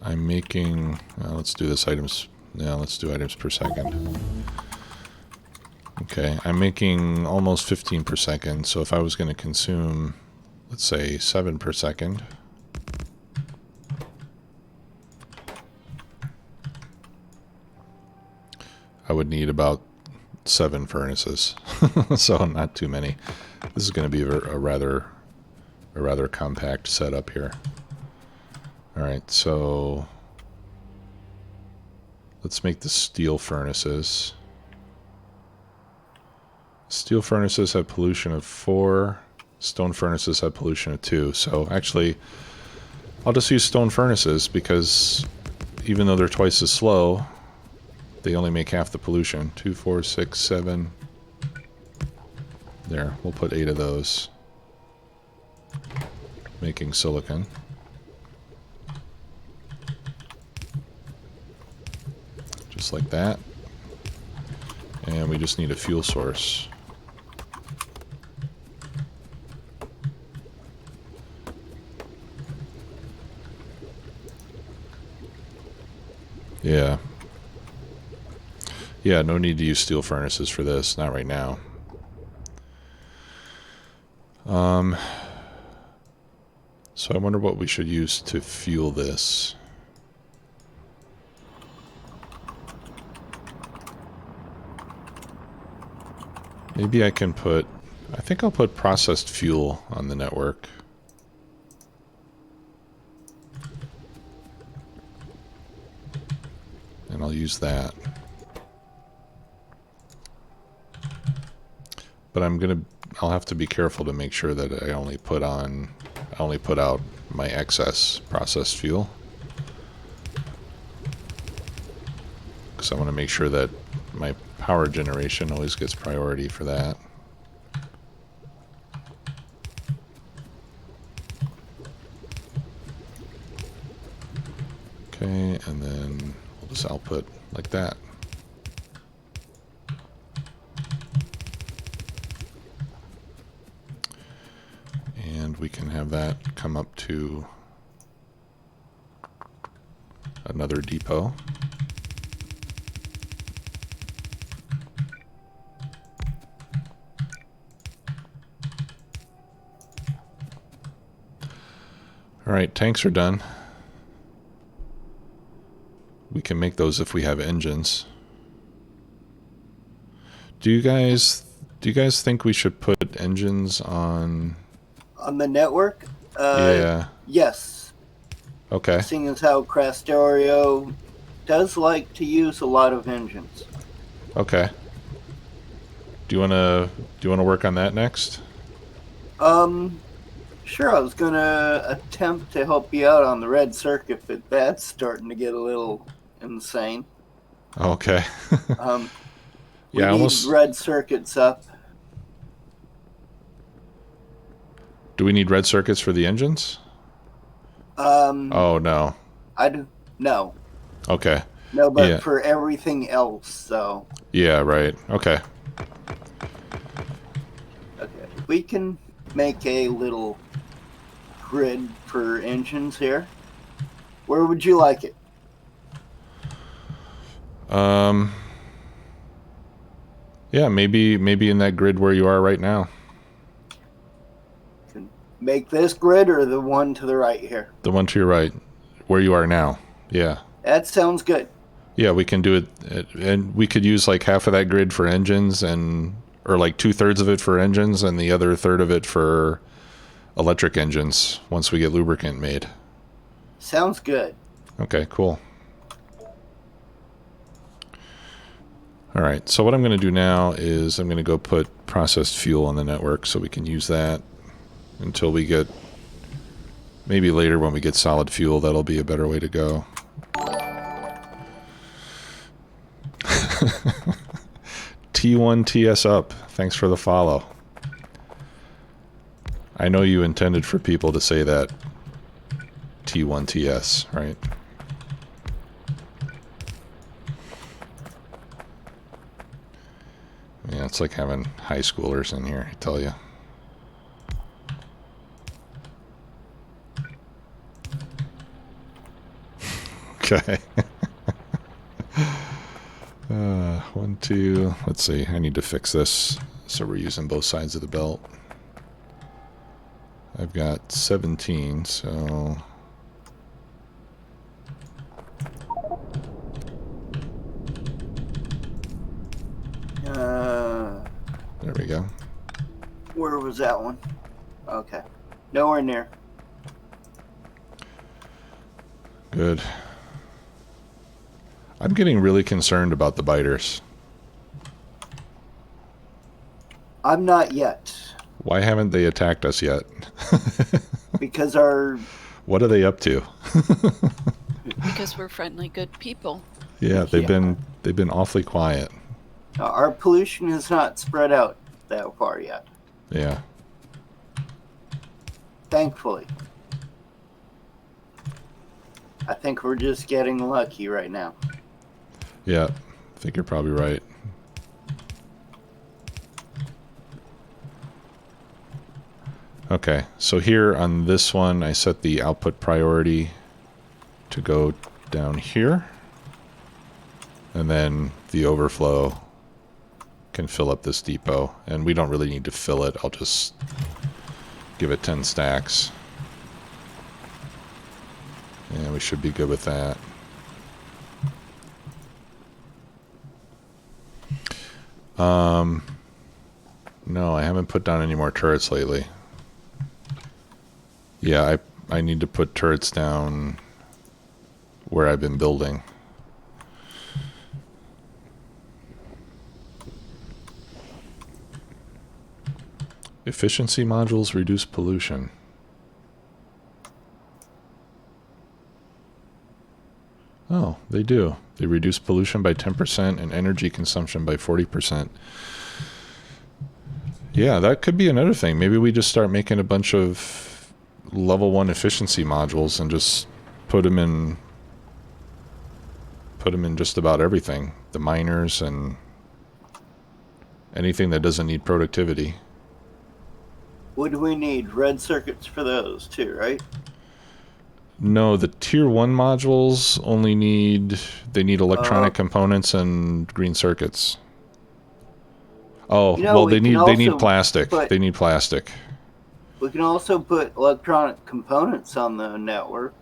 I'm making, let's do this items, let's do items per second. Okay, I'm making almost 15 per second, so if I was going to consume, let's say 7 per second, I would need about 7 furnaces, so not too many. This is going to be a rather compact setup here. All right, so let's make the steel furnaces. Steel furnaces have pollution of 4. Stone furnaces have pollution of 2. So actually, I'll just use stone furnaces because even though they're twice as slow, they only make half the pollution. 2, 4, 6, 7. There, we'll put 8 of those. Making silicon. Just like that. And we just need a fuel source. Yeah. Yeah, no need to use steel furnaces for this, not right now. So I wonder what we should use to fuel this. Maybe I can put, I think I'll put processed fuel on the network. And I'll use that. but I'll have to be careful to make sure that I only put out my excess processed fuel. Because I want to make sure that my power generation always gets priority for that. Okay, and then we'll just output like that. And we can have that come up to another depot. All right, tanks are done. We can make those if we have engines. Do you guys think we should put engines on the network? Yeah. Yes. Okay. Seeing as how Factorio does like to use a lot of engines. Okay. Do you wanna work on that next? Sure. I was gonna attempt to help you out on the red circuit, but that's starting to get a little insane. Okay. We yeah, need almost. red circuits up. Do we need red circuits for the engines? Oh no. I do no. Okay. No, but Yeah. for everything else, so. Yeah. Right. Okay. Okay. We can make a little grid for engines here. Where would you like it? Yeah, maybe in that grid where you are right now. Can make this grid or the one to the right here? The one to your right, where you are now. Yeah. That sounds good. Yeah, we can do it, and we could use like half of that grid for engines, or like 2/3 of it for engines, and the other third of it for electric engines once we get lubricant made. Sounds good. Okay, cool. All right, so what I'm going to do now is I'm going to go put processed fuel on the network so we can use that until we get, maybe later when we get solid fuel, that'll be a better way to go. T1TS up. Thanks for the follow. I know you intended for people to say that T1TS, right? Yeah, it's like having high schoolers in here, I tell you. Okay. 1, 2, let's see, I need to fix this so we're using both sides of the belt. I've got 17, so... There we go. Where was that one? Okay. Nowhere near. Good. I'm getting really concerned about the biters. I'm not yet. Why haven't they attacked us yet? Because our... What are they up to? Because we're friendly, good people. Yeah, they've been awfully quiet. Our pollution has not spread out that far yet. Yeah. Thankfully. I think we're just getting lucky right now. Yeah, I think you're probably right. Okay, so here on this one, I set the output priority to go down here. And then the overflow can fill up this depot. And we don't really need to fill it. I'll just give it 10 stacks. And we should be good with that. No, I haven't put down any more turrets lately. Yeah, I need to put turrets down where I've been building. Efficiency modules reduce pollution. Oh, they do. They reduce pollution by 10% and energy consumption by 40%. Yeah, that could be another thing. Maybe we just start making a bunch of level 1 efficiency modules and just put them in just about everything. The miners and anything that doesn't need productivity. Would we need red circuits for those too, right? No, the tier 1 modules only need electronic components and green circuits. Oh, well, they need plastic. They need plastic. We can also put electronic components on the network.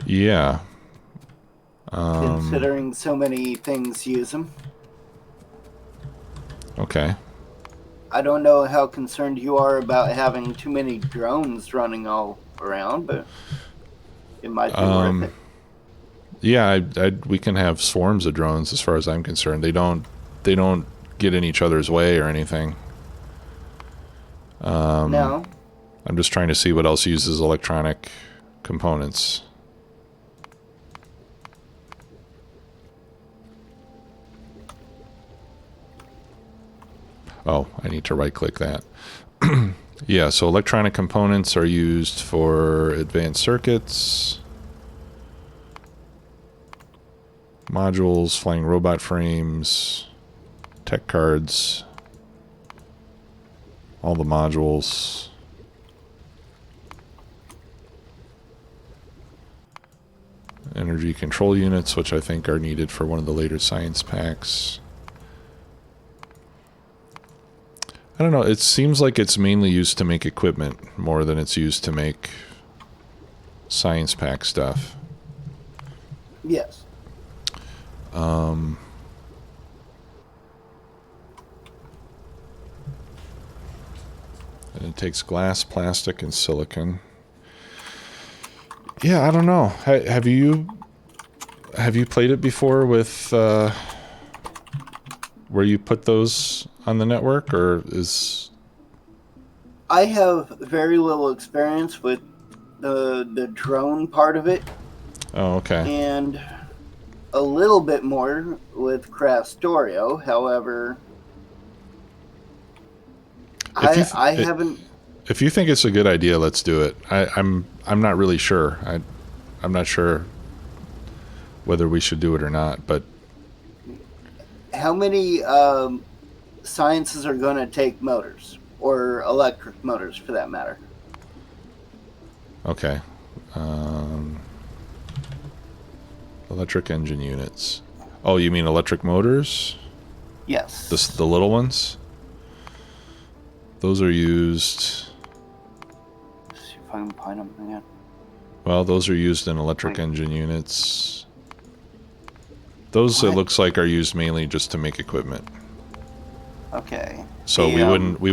Yeah. Considering so many things use them. Okay. I don't know how concerned you are about having too many drones running all around, but it might be worth it. Yeah, we can have swarms of drones as far as I'm concerned. They don't get in each other's way or anything. No. I'm just trying to see what else uses electronic components. Oh, I need to right-click that. Yeah, so electronic components are used for advanced circuits, modules, flying robot frames, tech cards, all the modules. Energy control units, which I think are needed for one of the later science packs. I don't know, it seems like it's mainly used to make equipment more than it's used to make science pack stuff. Yes. And it takes glass, plastic, and silicon. Yeah, I don't know. Have you played it before with where you put those on the network, or is... I have very little experience with the drone part of it. Oh, okay. And a little bit more with Craftorio. However, I haven't... If you think it's a good idea, let's do it. I'm not really sure. I'm not sure whether we should do it or not, but... How many sciences are going to take motors? Or electric motors, for that matter? Okay. Electric engine units. Oh, you mean electric motors? Yes. The little ones? Those are used... Let's see if I can find them again. Well, those are used in electric engine units. Those, it looks like, are used mainly just to make equipment. Okay. So we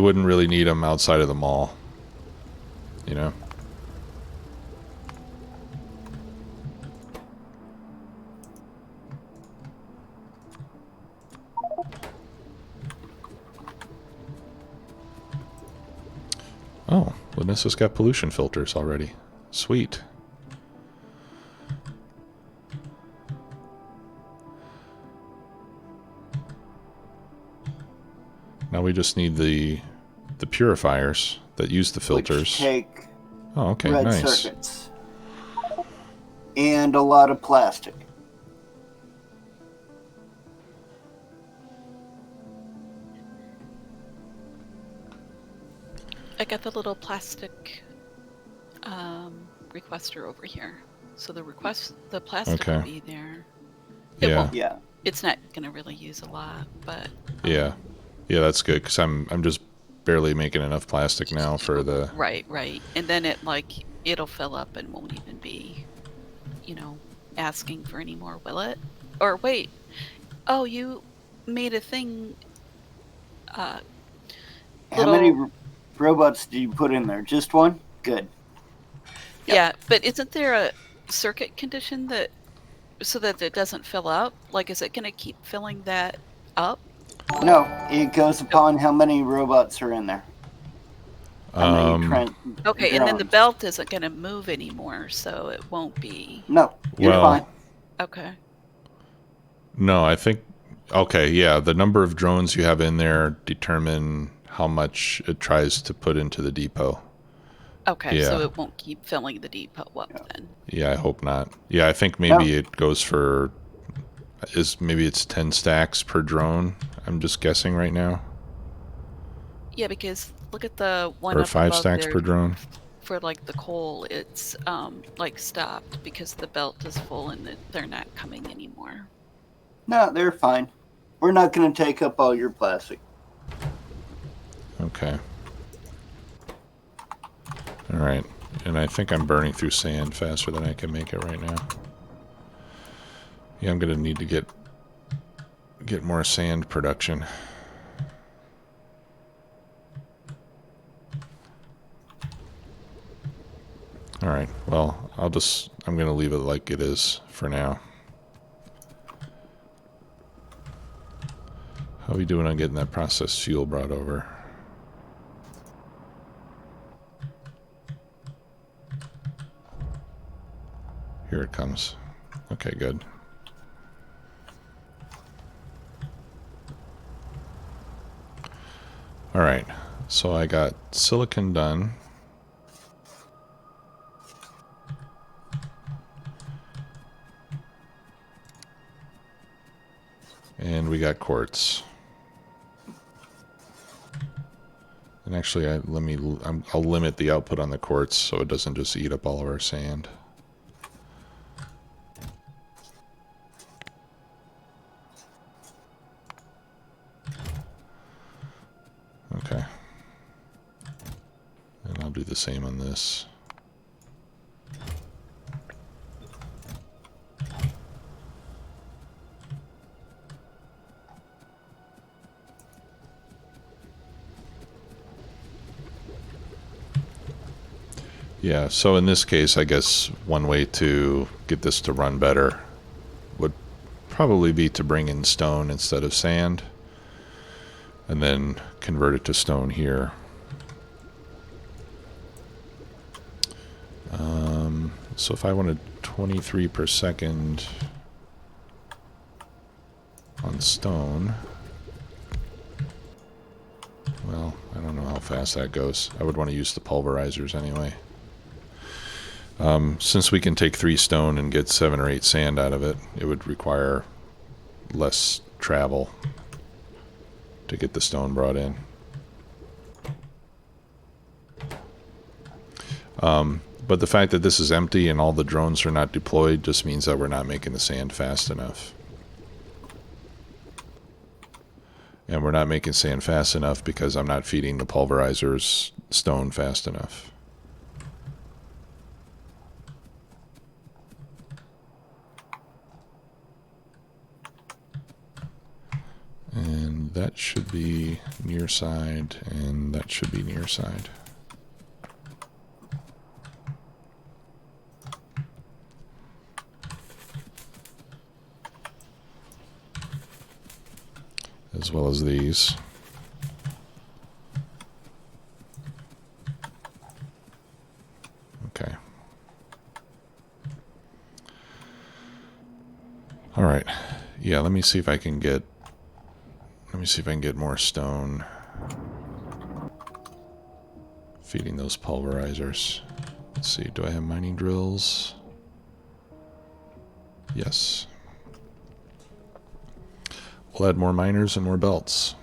wouldn't really need them outside of the mall. You know? Oh, Vanessa's got pollution filters already. Sweet. Now we just need the purifiers that use the filters. Which take oh, okay, red nice. circuits. And a lot of plastic. I got the little plastic requester over here. So the plastic will be there. Yeah. It's not gonna really use a lot, but yeah, that's good because I'm just barely making enough plastic now for the right, and then it'll fill up and won't even be, asking for any more, will it? Or wait, oh, you made a thing. How many robots did you put in there? Just one? Good. Yeah, but isn't there a circuit condition so that it doesn't fill up? Like, is it going to keep filling that up? No, it goes upon how many robots are in there. How many Okay, and then the drones. belt isn't going to move anymore, so it won't be. No, you're fine. Okay. No, I think. Okay, yeah, the number of drones you have in there determine how much it tries to put into the depot. Okay, Yeah. so it won't keep filling the depot up then. Yeah, I hope not. Yeah, I think maybe it goes for maybe it's 10 stacks per drone. I'm just guessing right now. Yeah, because look at the one Or up 5 above stacks there per drone. for like the coal. It's like stopped because the belt is full and they're not coming anymore. No, they're fine. We're not going to take up all your plastic. Okay. All right. And I think I'm burning through sand faster than I can make it right now. Yeah, I'm going to need to get more sand production. All right. Well, I'm going to leave it like it is for now. How are we doing on getting that processed fuel brought over? Here it comes. Okay, good. All right. So I got silicon done. And we got quartz. And actually, I'll limit the output on the quartz so it doesn't just eat up all of our sand. Okay. And I'll do the same on this. Yeah, so in this case, I guess one way to get this to run better would probably be to bring in stone instead of sand, and then convert it to stone here. So if I wanted 23 per second on stone, well, I don't know how fast that goes. I would want to use the pulverizers anyway. Since we can take 3 stone and get 7 or 8 sand out of it, it would require less travel to get the stone brought in. But the fact that this is empty and all the drones are not deployed just means that we're not making the sand fast enough. And we're not making sand fast enough because I'm not feeding the pulverizers stone fast enough. And that should be near side, and that should be near side. As well as these. Okay. All right. Yeah, let me see if I can get more stone feeding those pulverizers. Let's see, do I have mining drills? Yes. We'll add more miners and more belts.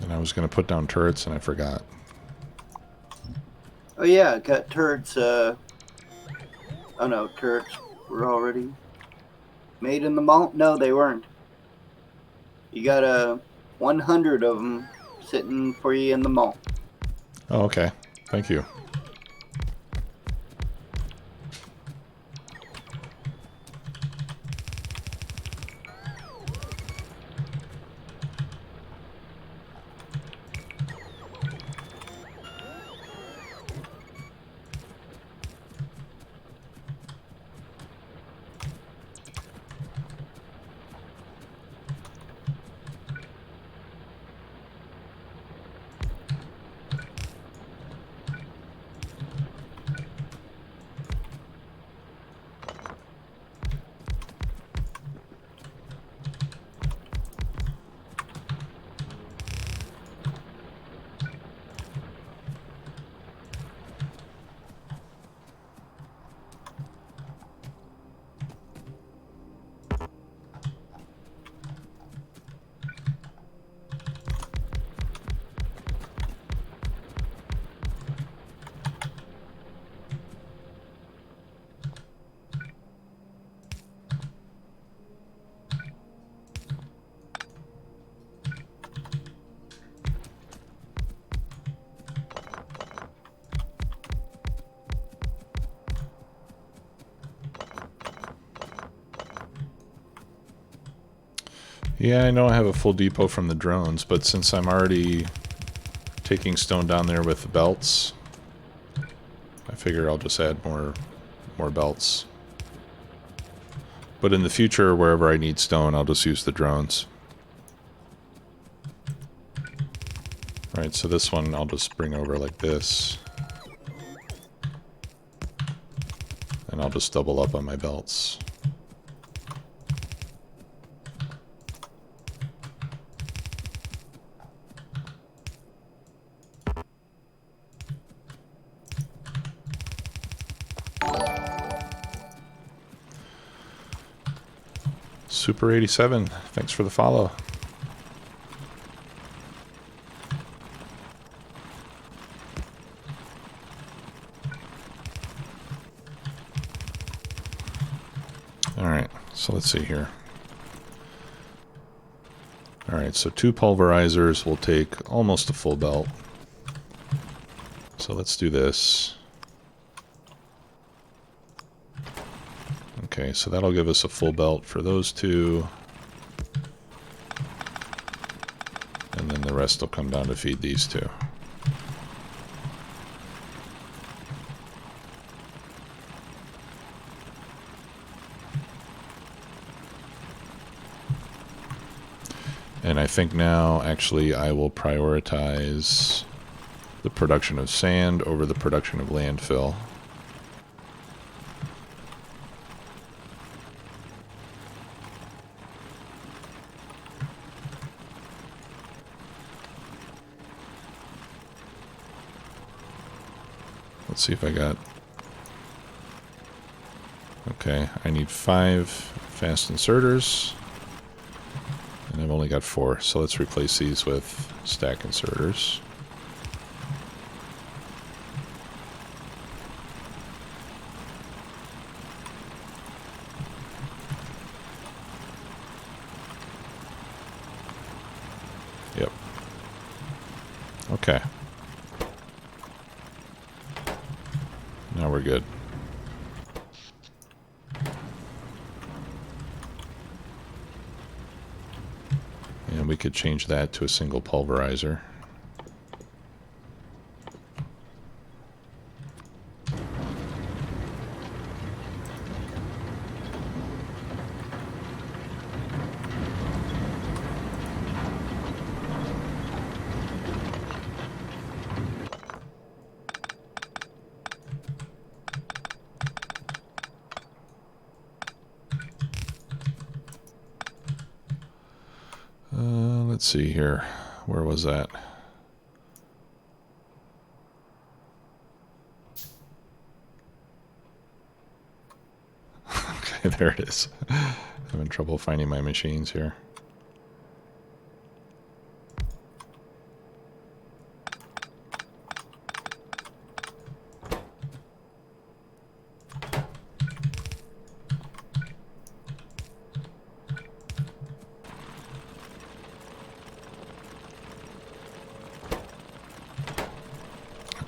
And I was going to put down turrets and I forgot. Oh yeah, got turrets. Oh no, turrets were already made in the mall. No, they weren't. You got 100 of them sitting for you in the mall. Oh, okay. Thank you. Yeah, I know I have a full depot from the drones, but since I'm already taking stone down there with the belts, I figure I'll just add more belts. But in the future, wherever I need stone, I'll just use the drones. Right, so this one I'll just bring over like this. And I'll just double up on my belts. Super 87, thanks for the follow. Alright, so let's see here. Alright, so 2 pulverizers will take almost a full belt. So let's do this. Okay, so that'll give us a full belt for those 2. And then the rest will come down to feed these 2. And I think now, actually, I will prioritize the production of sand over the production of landfill. Let's see if I got... Okay, I need 5 fast inserters. And I've only got 4, so let's replace these with stack inserters. Yep. Okay. Now we're good. And we could change that to a single pulverizer. Let's see here. Where was that? Okay, there it is. Having trouble finding my machines here.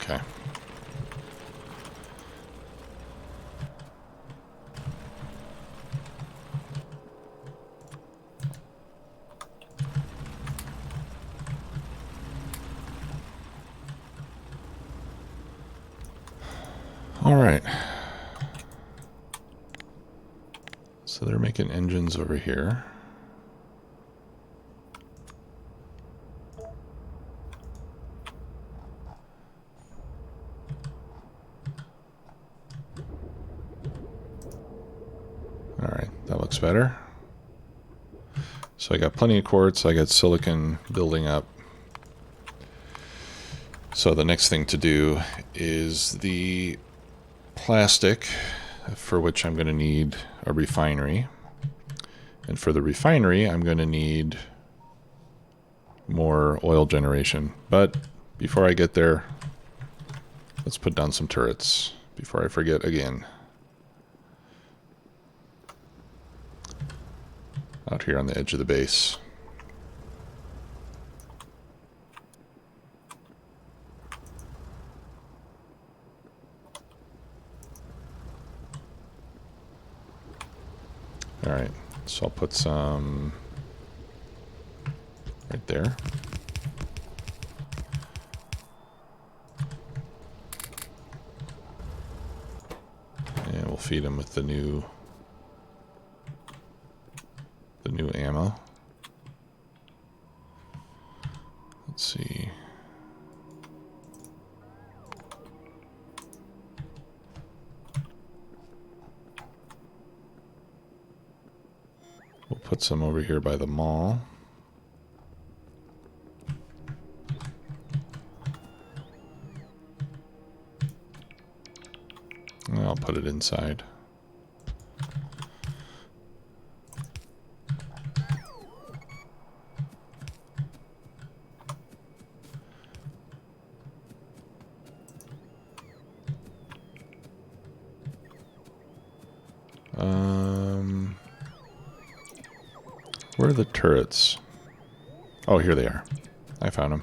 Okay. All right. So they're making engines over here. All right, that looks better. So I got plenty of quartz, I got silicon building up. So the next thing to do is the plastic, for which I'm going to need a refinery. And for the refinery, I'm going to need more oil generation. But before I get there, let's put down some turrets before I forget again. Out here on the edge of the base. Alright, so I'll put some right there. And we'll feed him with the new ammo. Let's see. We'll put some over here by the mall. And I'll put it inside. Where are the turrets? Oh, here they are. I found them.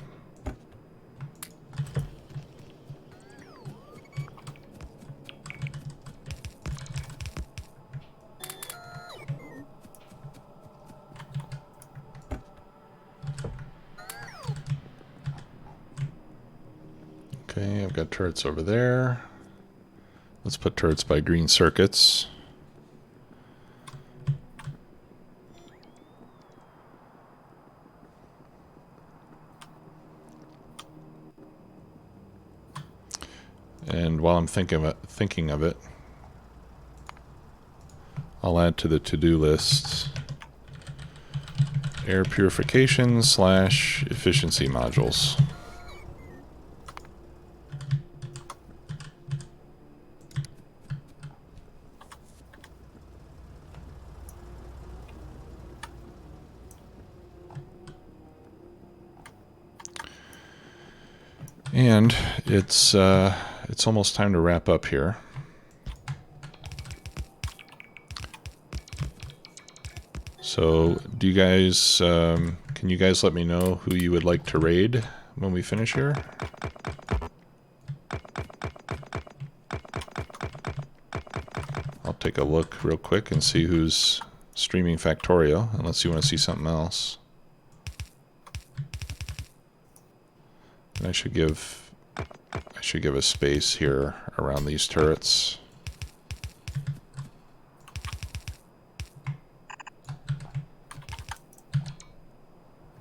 Okay, I've got turrets over there. Let's put turrets by green circuits. And while I'm thinking of it, I'll add to the to-do list air purification / efficiency modules. And it's almost time to wrap up here. So, do you guys, can you guys let me know who you would like to raid when we finish here? I'll take a look real quick and see who's streaming Factorio, unless you want to see something else. And I should give a space here around these turrets.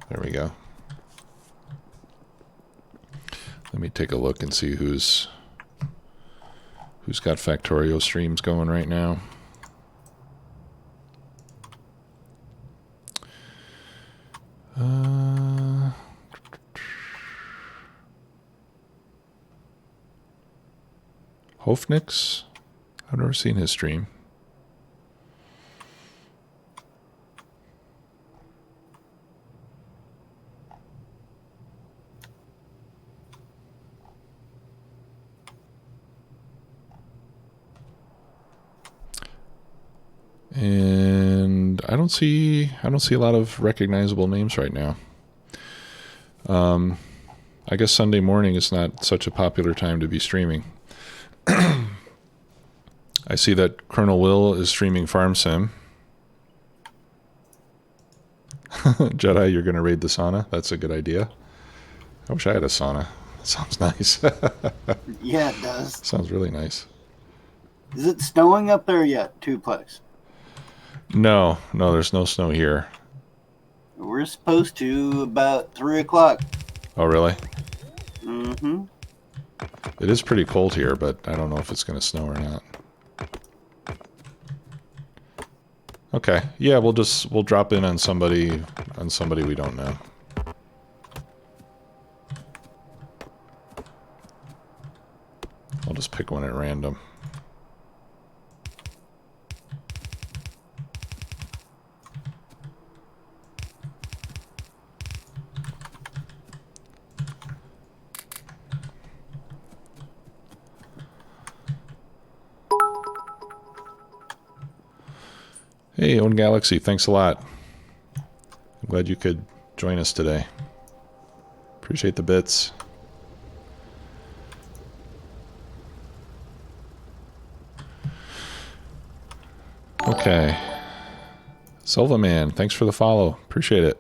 There we go. Let me take a look and see who's got Factorio streams going right now. Hofnix? I've never seen his stream. And I don't see a lot of recognizable names right now. I guess Sunday morning is not such a popular time to be streaming. I see that Colonel Will is streaming Farm Sim. Jedi, you're going to raid the sauna? That's a good idea. I wish I had a sauna. That sounds nice. Yeah, it does. Sounds really nice. Is it snowing up there yet, Twoplex? No, there's no snow here. We're supposed to about 3 o'clock. Oh, really? Mm-hmm. It is pretty cold here, but I don't know if it's going to snow or not. Okay, yeah, we'll drop in on somebody we don't know. I'll just pick one at random. Hey, Own Galaxy, thanks a lot. I'm glad you could join us today. Appreciate the bits. Okay. Silva Man, thanks for the follow. Appreciate it.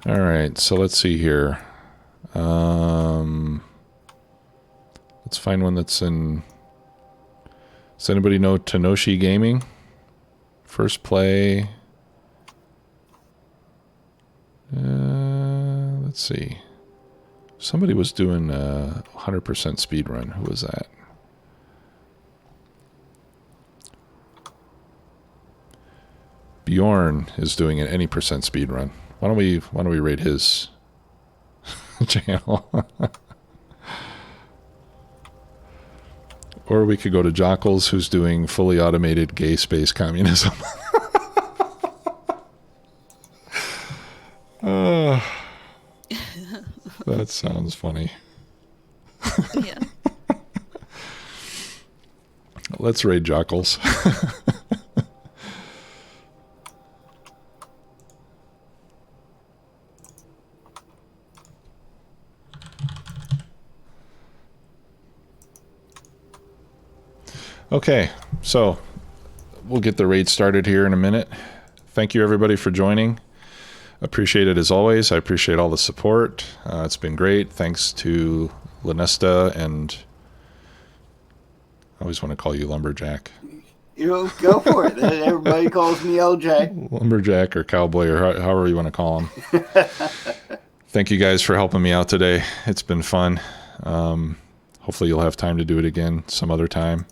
All right, so let's see here. Let's find one that's in... Does anybody know Tenoshi Gaming? First play. Let's see. Somebody was doing a 100% speed run. Who was that? Bjorn is doing an any percent speed run. Why don't we rate his channel? Or we could go to Jockles, who's doing fully automated gay space communism. That sounds funny. Yeah. Let's raid Jockles. Okay, so we'll get the raid started here in a minute. Thank you everybody for joining. Appreciate it as always. I appreciate all the support. It's been great. Thanks to Lanesta and I always want to call you Lumberjack. You know, go for it. Everybody calls me LJ. Lumberjack or Cowboy or however you want to call him. Thank you guys for helping me out today. It's been fun. Hopefully you'll have time to do it again some other time.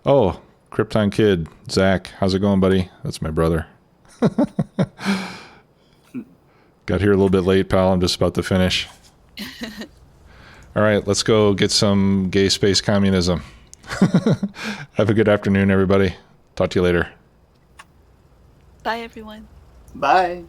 Oh, Krypton Kid, Zach, how's it going, buddy? That's my brother. Got here a little bit late, pal. I'm just about to finish. All right, let's go get some gay space communism. Have a good afternoon, everybody. Talk to you later. Bye, everyone. Bye.